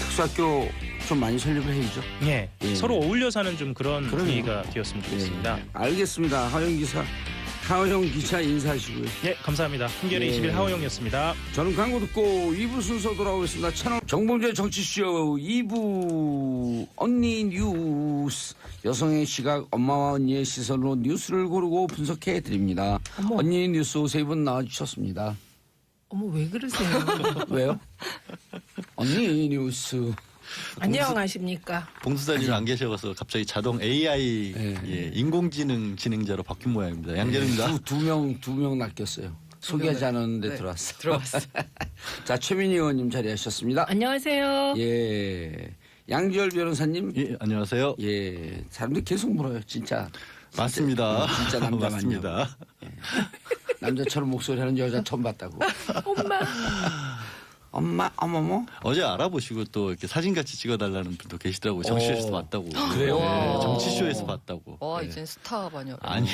특수학교 좀 많이 설립을 해야죠. 예, 예. 서로 어울려 사는 좀 그런 그러네요. 분위기가 되었으면 좋겠습니다. 예, 알겠습니다. 하호영 기자 인사하시고요. 예, 감사합니다. 한겨레 예. 20일 하호영이었습니다. 저는 광고 듣고 2부 순서 돌아오겠습니다. 채널 정봉재 정치쇼 2부 언니 뉴스. 여성의 시각, 엄마와 언니의 시선으로 뉴스를 고르고 분석해 드립니다. 어머. 언니 뉴스 세 분 나와주셨습니다. 어머 왜 그러세요? 왜요? 언니 뉴스. 안녕하십니까? 봉수사님 안 계셔서 갑자기 자동 AI 예, 인공지능 진행자로 바뀐 모양입니다. 양재입니다. 두 명 낚였어요. 소개하지 않았는데 네, 들어왔어. 들어왔어. 자, 최민희 의원님 자리하셨습니다. 안녕하세요. 예. 양지열 변호사님. 예, 안녕하세요. 예. 사람들이 계속 물어요. 진짜. 맞습니다. 진짜 남자 맞습니다. 남자처럼 목소리 하는 여자 처음 봤다고. 엄마, 어머머. 어제 알아보시고 또 이렇게 사진같이 찍어달라는 분도 계시더라고요. 정치쇼에서 봤다고. 그래요? 네, 정치쇼에서 봤다고. 와, 네. 이젠 스타 반역. 아니.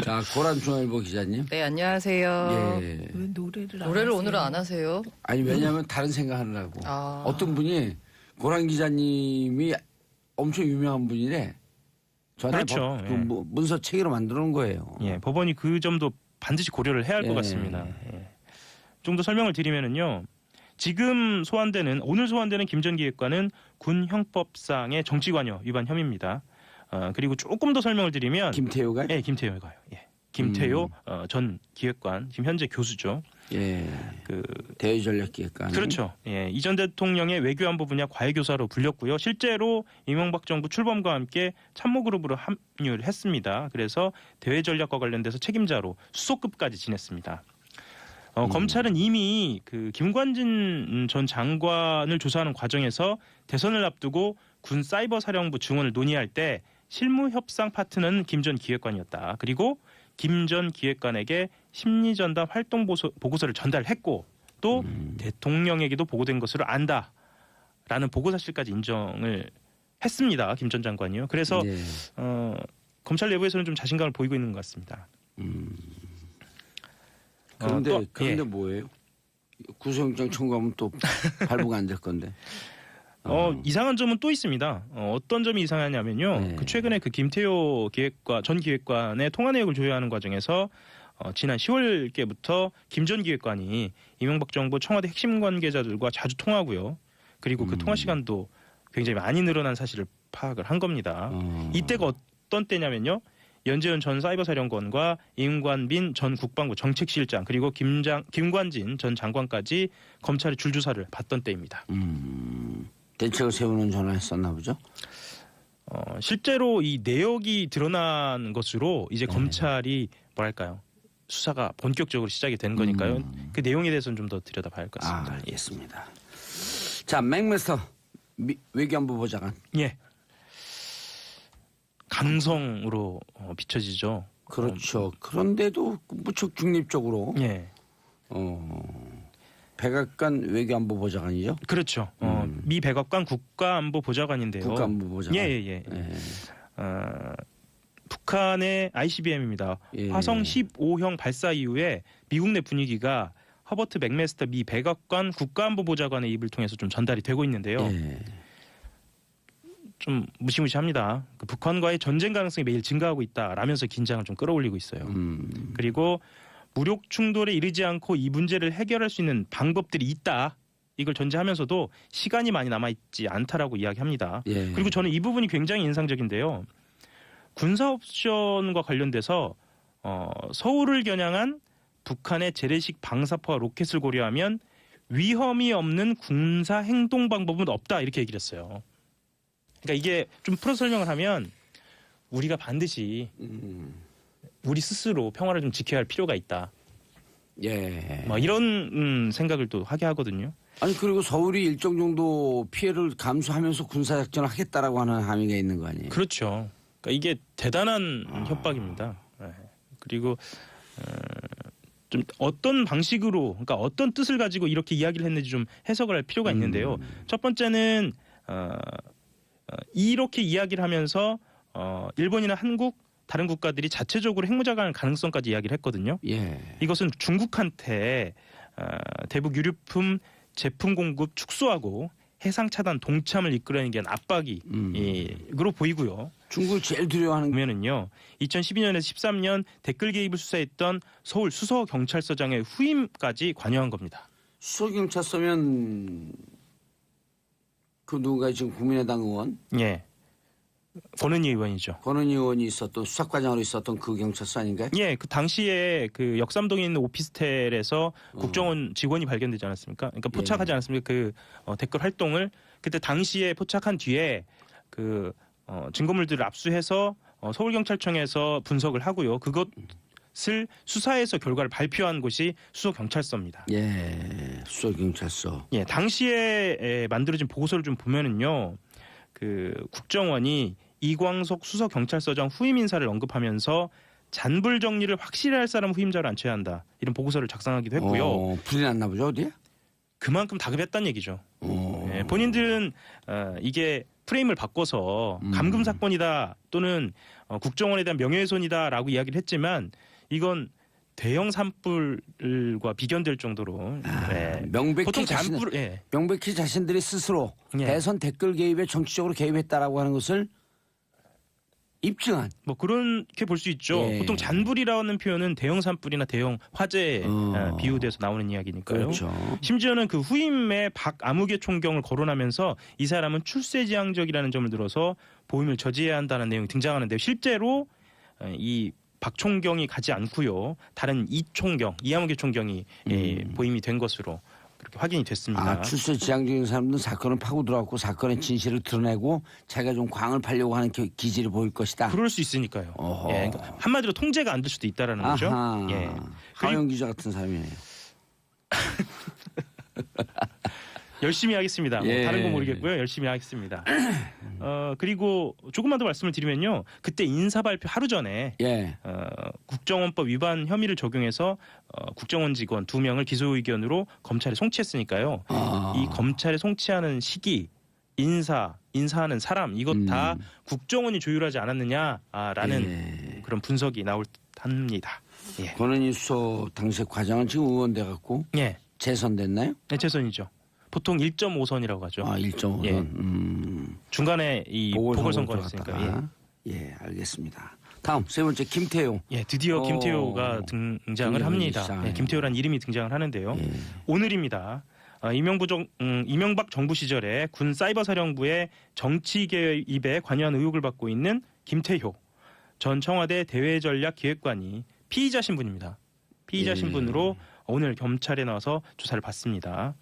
자, 고란중앙일보 기자님. 네, 안녕하세요. 예. 왜 노래를 노래를 하세요? 오늘은 안 하세요? 아니, 왜냐면 다른 생각하느라고. 아. 어떤 분이 고란 기자님이 엄청 유명한 분이래. 저한테 그렇죠. 예. 문서 체계로 만들어 놓은 거예요. 예, 법원이 그 점도 반드시 고려를 해야 할 것 예. 같습니다. 예. 좀 더 설명을 드리면은요. 지금 오늘 소환되는 김 전 기획관은 군 형법상의 정치관여 위반 혐의입니다. 그리고 조금 더 설명을 드리면 김태효가? 예, 김태효가요. 예. 김태효 전 기획관 지금 현재 교수죠. 예. 그 대외전략기획관. 그렇죠. 예, 이 전 대통령의 외교안보 분야 과외교사로 불렸고요. 실제로 이명박 정부 출범과 함께 참모그룹으로 합류를 했습니다. 그래서 대외전략과 관련돼서 책임자로 수석급까지 지냈습니다. 검찰은 이미 그 김관진 전 장관을 조사하는 과정에서 대선을 앞두고 군 사이버사령부 증원을 논의할 때 실무 협상 파트너는 김 전 기획관이었다. 그리고 김 전 기획관에게 심리전담 활동 보고서를 전달했고 또 대통령에게도 보고된 것으로 안다라는 보고 사실까지 인정을 했습니다. 김 전 장관이요. 그래서 네. 검찰 내부에서는 좀 자신감을 보이고 있는 것 같습니다. 그런데 예. 뭐예요? 구속영장 청구하면 또 발부가 안 될 건데. 이상한 점은 또 있습니다. 어떤 점이 이상하냐면요. 네. 그 최근에 그 김태효 전 기획관의 통화 내역을 조회하는 과정에서 지난 10월께부터 김 전 기획관이 이명박 정부 청와대 핵심 관계자들과 자주 통화하고요. 그리고 그 통화 시간도 굉장히 많이 늘어난 사실을 파악을 한 겁니다. 이때가 어떤 때냐면요. 연재현 전 사이버사령관과 임관빈 전 국방부 정책실장 그리고 김관진 전 장관까지 검찰의 줄조사를 받던 때입니다. 대책을 세우는 전화했었나 보죠? 실제로 이 내역이 드러난 것으로 이제 검찰이 뭐랄까요? 수사가 본격적으로 시작이 된 거니까요. 그 내용에 대해서는 좀 더 들여다봐야 할 것 같습니다. 알겠습니다. 자, 맥메스터 외교안보 보좌관. 예. 감성으로 비춰지죠. 그렇죠. 그런데도 무척 중립적으로 예. 백악관 외교안보 보좌관이죠. 그렇죠. 미 백악관 국가안보보좌관인데요. 국가안보 보좌관. 예. 북한의 ICBM입니다. 예. 화성 15형 발사 이후에 미국 내 분위기가 허버트 맥메스터 미 백악관 국가안보보좌관의 입을 통해서 좀 전달이 되고 있는데요. 예. 좀 무시무시합니다. 그 북한과의 전쟁 가능성이 매일 증가하고 있다라면서 긴장을 좀 끌어올리고 있어요. 그리고 무력 충돌에 이르지 않고 이 문제를 해결할 수 있는 방법들이 있다. 이걸 전제하면서도 시간이 많이 남아있지 않다라고 이야기합니다. 예. 그리고 저는 이 부분이 굉장히 인상적인데요. 군사 옵션과 관련돼서 서울을 겨냥한 북한의 재래식 방사포와 로켓을 고려하면 위험이 없는 군사 행동 방법은 없다 이렇게 얘기를 했어요. 그러니까 이게 좀 풀어 설명을 하면 우리가 반드시 우리 스스로 평화를 좀 지켜야 할 필요가 있다. 예. 막 이런 생각을 또 하게 하거든요. 아니 그리고 서울이 일정 정도 피해를 감수하면서 군사작전을 하겠다라고 하는 함의가 있는 거 아니에요? 그렇죠. 그러니까 이게 대단한 협박입니다. 네. 그리고 좀 어떤 방식으로, 그러니까 어떤 뜻을 가지고 이렇게 이야기를 했는지 좀 해석을 할 필요가 있는데요. 첫 번째는 이렇게 이야기를 하면서 일본이나 한국 다른 국가들이 자체적으로 핵무장할 가능성까지 이야기를 했거든요. 예. 이것은 중국한테 대북 유류품 제품 공급 축소하고 해상 차단 동참을 이끌어내는 게 압박이로 보이고요. 중국을 제일 두려워하는 보면은요. 2012년에서 13년 댓글 개입을 수사했던 서울 수서경찰서장의 후임까지 관여한 겁니다. 수서경찰서면 그 누가 지금 국민의당 의원? 예. 권은희 의원이죠. 권은희 의원이 있었던 수사과장으로 있었던 그 경찰서 아닌가요? 예, 그 당시에 그 역삼동에 있는 오피스텔에서 국정원 직원이 발견되지 않았습니까? 그러니까 포착하지 않았습니까? 그 댓글 활동을 그때 당시에 포착한 뒤에 그 증거물들을 압수해서 서울경찰청에서 분석을 하고요. 그것을 수사해서 결과를 발표한 곳이 수서경찰서입니다. 예, 수서경찰서. 예, 당시에 만들어진 보고서를 좀 보면은요. 그 국정원이 이광석 수서경찰서장 후임 인사를 언급하면서 잔불 정리를 확실히 할 사람 후임자로 앉혀야 한다. 이런 보고서를 작성하기도 했고요. 불이 났나 보죠, 어디에? 그만큼 다급했다는 얘기죠. 예, 본인들은 이게 프레임을 바꿔서 감금 사건이다 또는 국정원에 대한 명예훼손이다라고 이야기를 했지만 이건 대형 산불과 비견될 정도로 명백히 자신들이 스스로 대선 댓글 개입에 정치적으로 개입했다라고 하는 것을 입증한. 뭐 그렇게 볼 수 있죠. 예. 보통 잔불이라는 표현은 대형 산불이나 대형 화재에 비유돼서 나오는 이야기니까요. 그렇죠. 심지어는 그 후임의 박아무개 총경을 거론하면서 이 사람은 출세지향적이라는 점을 들어서 보임을 저지해야 한다는 내용이 등장하는데요. 실제로 이 박 총경이 가지 않고요. 다른 이하무개 총경이 보임이 된 것으로 그렇게 확인이 됐습니다. 출세 지향 중인 사람들은 사건을 파고 들어왔고 사건의 진실을 드러내고 자기가 좀 광을 팔려고 하는 기질을 보일 것이다. 그럴 수 있으니까요. 예, 그러니까 한마디로 통제가 안 될 수도 있다라는 거죠. 예. 하영 기자 같은 사람이네요. 열심히 하겠습니다. 뭐 다른 거 모르겠고요. 열심히 하겠습니다. 그리고 조금만 더 말씀을 드리면요. 그때 인사 발표 하루 전에 국정원법 위반 혐의를 적용해서 국정원 직원 2명을 기소 의견으로 검찰에 송치했으니까요. 이 검찰에 송치하는 시기, 인사하는 사람 이것 다 국정원이 조율하지 않았느냐라는 그런 분석이 나올 듯합니다. 예. 권은희 수석 당시 과장은 지금 의원돼 갖고 재선됐나요? 네, 재선이죠. 보통 1.5선이라고 하죠. 1.5선. 예. 중간에 이 보궐선거가 있으니까. 예, 알겠습니다. 다음 세 번째 김태호. 예, 드디어 김태호가 등장을 합니다. 예, 김태호란 이름이 등장을 하는데요. 오늘입니다. 이명박 정부 시절에 군 사이버사령부의 정치 개입에 관여한 의혹을 받고 있는 김태호 전 청와대 대외전략기획관이 피의자 신분입니다. 피의자 신분으로 오늘 검찰에 나와서 조사를 받습니다.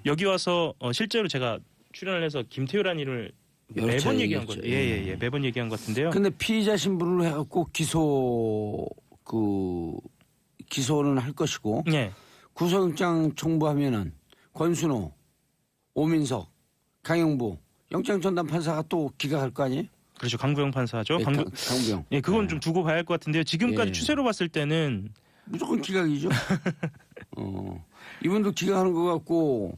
여기 와서 실제로 제가 출연을 해서 김태호라는 이름을 매번 얘기한 것, 매번 얘기한 것 같은데요. 근데 피의자 신분으로 해갖고 기소는 할 것이고, 구속영장 청구하면은 권순호, 오민석, 강영부, 영장 전담 판사가 또 기각할 거 아니에요? 그렇죠, 강부영 판사죠. 강부영. 예, 그건 좀 두고 봐야 할 것 같은데요. 지금까지 추세로 봤을 때는 무조건 기각이죠. 이분도 기각하는 것 같고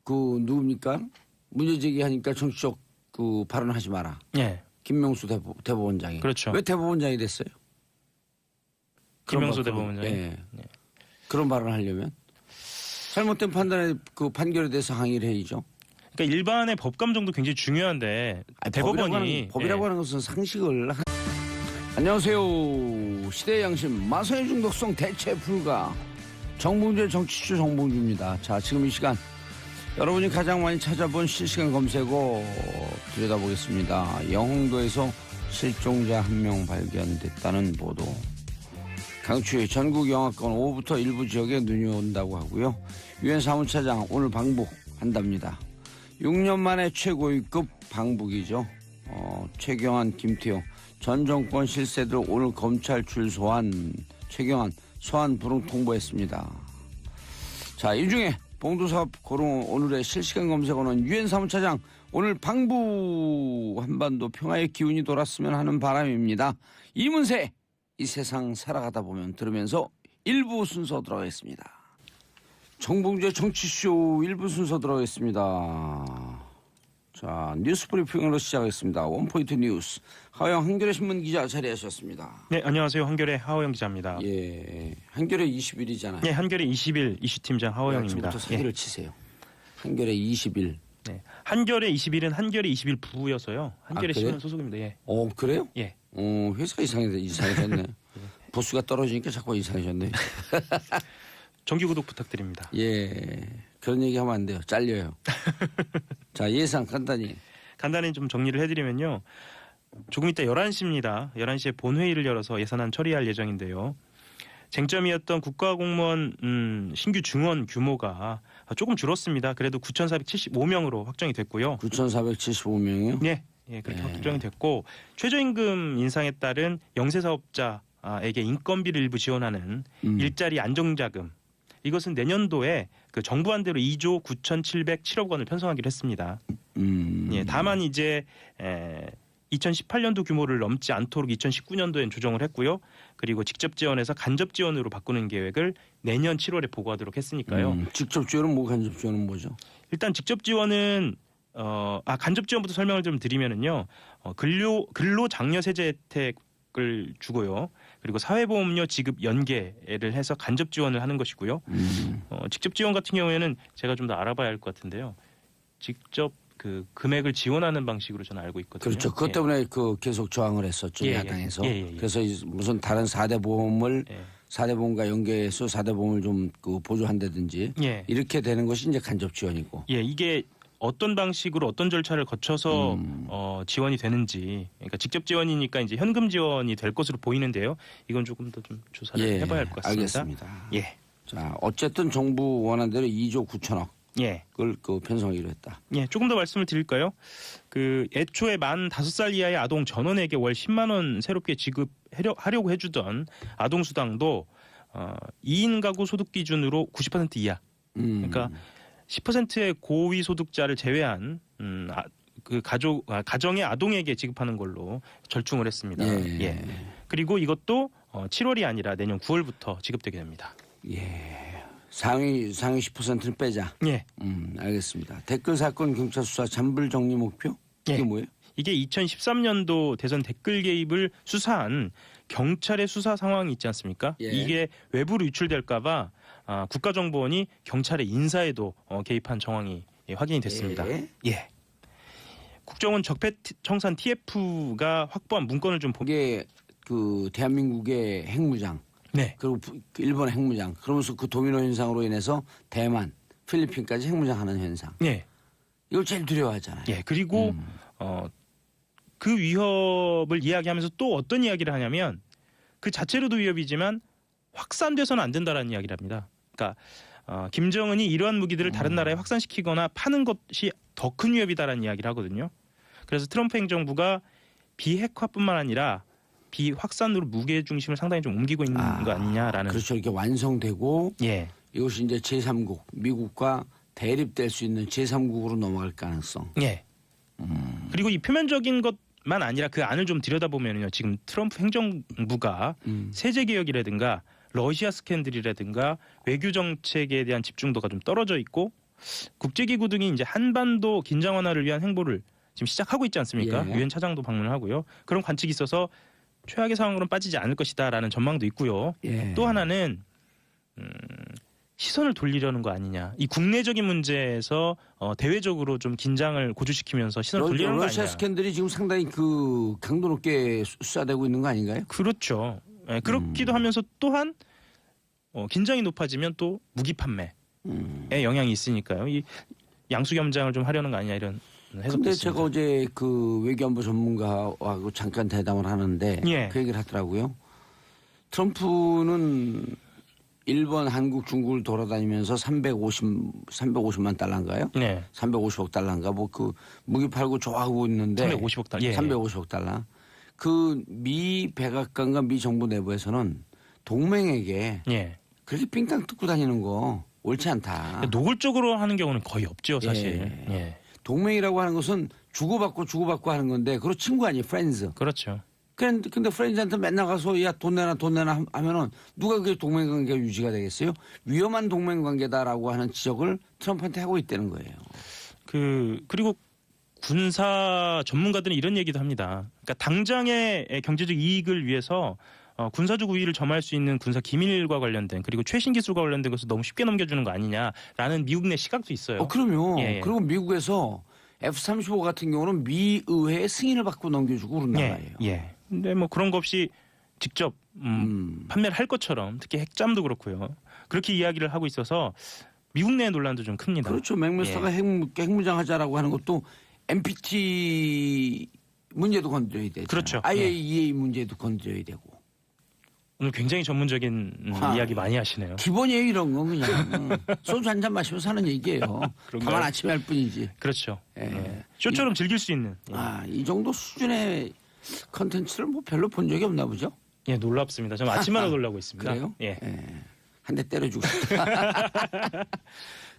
누굽니까? 문제 제기하니까 정치적 발언하지 마라. 김명수 대법원장이. 그렇죠. 왜 대법원장이 됐어요? 김명수 대법원장이. 그런 발언을 하려면 잘못된 판결에 대해서 항의를 해야죠. 그러니까 일반의 법감정도 굉장히 중요한데 대법원이 법이라고 하는 것은 상식을. 안녕하세요. 시대의 양심 마사의 중독성 대체 불가 정봉주의 정치쇼 정봉주입니다. 자, 지금 이 시간 여러분이 가장 많이 찾아본 실시간 검색어 들여다보겠습니다. 영흥도에서 실종자 1명 발견됐다는 보도. 강추위 전국 영하권 오후부터 일부 지역에 눈이 온다고 하고요. 유엔 사무차장 오늘 방북한답니다. 6년 만에 최고위급 방북이죠. 최경환, 김태호 전 정권 실세들 오늘 검찰 출소한 최경환 소환 불응 통보했습니다. 자, 이 중에 봉도사업 고롱 오늘의 실시간 검색어는 유엔 사무차장 오늘 방북 한반도 평화의 기운이 돌았으면 하는 바람입니다. 이문세 이 세상 살아가다 보면 들으면서 1부 순서 들어가겠습니다. 정봉주의 정치쇼 1부 순서 들어가겠습니다. 자, 뉴스 브리핑으로 시작하겠습니다. 원포인트 뉴스 하호영 한겨레 신문 기자 자리하셨습니다. 네, 안녕하세요. 한겨레 하호영 기자입니다. 예, 한겨레 20일이잖아요. 네, 한겨레 20일 이슈팀장 하호영입니다. 지금부터 사기를 치세요. 한겨레 20일. 네, 한겨레 20일은 한겨레 20일 부여서요. 한겨레 신문 소속입니다. 예. 그래요? 예. 회사가 이상해졌네. 보수가 떨어지니까 자꾸 이상해졌네. 정기 구독 부탁드립니다. 예, 그런 얘기하면 안 돼요. 잘려요. 자, 예상 간단히 좀 정리를 해드리면요. 조금 이따 11시입니다. 11시에 본회의를 열어서 예산안 처리할 예정인데요. 쟁점이었던 국가공무원 신규 증원 규모가 조금 줄었습니다. 그래도 9,475명으로 확정이 됐고요. 9,475명이요? 네. 예, 그렇게 확정이 됐고 최저임금 인상에 따른 영세사업자에게 인건비를 일부 지원하는 일자리 안정자금 이것은 내년도에 그 정부안대로 2조 9,707억 원을 편성하기로 했습니다. 예, 다만 이제 2018년도 규모를 넘지 않도록 2019년도엔 조정을 했고요. 그리고 직접 지원에서 간접 지원으로 바꾸는 계획을 내년 7월에 보고하도록 했으니까요. 직접 지원은 간접 지원은 뭐죠? 일단 직접 지원은 간접 지원부터 설명을 좀 드리면은요. 근로 장려 세제 혜택을 주고요. 그리고 사회보험료 지급 연계를 해서 간접 지원을 하는 것이고요. 직접 지원 같은 경우에는 제가 좀 더 알아봐야 할 것 같은데요. 직접 그 금액을 지원하는 방식으로 저는 알고 있거든요. 그렇죠. 그것 때문에 계속 저항을 했었죠. 야당에서. 그래서 무슨 다른 4대 보험을 4대 보험과 연계해서 4대 보험을 좀 보조한다든지 이렇게 되는 것이 이제 간접 지원이고. 예, 이게 어떤 방식으로 어떤 절차를 거쳐서 지원이 되는지, 그러니까 직접 지원이니까 이제 현금 지원이 될 것으로 보이는데요. 이건 조금 더 좀 조사를 해봐야 할 것 같습니다. 알겠습니다. 예. 자, 어쨌든 정부 원한 대로 2조 9천억. 예. 그걸 편성하기로 했다. 예, 조금 더 말씀을 드릴까요? 그 애초에 만 5살 이하의 아동 전원에게 월 10만 원 새롭게 지급하려고 해주던 아동수당도 2인 가구 소득 기준으로 90% 이하. 그러니까 10%의 고위 소득자를 제외한 그 가정의 아동에게 지급하는 걸로 절충을 했습니다. 예. 예. 그리고 이것도 7월이 아니라 내년 9월부터 지급되게 됩니다. 예. 상위 10%는 빼자. 예. 알겠습니다. 댓글 사건 경찰 수사 잔불 정리 목표? 이게 예. 뭐예요? 이게 2013년도 대선 댓글 개입을 수사한 경찰의 수사 상황이 있지 않습니까? 예. 이게 외부로 유출될까 봐 국가정보원이 경찰의 인사에도 개입한 정황이 확인이 됐습니다. 예. 국정원 적폐청산 TF가 확보한 문건을 좀 이게 그 대한민국의 핵무장, 네. 그리고 일본의 핵무장, 그러면서 그 도미노 현상으로 인해서 대만, 필리핀까지 핵무장하는 현상. 예. 이걸 제일 두려워하잖아요. 예. 그리고 그 위협을 이야기하면서 또 어떤 이야기를 하냐면 그 자체로도 위협이지만 확산돼서는 안 된다라는 이야기를 합니다. 그러니까 김정은이 이러한 무기들을 다른 나라에 확산시키거나 파는 것이 더 큰 위협이다라는 이야기를 하거든요. 그래서 트럼프 행정부가 비핵화뿐만 아니라 비확산으로 무게 중심을 상당히 좀 옮기고 있는 거 아니냐라는. 그렇죠. 이렇게 완성되고 예. 이것이 이제 제3국, 미국과 대립될 수 있는 제3국으로 넘어갈 가능성. 예. 그리고 이 표면적인 것만 아니라 그 안을 좀 들여다보면요. 지금 트럼프 행정부가 세제 개혁이라든가 러시아 스캔들이라든가 외교 정책에 대한 집중도가 좀 떨어져 있고 국제기구 등이 이제 한반도 긴장 완화를 위한 행보를 지금 시작하고 있지 않습니까? 예. 유엔 차장도 방문하고요. 그런 관측이 있어서 최악의 상황으로는 빠지지 않을 것이다라는 전망도 있고요. 예. 또 하나는 시선을 돌리려는 거 아니냐. 이 국내적인 문제에서 대외적으로 좀 긴장을 고조시키면서 시선을 돌리려는 거 아니냐. 러시아 스캔들이 지금 상당히 그 강도 높게 수사되고 있는 거 아닌가요? 그렇죠. 예, 그렇기도 하면서 또한 긴장이 높아지면 또 무기 판매에 영향이 있으니까요. 이 양수겸장을 좀 하려는 거 아니냐 이런 해석도 근데 있습니다. 제가 어제 그 외교안보 전문가하고 잠깐 대담을 하는데 예. 그 얘기를 하더라고요. 트럼프는 일본, 한국, 중국을 돌아다니면서 350만 달러인가요? 네. 350억 달러인가 뭐 그 무기 팔고 좋아하고 있는데 350억 달러. 예. 350억 달러. 그 미 백악관과 미 정부 내부에서는 동맹에게 예. 그렇게 삥땅 뜯고 다니는 거 옳지 않다. 노골적으로 하는 경우는 거의 없죠, 사실. 예. 예. 동맹이라고 하는 것은 주고받고 하는 건데 그거 친구 아니에요, 프렌즈. 그렇죠. 근데 프렌즈한테 맨날 가서 야 돈 내놔 하면은 누가 그게 동맹관계가 유지가 되겠어요? 위험한 동맹관계다라고 하는 지적을 트럼프한테 하고 있다는 거예요. 그리고 군사 전문가들은 이런 얘기도 합니다. 그러니까 당장의 경제적 이익을 위해서 군사적 우위를 점할 수 있는 군사 기밀과 관련된 그리고 최신 기술과 관련된 것을 너무 쉽게 넘겨주는 거 아니냐라는 미국 내 시각도 있어요. 그럼요. 예. 그리고 미국에서 F-35 같은 경우는 미 의회의 승인을 받고 넘겨주고 그런 나라예요. 예. 근데 뭐 그런 거 없이 직접 판매를 할 것처럼 특히 핵잠도 그렇고요. 그렇게 이야기를 하고 있어서 미국 내 논란도 좀 큽니다. 그렇죠. 맥메스터가 핵무장하자라고 하는 것도 NPT 문제도 건드려야 되죠. 그렇죠. IAEA 문제도 건드려야 되고. 오늘 굉장히 전문적인 이야기 많이 하시네요. 기본이에요 이런 건 그냥. 소주 한 잔 마시면 사는 얘기예요. 다만 아침에 할 뿐이지. 그렇죠. 예. 쇼처럼 즐길 수 있는. 이 정도 수준의 컨텐츠를 뭐 별로 본 적이 없나 보죠? 예, 놀랍습니다. 저는 아침마다 놀라고 있습니다. 그래요? 예. 한 대 때려주고 싶다.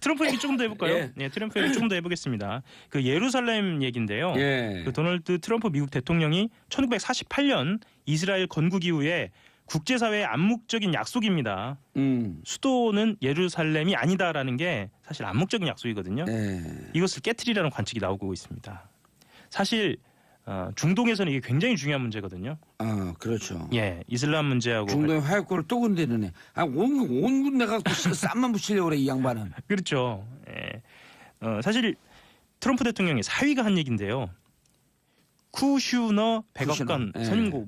트럼프 얘기 조금 더 해볼까요? 예. 예, 트럼프 얘기 조금 더 해보겠습니다. 그 예루살렘 얘기인데요. 예. 그 도널드 트럼프 미국 대통령이 1948년 이스라엘 건국 이후에 국제사회의 암묵적인 약속입니다. 수도는 예루살렘이 아니다라는 게 사실 암묵적인 약속이거든요. 이것을 깨트리라는 관측이 나오고 있습니다. 사실 중동에서는 이게 굉장히 중요한 문제거든요. 그렇죠. 예, 이슬람 문제하고 중동의 화약고를 또 건드리네. 온 군데 갖고 쌈만 붙이려고 그래 이 양반은. 그렇죠. 예. 사실 트럼프 대통령의 사위가 한 얘기인데요. 쿠슈너 백악관 예. 선임고